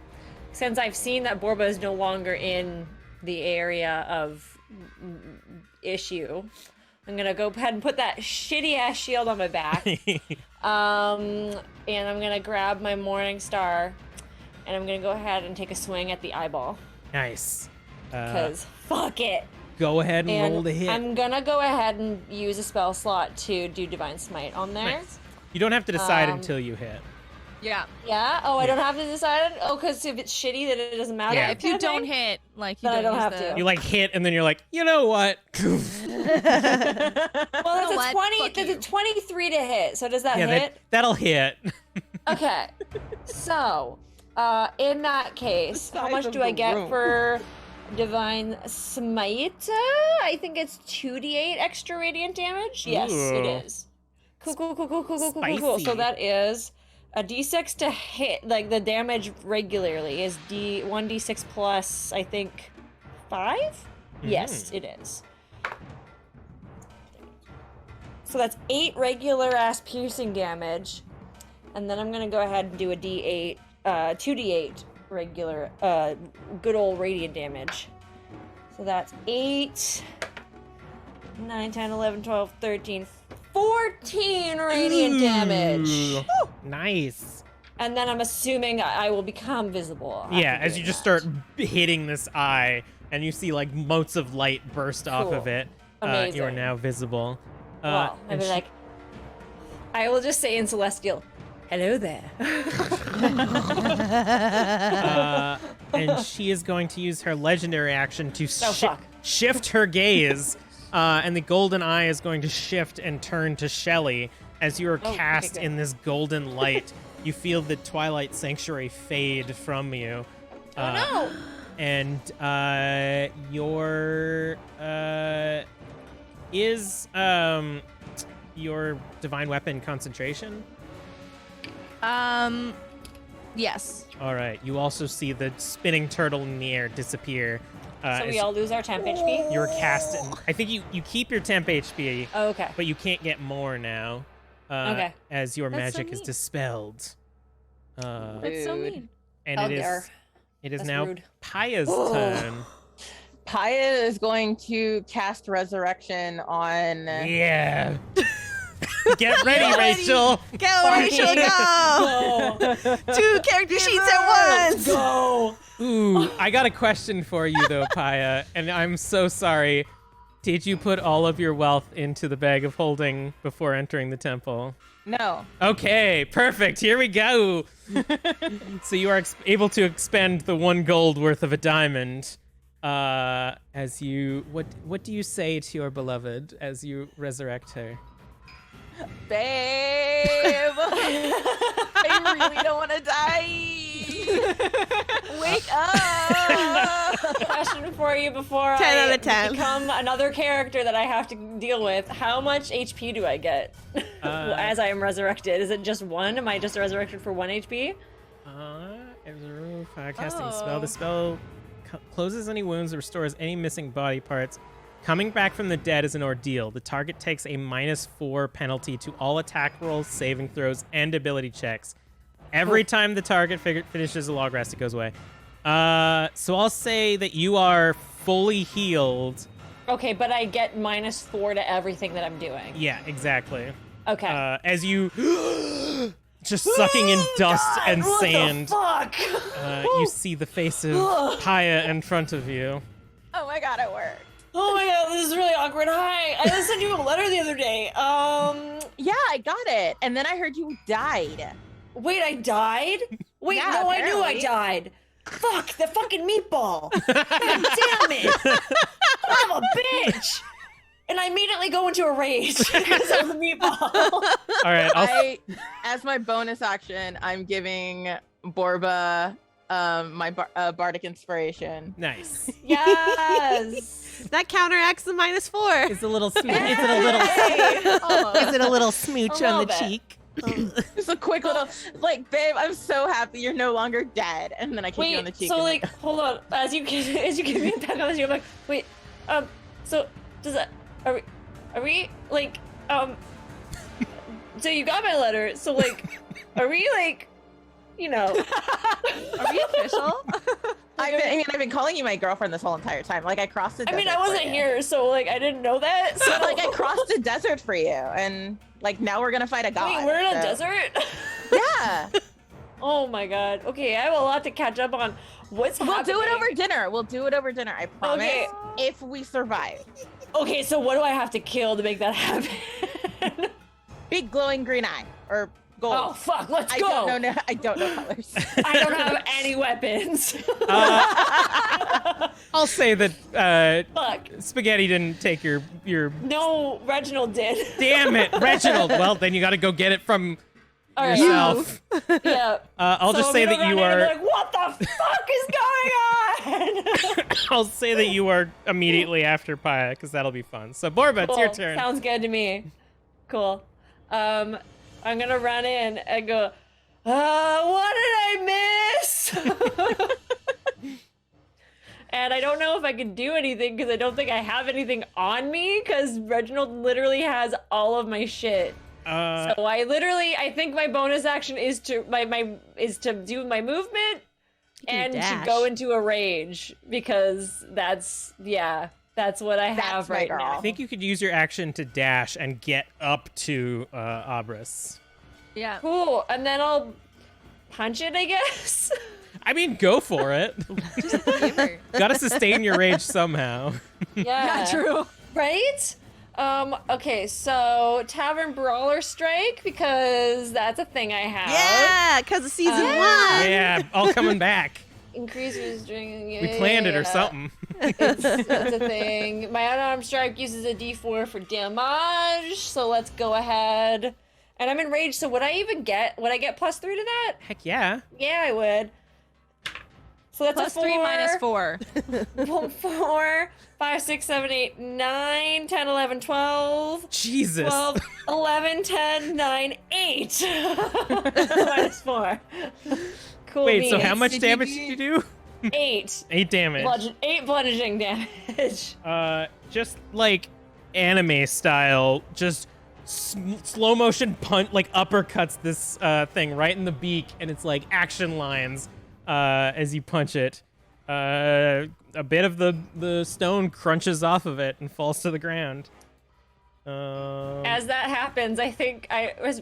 since I've seen that Borba is no longer in the area of issue, I'm gonna go ahead and put that shitty ass shield on my back. And I'm gonna grab my Morning Star, and I'm gonna go ahead and take a swing at the eyeball. Nice. Cause fuck it. Go ahead and And roll the hit. I'm gonna go ahead and use a spell slot to do Divine Smite on there. Nice. You don't have to decide until you hit. Yeah. Yeah? Oh, I don't have to decide? Oh, because if it's shitty, then it doesn't matter? Yeah. If you don't hit, like, you Then I don't don't use have the... to. You like hit, and then you're like, you know what? Well, know it's what? a 20. Fuck There's you. a 23 to hit. So does that Yeah, hit? that'll hit. Okay. So, in that case, how much do I get for Divine Smite? I think it's 2d8 extra radiant damage. Yes, Ooh. it is. Cool. So Spicy. that is a d6 to hit, like the damage regularly is 1d6 plus, I think, 5? Yes, it is. So that's 8 regular ass piercing damage. And then I'm gonna go ahead and do a d8, 2d8 regular, good old radiant damage. So that's 8, 9, 10, 11, 12, 13, 14 radiant damage. Ooh, nice. And then I'm assuming I will become visible. after Yeah, as doing you just that. start hitting this eye, and you see like motes of light burst off of Cool. it. You are Amazing. now visible. Well, I'd and be like, I will just say in Celestial, hello there. and she is going to use her legendary action to fuck. shift her gaze, and the golden eye is going to shift and turn to Shelly. As you are Oh, okay, cast good. in this golden light, you feel the Twilight Sanctuary fade from you. Oh no! And your divine weapon concentration? Yes. All right. You also see the spinning turtle in the air disappear. So as we all lose our temp HP? you're cast. I think you keep your temp HP, Oh, okay. but you can't get more now. Okay. As your That's so magic is mean. dispelled. That's so Rude. mean. And Oh, it there. is That's now rude. Paya's Oh. turn. Paya is going to cast Resurrection on. Yeah. Get ready, Get ready. Rachel. Go, Rachel, go! 2 character sheets at once! Go! Ooh, I got a question for you though, Paya, and I'm so sorry. Did you put all of your wealth into the bag of holding before entering the temple? No. Okay, perfect. Here we go. So you are able to expend the 1 gold worth of a diamond. As you, what do you say to your beloved as you resurrect her? Babe, I really don't want to die. Wake up. Question for you before 10 out I of 10. become another character that I have to deal with. How much HP do I get as I am resurrected? Is it just 1? Am I just resurrected for 1 HP? Casting a spell. The spell closes any wounds, restores any missing body parts. Coming back from the dead is an ordeal. The target takes a -4 penalty to all attack rolls, saving throws, and ability checks. Every time the target finishes a log rest, it goes away. So I'll say that you are fully healed. Okay, but I get -4 to everything that I'm doing. Yeah, exactly. Okay. As you just sucking in dust God, and what sand, the fuck? you see the face of Paya in front of you. Oh my god, it worked. Oh my god, this is really awkward. Hi, I sent you a letter the other day. Yeah, I got it. And then I heard you died. Wait, I died? Wait, Yeah, no, I knew I apparently. died. Fuck, the fucking meatball. God damn it. I'm a bitch. And I immediately go into a rage because of the meatball. All right, As my bonus action, I'm giving Borba my bardic inspiration. nice. Yes. That counteracts the -4. It's a little smooch. Hey. Is it a little smooch A on the little bit. cheek? Just a quick little, like, babe, I'm so happy you're no longer dead. And then I kick you on the Wait, cheek. so and like, hold on. As you give me a pat on the cheek, I'm like, wait, so does that, are we like, so you got my letter, so like, are we like, you know, Are we official? I've been calling you my girlfriend this whole entire time. Like, I crossed the I desert. mean, I for wasn't you. here, so like, I didn't know that. So But, like, I crossed the desert for you, and like now we're gonna fight a god. wait, we're in a so- desert? Yeah. Oh my god. Okay, I have a lot to catch up on. What's We'll do it happening? over dinner. We'll do it over dinner. I promise. Okay. If we survive. Okay, so what do I have to kill to make that happen? Big glowing green eye or gold. Oh fuck, let's I go. don't know. I don't know colors. I don't have any weapons. I'll say that Fuck. Spaghetti didn't take your. No, Reginald did. Damn it, Reginald. Well, then you got to go get it from All right. yourself. Yeah. I'll So just I'm say gonna that you run in are. and be like, what the fuck is going on? I'll say that you are immediately after Paya because that'll be fun. So Borba, it's your Cool. turn. Sounds good to me. Cool. I'm gonna run in and go, what did I miss? And I don't know if I can do anything because I don't think I have anything on me because Reginald literally has all of my shit. So I think my bonus action is to do my movement and to dash. go into a rage because that's what I have That's my right girl. now. I think you could use your action to dash and get up to Abras. Yeah. Cool, and then I'll punch it, I guess. I mean, go for it. Gotta sustain your rage somehow. Yeah, True. right? Okay, so Tavern Brawler Strike, because that's a thing I have. Yeah, because of season 1. Yeah, all coming back. Increases during. We planned it or something. It's a thing. My unarmed strike uses a d4 for damage, so let's go ahead. And I'm enraged, so would I even get? Would I get +3 to that? Heck yeah. Yeah, I would. So that's Plus a 3 minus 4. 4. 4, 5, 6, 7, 8, 9, 10, 11, 12. Jesus. 12, 11, 10, 9, 8. Minus 4. Cool. Wait, so how beans. much damage did you do? 8. 8 damage. 8 bludgeoning damage. Just like anime style, just slow motion punch, like uppercuts this thing right in the beak, and it's like action lines as you punch it. A bit of the stone crunches off of it and falls to the ground. As that happens, I think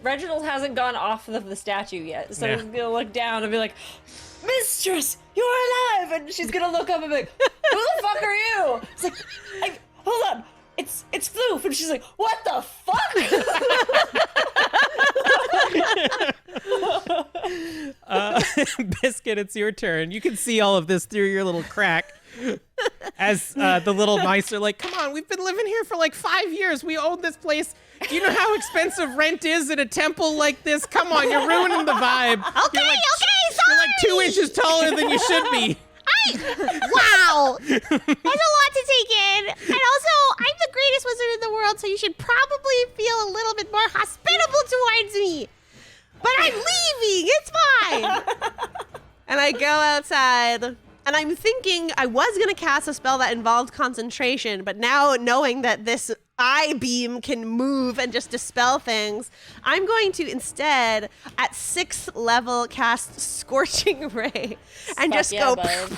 Reginald hasn't gone off of the statue yet, so Yeah. he's gonna look down and be like, "Mistress, you're alive!" And she's gonna look up and be like, "Who the fuck are you?" It's like, hold on, it's Floof, and she's like, "What the fuck?" Biscuit, it's your turn. You can see all of this through your little crack. As the little mice are like, come on, we've been living here for like 5 years. We own this place. Do you know how expensive rent is at a temple like this? Come on, you're ruining the vibe. Okay, You're like, sorry. You're like 2 inches taller than you should be. Wow. That's a lot to take in. And also, I'm the greatest wizard in the world, so you should probably feel a little bit more hospitable towards me. But I'm leaving. It's fine. And I go outside, and I'm thinking I was going to cast a spell that involved concentration, but now knowing that this eye beam can move and just dispel things, I'm going to instead, at 6th level, cast Scorching Ray and Fuck just yeah, go bud.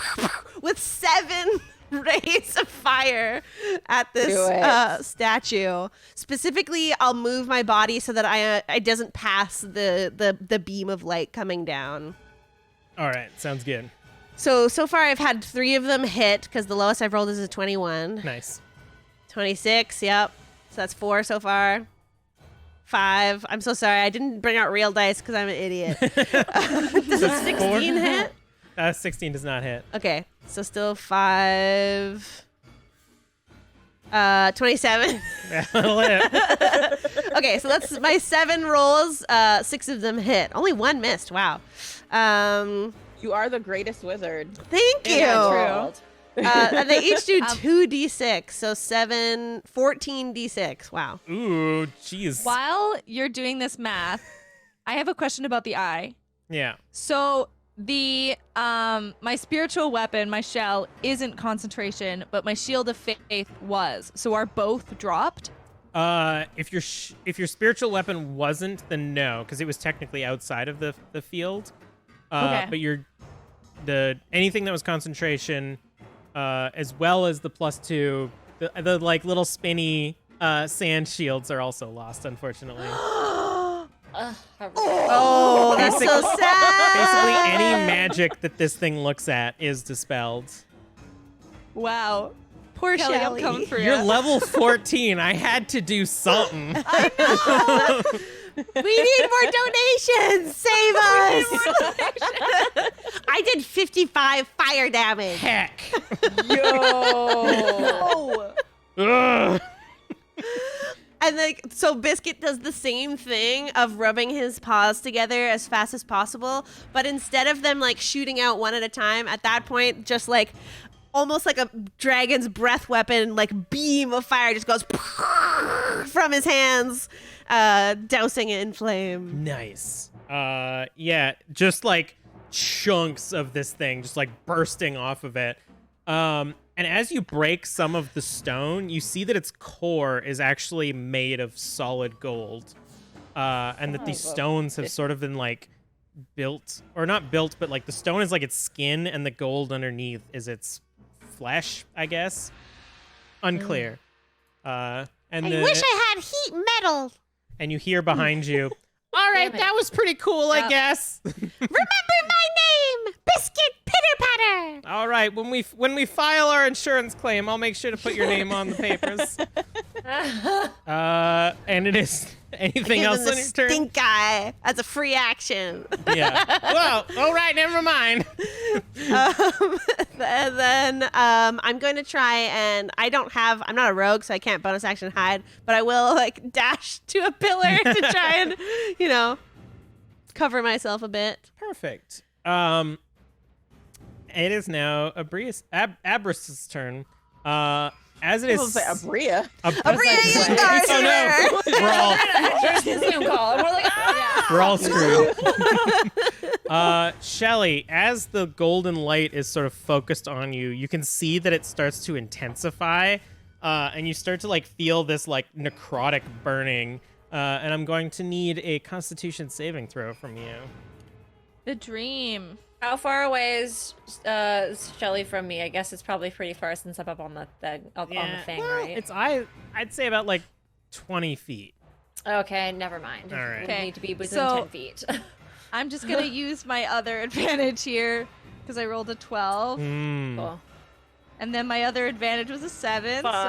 with 7 rays of fire at Do this it. statue. Specifically, I'll move my body so that it doesn't pass the beam of light coming down. All right, sounds good. So far I've had 3 of them hit because the lowest I've rolled is a 21. Nice. 26, yep. So that's 4 so far. 5. I'm so sorry. I didn't bring out real dice because I'm an idiot. Does a 16 hit? 16 does not hit. Okay, so still 5. 27. That'll hit. Okay, so that's my 7 rolls. 6 of them hit. Only 1 missed. Wow. You are the greatest wizard. Thank you. in the world. And they each do 2d6, so 14 d6. Wow. Ooh, jeez. While you're doing this math, I have a question about the eye. Yeah. So the my spiritual weapon, my shell, isn't concentration, but my shield of faith was. So are both dropped? If your spiritual weapon wasn't, then no, because it was technically outside of the field. Okay. But anything that was concentration, as well as the +2, the like little spinny sand shields are also lost, unfortunately. Oh, that's so sad. Basically, any magic that this thing looks at is dispelled. Wow. Poor Kelly, I'm Shelly. coming for you. You're level 14. I had to do something. We need more donations. Save us. I did 55 fire damage. Heck. Yo. Ugh. And so Biscuit does the same thing of rubbing his paws together as fast as possible, but instead of them like shooting out one at a time, at that point, just like almost like a dragon's breath weapon, like beam of fire just goes from his hands, dousing it in flame. Nice. Yeah, just like chunks of this thing just like bursting off of it. And as you break some of the stone, you see that its core is actually made of solid gold. And that these stones have sort of been like built, or not built, but like the stone is like its skin and the gold underneath is its flesh, I guess. Unclear. And I wish I had heat metal. and you hear behind you, all right, that was pretty cool, I guess. Remember my name, Biscuit Pitter Patter. All right, when we file our insurance claim, I'll make sure to put your name on the papers. And it is anything else on your turn? Stink eye as a free action. Yeah. Well, all right, never mind. And then I'm going to try and I'm not a rogue, so I can't bonus action hide, but I will like dash to a pillar to try and, cover myself a bit. Perfect. It is now Abris's turn. As it is, Abria. Abria Yungar's oh no, here. we're all screwed. Shelly, as the golden light is sort of focused on you, you can see that it starts to intensify, and you start to like feel this like necrotic burning. And I'm going to need a Constitution saving throw from you. The dream. How far away is Shelly from me? I guess it's probably pretty far since I'm up on the thing, on the thing, well, right? I'd say about like 20 feet. Okay, never mind. All right. We Okay, need to be within so- 10 feet. I'm just going to use my other advantage here because I rolled a 12. Cool. And then my other advantage was a 7. Fuck. All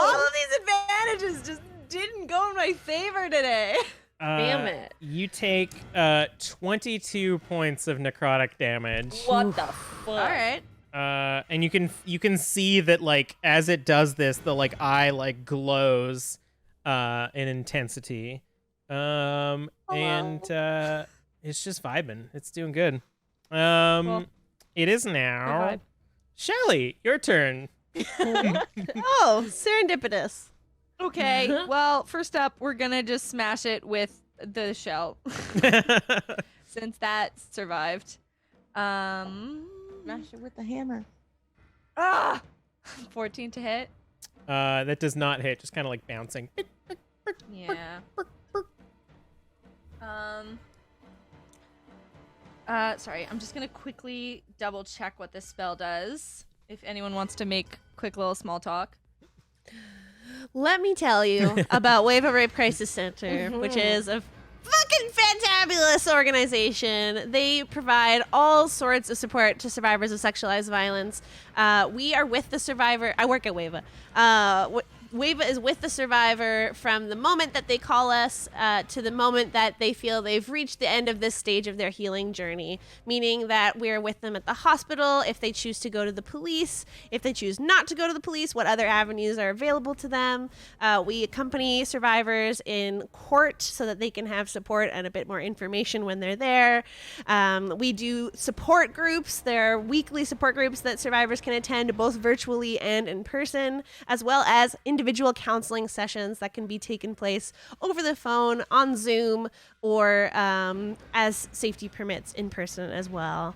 of these advantages just didn't go in my favor today. Damn it. You take 22 points of necrotic damage. What the fuck? All right. And you can see that like as it does this, the like eye like glows in intensity. And it's just vibing. It's doing good. Cool. It is now Shelly, your turn. Oh, serendipitous. Okay. Well, first up, we're gonna just smash it with the shell since that survived. Smash it with the hammer. 14 to hit. That does not hit, just kind of like bouncing. Yeah. Sorry, I'm just gonna quickly double check what this spell does. If anyone wants to make quick little small talk. Let me tell you about Wave of Rape Crisis Center, which is a fucking fantabulous organization. They provide all sorts of support to survivors of sexualized violence. We are with the survivor. I work at WAVA. WAVA is with the survivor from the moment that they call us to the moment that they feel they've reached the end of this stage of their healing journey, meaning that we're with them at the hospital if they choose to go to the police. If they choose not to go to the police, what other avenues are available to them? We accompany survivors in court so that they can have support and a bit more information when they're there. We do support groups. There are weekly support groups that survivors can attend both virtually and in person, as well as individual counseling sessions that can be taken place over the phone, on Zoom, or as safety permits in person as well.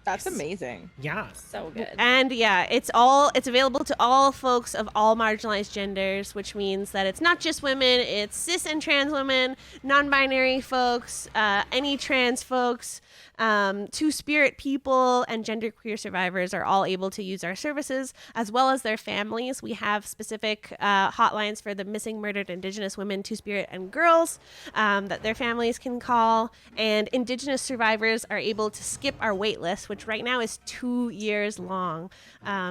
That's amazing. Yeah. So good. And yeah, it's available to all folks of all marginalized genders, which means that it's not just women, it's cis and trans women, non-binary folks, any trans folks, two-spirit people, and genderqueer survivors are all able to use our services, as well as their families. We have specific hotlines for the missing, murdered Indigenous women, two-spirit, and girls that their families can call. And Indigenous survivors are able to skip our wait list, which right now is 2 years long.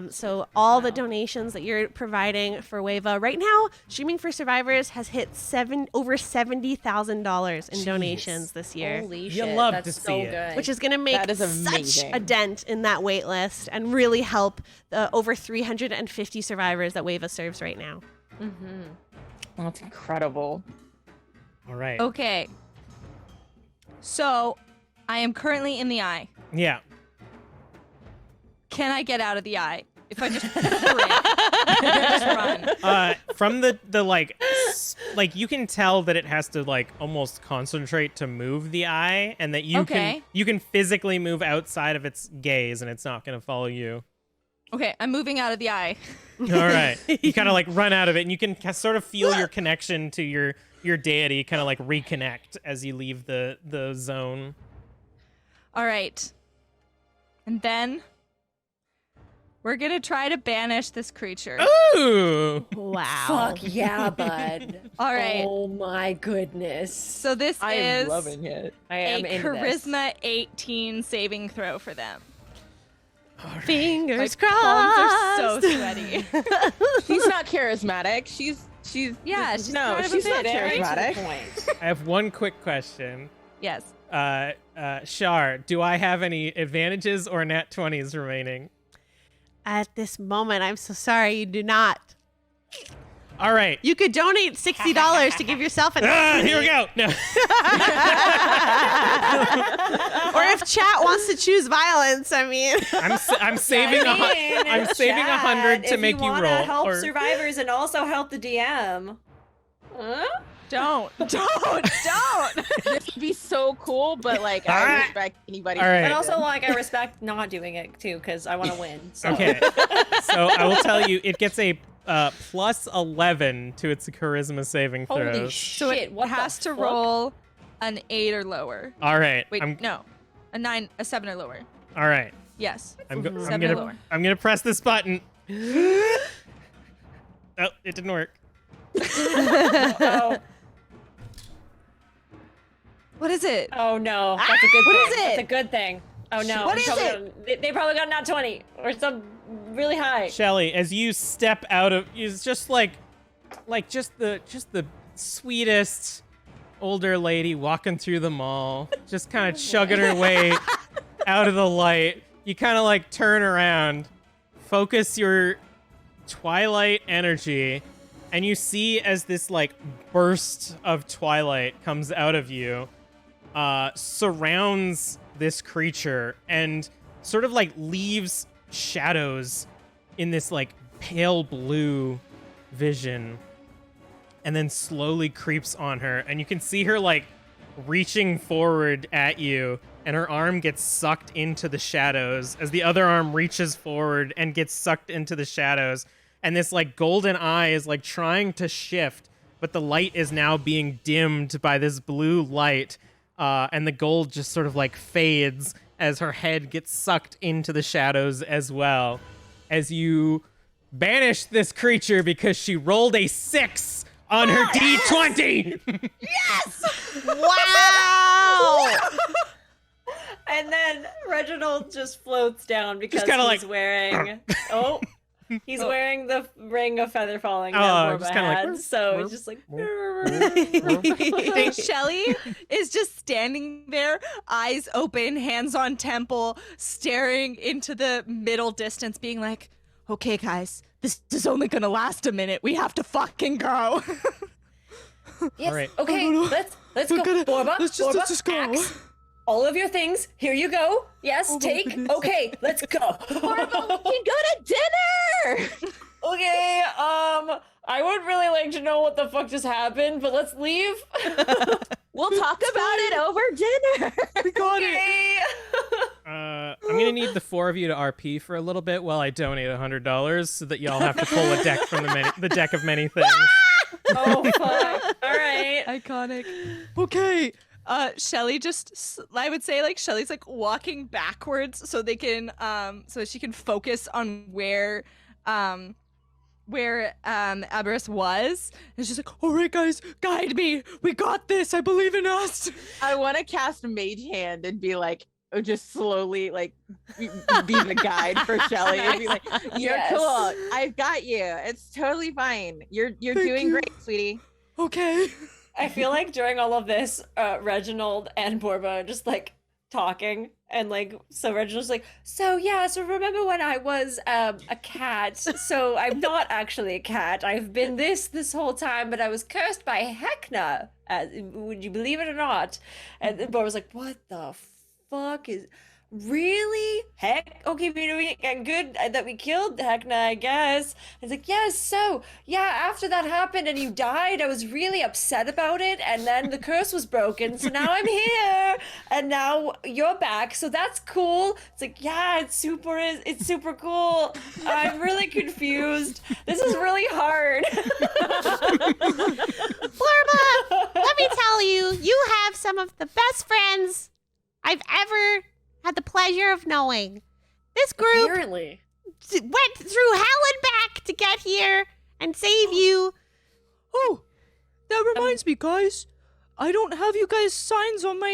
So all the donations that you're providing for WAVA right now, Streaming for Survivors has hit over $70,000 in donations this year. Holy You shit. love That's to so see it. good. Which is going to make That is such amazing. a dent in that wait list and really help the over 350 survivors that WAVA serves right now. That's incredible. All right. Okay. So, I am currently in the eye. Yeah. Can I get out of the eye? If I just just run. From the like you can tell that it has to like almost concentrate to move the eye, and that you can physically move outside of its gaze, and it's not going to follow you. Okay, I'm moving out of the eye. All right. You kind of like run out of it, and you can sort of feel your connection to your deity kind of like reconnect as you leave the zone. All right. And then we're going to try to banish this creature. Ooh. Wow. Fuck yeah, bud. All right. Oh my goodness. So this I is am loving it. I a am into this. charisma 18 saving throw for them. Fingers My palms are crossed. so sweaty. She's not charismatic. She's Yeah, she's no, kind of a she's not bitch, right? charismatic. Point. I have one quick question. Yes. Shar, do I have any advantages or nat 20s remaining? At this moment, I'm so sorry you do not. All right. You could donate $60 to give yourself an Here we go. No. Or if chat wants to choose violence, I mean. I'm saving I'm saving 100 to make you roll. Help or- survivors and also help the DM. Huh? Don't. This would be so cool, but like All I right. respect anybody. All right. And also, like, I respect not doing it too because I want to win. So. Okay. So I will tell you, it gets a plus 11 to its charisma saving Holy throws. shit! So it what has the to fuck? roll an 8 or lower. All right. Wait, no. A 9, a 7 or lower. All right. Yes. I'm 7 or lower. gonna press this button. Oh, it didn't work. Oh. What is it? Oh no, that's a good What thing. is it? That's a good thing. Oh no. What they is probably it? they probably got a nat 20 or some really high. Shelly, as you step out of, it's just like just the sweetest older lady walking through the mall, just kind of chugging her way out of the light. You kind of like turn around, focus your twilight energy, and you see as this like burst of twilight comes out of you, surrounds this creature and sort of like leaves shadows in this like pale blue vision, and then slowly creeps on her, and you can see her like reaching forward at you, and her arm gets sucked into the shadows as the other arm reaches forward and gets sucked into the shadows, and this like golden eye is like trying to shift, but the light is now being dimmed by this blue light, and the gold just sort of like fades as her head gets sucked into the shadows as well, as you banish this creature because she rolled a 6 on her D20. Yes! Wow! And then Reginald just floats down because kinda he's like- wearing he's wearing the ring of feather falling that Borba just kinda like, had. So it's just like Shelly is just standing there, eyes open, hands on temple, staring into the middle distance, being like, okay, guys, this is only gonna last a minute. We have to fucking go. yes. All right. Okay, let's go. Borba, let's Borba, just go. axe, all of your things. Here you go. Yes, take. goodness. Okay, let's go. Borba, we can go to dinner! Okay, I would really like to know what the fuck just happened, but let's leave. We'll talk about it over dinner. We got it. Okay. I'm gonna need the 4 of you to RP for a little bit while I donate $100 so that y'all have to pull a deck from the deck of many things. Oh fuck. All right. Iconic. Okay. Shelly I would say like Shelly's like walking backwards so they can so she can focus on where Aberys was. And she's like, all right, guys, guide me. We got this. I believe in us. I want to cast Mage Hand and be like, just slowly like be the guide for Shelly and be like, you're Yes. cool. I've got you. It's totally fine. You're doing you. great, sweetie. Okay. I feel like during all of this, Reginald and Borba are just like talking, and like so Reginald's like, so remember when I was a cat? So I'm not actually a cat. I've been this whole time, but I was cursed by Heckna. Would you believe it or not? And then Borba's like, what the fuck is really? Heck, okay, good that we killed Heckna, I guess. It's like, yes, so yeah, after that happened and you died, I was really upset about it, and then the curse was broken, so now I'm here, and now you're back, so that's cool. It's like, yeah, it's super cool. I'm really confused. This is really hard. Borba, let me tell you, you have some of the best friends I've ever had the pleasure of knowing. This group Apparently. went through hell and back to get here and save you. Oh, that reminds me, guys. I don't have you guys' signs on my,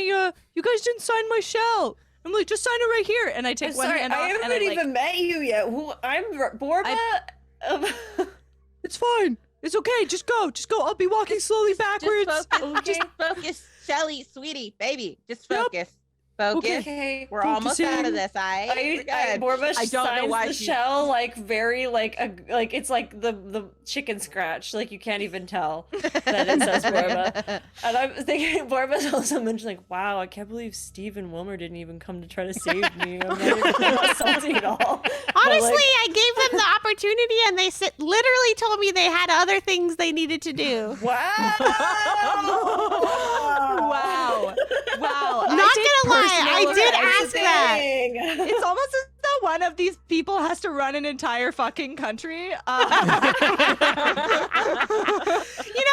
you guys didn't sign my shell. I'm like, just sign it right here. And I take I'm one sorry, hand off I and haven't I even met you yet. I'm Borba. it's fine. It's okay. Just go. I'll be walking slowly backwards. Just focus, Shelly, sweetie, baby. Just focus. Focus. Okay. We're almost out of this, We're good. Borba I don't know signs why the she- shell like very like it's like the chicken scratch, like you can't even tell that it says Borba. And I'm thinking Borba's also mentioned like, wow, I can't believe Steve and Wilmer didn't even come to try to save me. I'm not even salty at all. Honestly, I gave them the opportunity and they literally told me they had other things they needed to do. Wow. Wow. Not gonna lie, I did ask that. that. It's almost as though one of these people has to run an entire fucking country.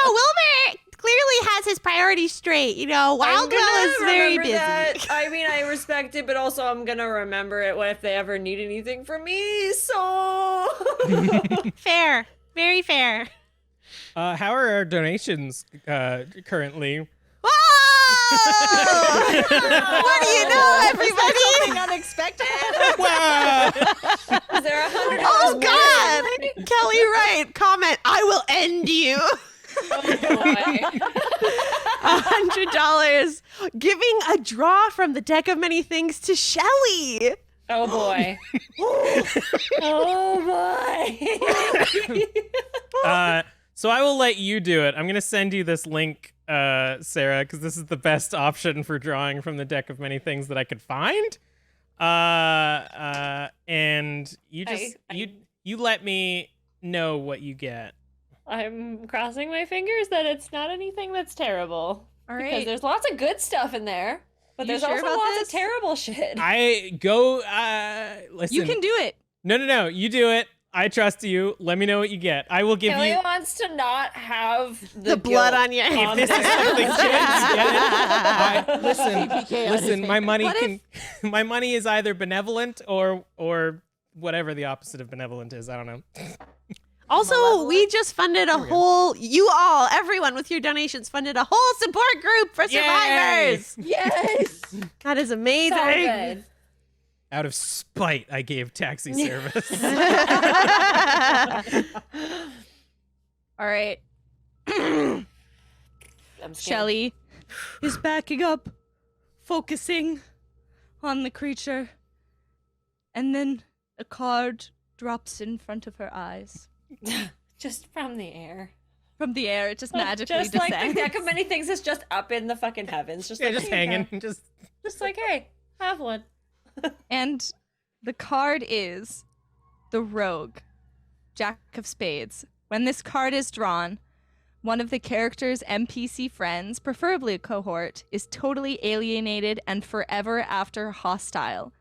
Wilmer clearly has his priorities straight. Wildwell is very busy. I mean, I respect it, but also I'm gonna remember it if they ever need anything from me. So Fair. Very fair. How are our donations currently? Whoa! What do you know, everybody? Something unexpected. is there $100? Oh, God! Kelly Wright, comment, I will end you. $100, giving a draw from the deck of many things to Shelly. Oh boy. Oh boy. So I will let you do it. I'm going to send you this link, Sarah, because this is the best option for drawing from the deck of many things that I could find. And you just you let me know what you get. I'm crossing my fingers that it's not anything that's terrible. All Because right. there's lots of good stuff in there, but You there's sure also about lots this? of terrible shit. I go. Listen. You can do it. No. You do it. I trust you. Let me know what you get. I will give Kelly you. wants to not have The blood guilt on your If hands. this is something listen, CPK on listen. his My finger. money What can. My money is either benevolent or whatever the opposite of benevolent is. I don't know. Also, we just funded a we go. whole, everyone with your donations funded a whole support group for survivors. Yes. That is amazing. so good. Out of spite, I gave taxi service. All right. I'm scared. Shelly is backing up, focusing on the creature, and then a card drops in front of her eyes. Just from the air. From the air, it just magically Just like the descends. deck of many things is just up in the fucking heavens. Just Yeah, like, just here you hanging. go. Just Just like, hey, have one. And the card is the Rogue, Jack of Spades. When this card is drawn, one of the character's NPC friends, preferably a cohort, is totally alienated and forever after hostile.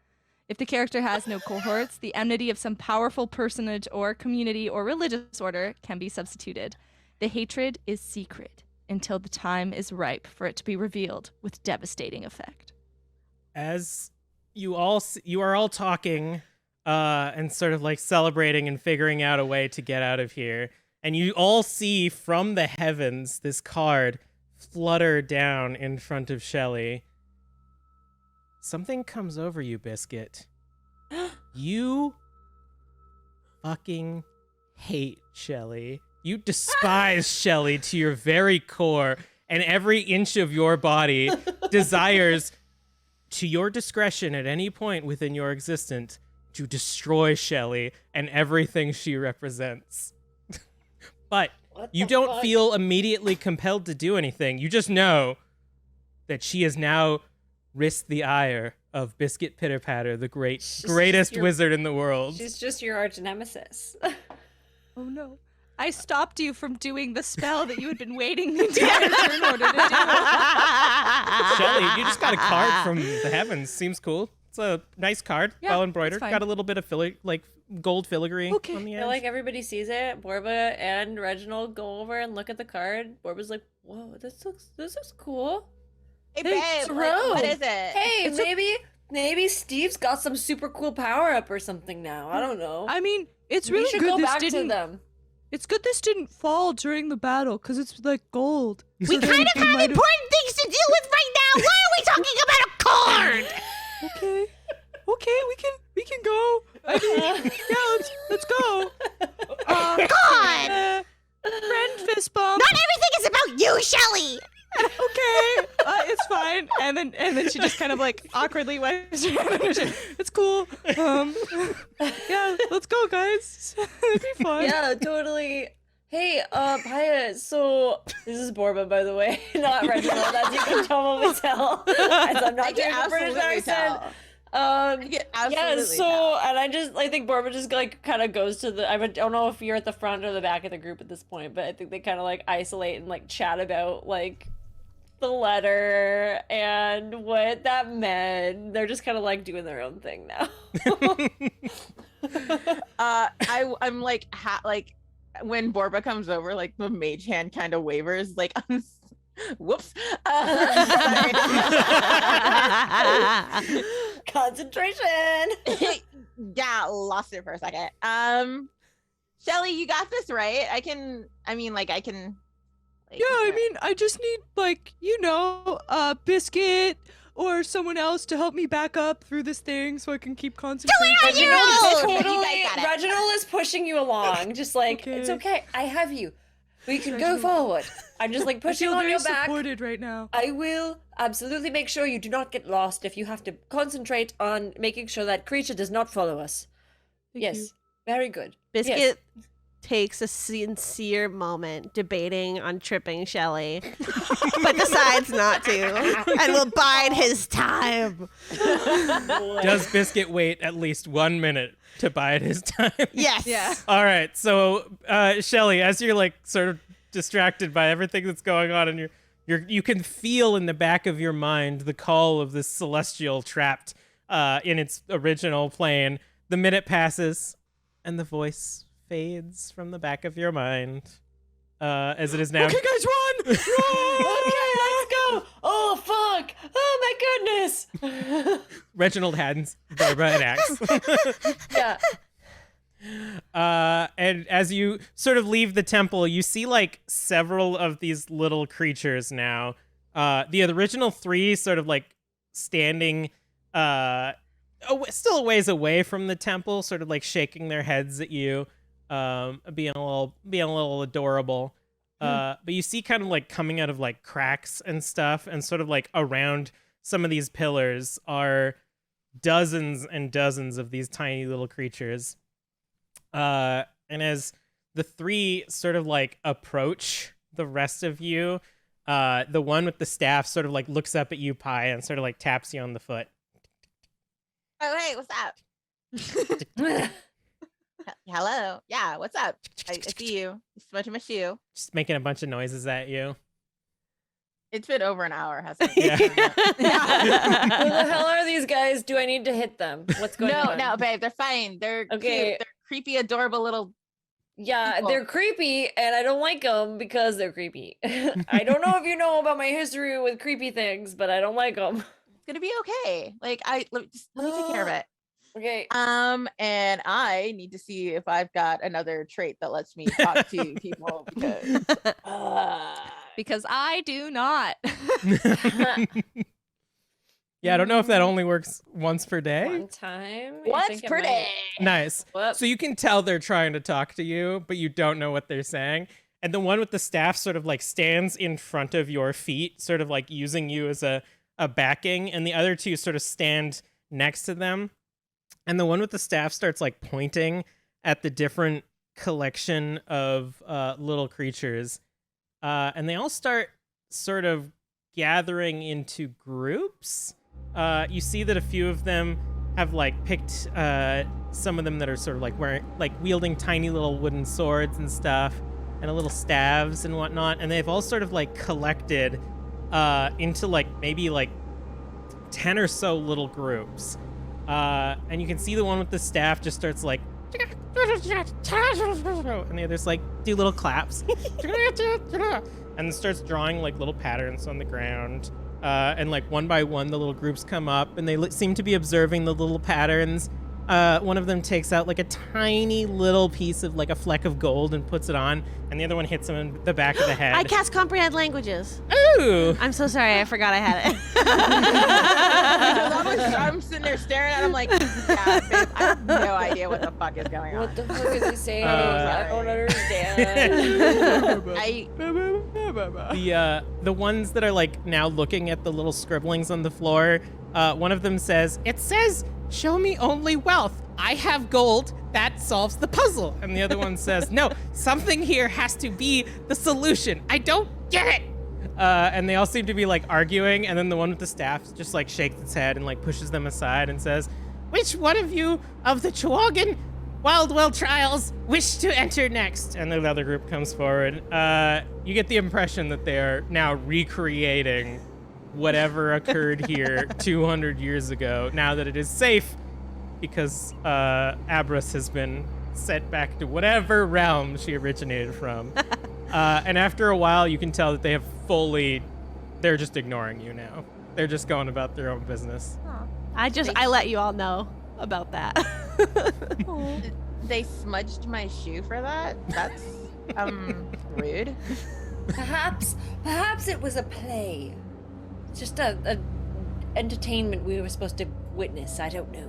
If the character has no cohorts, the enmity of some powerful personage or community or religious order can be substituted. The hatred is secret until the time is ripe for it to be revealed with devastating effect. as you are all talking and sort of like celebrating and figuring out a way to get out of here, and you all see from the heavens this card flutter down in front of Shelly. Something comes over you, Biscuit. You fucking hate Shelly. You despise Shelly to your very core, and every inch of your body desires, to your discretion at any point within your existence, to destroy Shelly and everything she represents. But What you the don't fuck? feel immediately compelled to do anything. You just know that she has now risked the ire of Biscuit Pitter-Patter, the greatest your- wizard in the world. She's just your arch nemesis. Oh no. I stopped you from doing the spell that you had been waiting the entire turn in order to do. Shelly, you just got a card from the heavens. Seems cool. It's a nice card, Yeah, well it's embroidered. fine. Got a little bit of gold filigree Okay. on the I edge. feel like everybody sees it. Borba and Reginald go over and look at the card. Borba's like, "Whoa, this looks cool. Hey, Hey, babe, it's a like, what robe. is it? Hey, maybe Steve's got some super cool power up or something now. I don't know. I mean, it's we really should good go this back to didn't. them. It's good this didn't fall during the battle because it's like gold. We So then kind of they have might important things to deal with right now. Why are we talking about a card? Okay, we can go. I mean, yeah, let's go. God! Friend fist bump. Not everything is about you, Shelly. Okay, it's fine. And then she just kind of like awkwardly wipes her hand on her chin. It's cool. Yeah, let's go, guys. It'd be fun. Yeah, totally. Hey, Paya, so this is Borba, by the way, not Reginald, as you can totally tell. As I'm not I doing can a British absolutely accent. tell. I can absolutely Yeah, so, tell. and I think Borba just like kind of goes to I don't know if you're at the front or the back of the group at this point, but I think they kind of like isolate and like chat about like the letter and what that meant. They're just kind of like doing their own thing now. I'm like like when Borba comes over, like the mage hand kind of wavers, like whoops. Concentration. Yeah, lost it for a second. Shelly, you got this, right? I can. Yeah, I mean, I just need like, Biscuit or someone else to help me back up through this thing so I can keep concentrating. Reginald is You totally. guys got it. Reginald is pushing you along, just like it's Okay. okay. I have you. We can go forward. I'm just like I pushing feel on very your back. supported right now. I will absolutely make sure you do not get lost. If you have to concentrate on making sure that creature does not follow us. Thank Yes, you. very good. Biscuit Yes. takes a sincere moment debating on tripping Shelly, but decides not to, and will bide his time. Does Biscuit wait at least 1 minute to bide his time? Yes. Yeah. All right. So, Shelly, as you're like sort of distracted by everything that's going on, and you can feel in the back of your mind the call of this celestial trapped in its original plane. The minute passes, and the voice fades from the back of your mind, as it is now. Okay, guys, run! Okay, let's go. Oh fuck! Oh my goodness! Reginald hands Borba an axe. Yeah. And as you sort of leave the temple, you see like several of these little creatures now. The original three sort of like standing still a ways away from the temple, sort of like shaking their heads at you, being a little adorable. But you see kind of like coming out of like cracks and stuff, and sort of like around some of these pillars are dozens and dozens of these tiny little creatures. And as the three sort of like approach the rest of you, the one with the staff sort of like looks up at you, Pi, and sort of like taps you on the foot. Oh, hey, what's up? Hello. Yeah, what's up? I see you. Smudging my shoe. Just making a bunch of noises at you. It's been over an hour, hasn't Yeah. it? Who the hell are these guys? Do I need to hit them? What's going on? No, babe, they're fine. They're Okay. cute. They're creepy, adorable little. Yeah, people. they're creepy, and I don't like them because they're creepy. I don't know if you know about my history with creepy things, but I don't like them. It's gonna be okay. Like let me take care of it. Okay. And I need to see if I've got another trait that lets me talk to people because Because I do not. Yeah, I don't know if that only works once per day. One time. I once think it per might. day. Nice. Whoops. So you can tell they're trying to talk to you, but you don't know what they're saying. And the one with the staff sort of like stands in front of your feet, sort of like using you as a backing, and the other two sort of stand next to them. And the one with the staff starts like pointing at the different collection of little creatures. And they all start sort of gathering into groups. You see that a few of them have like picked some of them that are sort of like wielding tiny little wooden swords and stuff, and a little staves and whatnot. And they've all sort of like collected into like maybe like 10 or so little groups. And you can see the one with the staff just starts like, and the others like do little claps, and starts drawing like little patterns on the ground. And like one by one, the little groups come up, and they seem to be observing the little patterns. One of them takes out like a tiny little piece of like a fleck of gold and puts it on, and the other one hits him in the back of the head. I cast comprehend languages. Ooh! I'm so sorry. I forgot I had it. Because I'm sitting there staring at him like, yeah, babe, I have no idea what the fuck is going on. What the fuck is he saying? Uh, I don't understand. The ones that are like now looking at the little scribblings on the floor, one of them says, "It says, show me only wealth. I have gold. That solves the puzzle." And the other one says, "No, something here has to be the solution. I don't get it." And they all seem to be like arguing, and then the one with the staff just like shakes its head and like pushes them aside and says, "Which one of you of the Chihuahuan Wildwell trials wish to enter next?" And the other group comes forward. You get the impression that they are now recreating whatever occurred here 200 years ago, now that it is safe, because Abras has been sent back to whatever realm she originated from. And after a while, you can tell that they have they're just ignoring you now. They're just going about their own business. I let you all know about that. They smudged my shoe for that? That's rude. Perhaps it was a play. Just a entertainment we were supposed to witness. I don't know.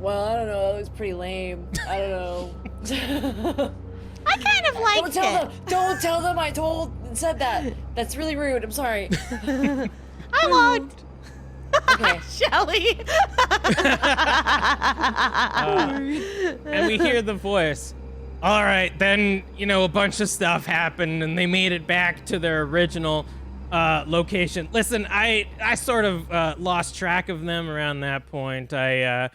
Well, I don't know. It was pretty lame. I don't know. I kind of liked Don't tell it. them. Don't tell them I said that. That's really rude. I'm sorry. I won't. Okay. Shelly. And we hear the voice. All right, then, a bunch of stuff happened and they made it back to their original location. Listen, I sort of lost track of them around that point. I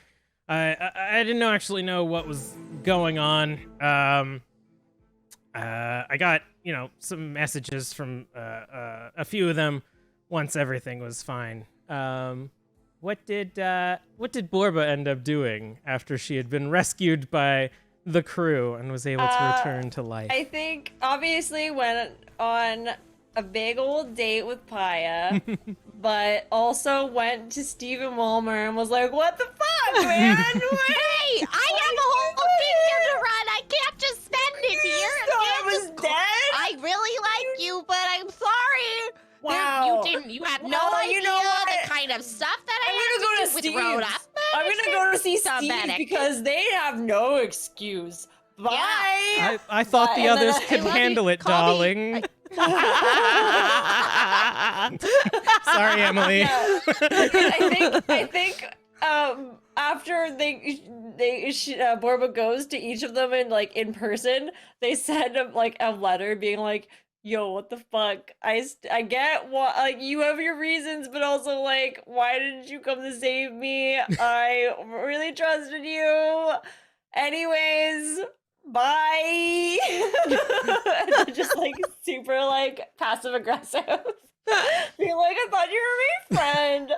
didn't actually know what was going on. I got, some messages from a few of them once everything was fine. What did Borba end up doing after she had been rescued by the crew and was able to return to life? I think obviously went on a big old date with Paya, but also went to Stephen Walmer and was like, "What the fuck, man? Hey, I have a whole kingdom to run. I can't just spend it here. I was dead." I really like you, but I'm sorry. Wow. You have no Well, idea you know what? the kind of stuff that I I'm have gonna go to do with Steve's. Rhoda. I'm gonna go to see Steve Pathetic. because they have no excuse. Bye. I thought the And then others I could love handle it, Call me. darling. Sorry, Emily. Yeah. I think after Borba goes to each of them in person, they send a letter being like, "Yo, what the fuck? I get what you have your reasons, but also why didn't you come to save me? I really trusted you. Anyways, bye." And just super passive aggressive. Being like, "I thought you were my friend."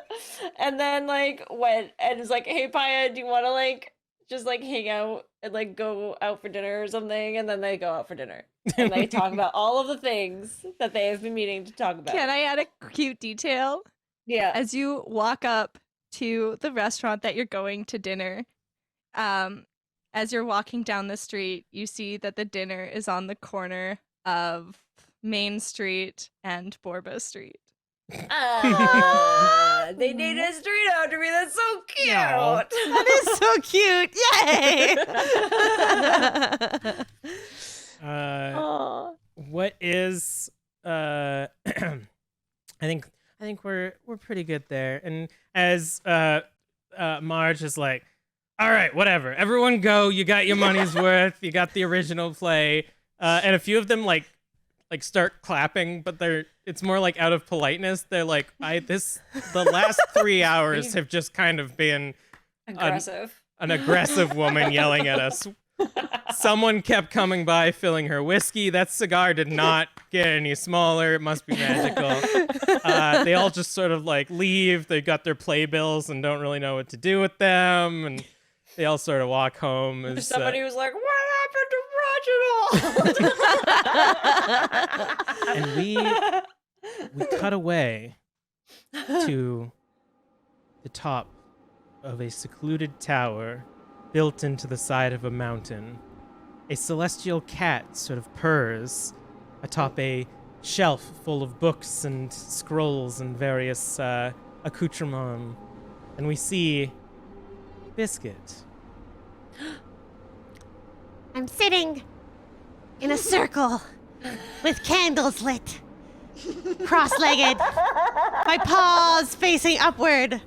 And then went and was like, "Hey Paya, do you want to just hang out and go out for dinner or something?" And then they go out for dinner. And they talk about all of the things that they have been meaning to talk about. Can I add a cute detail? Yeah. As you walk up to the restaurant that you're going to dinner, as you're walking down the street, you see that the dinner is on the corner of Main Street and Borba Street. They named a street after me. That's so cute. Aw. That is so cute. Yay. What is I think we're pretty good there. And as Marge is like, "All right, whatever. Everyone go. You got your money's worth. You got the original play." And a few of them start clapping, but it's more out of politeness. They're like, the last 3 hours have just kind of been Aggressive. an aggressive woman yelling at us. Someone kept coming by filling her whiskey. That cigar did not get any smaller. It must be magical. They all just sort of leave. They got their playbills and don't really know what to do with them. And they all sort of walk home. As, Somebody was like, "What happened to Reginald?" and we cut away to the top of a secluded tower built into the side of a mountain. A celestial cat sort of purrs atop a shelf full of books and scrolls and various accoutrements. And we see Biscuit. I'm sitting in a circle with candles lit, cross-legged, my paws facing upward,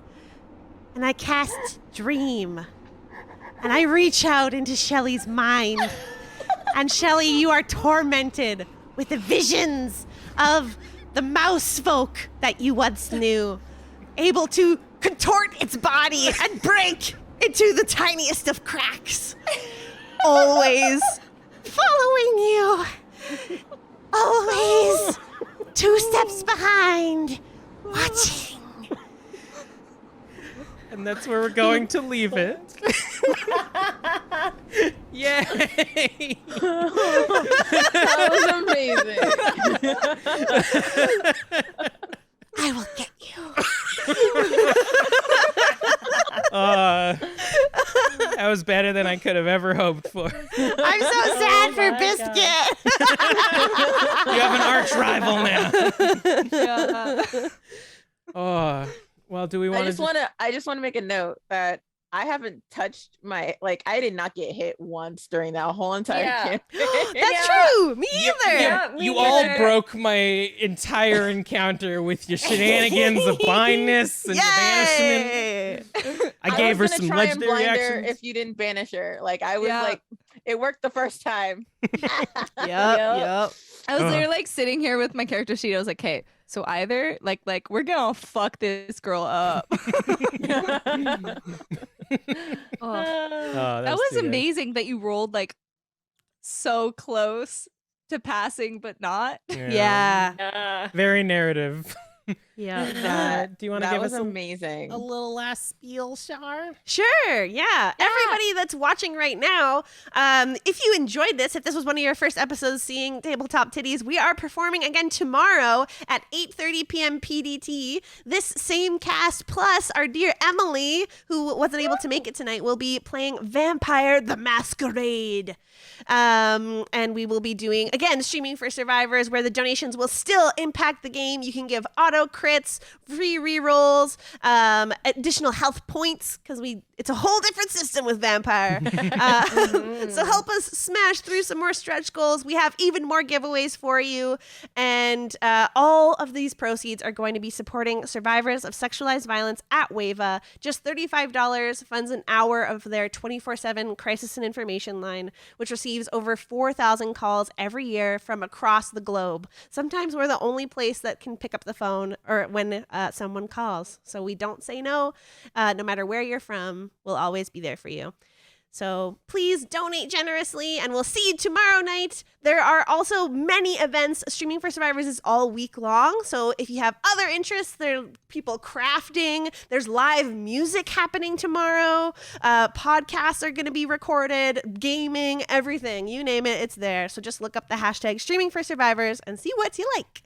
and I cast Dream. And I reach out into Shelly's mind. And Shelly, you are tormented with the visions of the mouse folk that you once knew, able to contort its body and break into the tiniest of cracks. Always following you. Always 2 steps behind, watching. And that's where we're going to leave it. Yay! That was amazing. I will get you. That was better than I could have ever hoped for. I'm so sad for Biscuit. You have an arch rival now. Yeah. Oh, well, do we want I just want to make a note that I haven't touched my I did not get hit once during that whole entire Yeah. campaign. That's Yeah. true. Me either. Yeah, me You all neither. broke my entire encounter with your shenanigans of blindness and your banishment. Yay! I gave her was gonna some try and legendary blind her actions. if you didn't banish her. I was Yeah. it worked the first time. Yep. Yep. I was Ugh. there sitting here with my character sheet. I was like, okay, so either we're gonna fuck this girl up. Oh, Oh, that was too good. amazing that you rolled so close to passing, but not. Yeah. Yeah. Very narrative. Yeah. Do you want to That give was us amazing. a little last spiel, Shar? Sure. Yeah. Everybody that's watching right now, if you enjoyed this, if this was one of your first episodes seeing Tabletop Tiddies, we are performing again tomorrow at 8:30 p.m. PDT. This same cast plus our dear Emily, who wasn't able to make it tonight, will be playing Vampire the Masquerade. And we will be doing, again, streaming for survivors where the donations will still impact the game. You can give auto crits, free rerolls, additional health points, because it's a whole different system with Vampire. So help us smash through some more stretch goals. We have even more giveaways for you. And all of these proceeds are going to be supporting survivors of sexualized violence at WAVA. Just $35 funds an hour of their 24/7 crisis and information line, which receives over 4,000 calls every year from across the globe. Sometimes we're the only place that can pick up the phone or when someone calls. So we don't say no. No matter where you're from, we'll always be there for you. So please donate generously, and we'll see you tomorrow night. There are also many events. Streaming for Survivors is all week long. So if you have other interests, there are people crafting. There's live music happening tomorrow. Podcasts are going to be recorded, gaming, everything. You name it, it's there. So just look up the hashtag Streaming for Survivors and see what you like.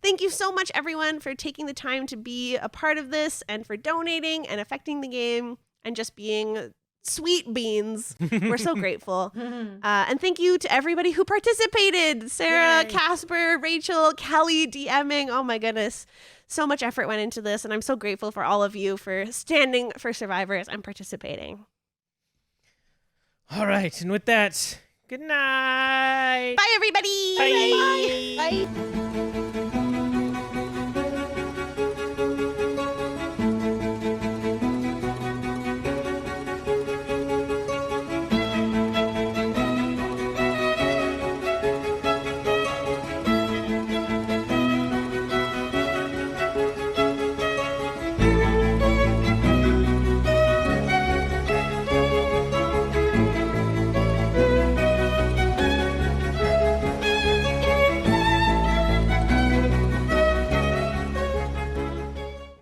Thank you so much, everyone, for taking the time to be a part of this and for donating and affecting the game and just being sweet beans. We're so grateful. And thank you to everybody who participated. Sara, Yay. Casper, Rachel, Kelly, DMing. Oh my goodness. So much effort went into this, and I'm so grateful for all of you for standing for survivors and participating. All right, and with that, good night. Bye, everybody. Bye. Bye.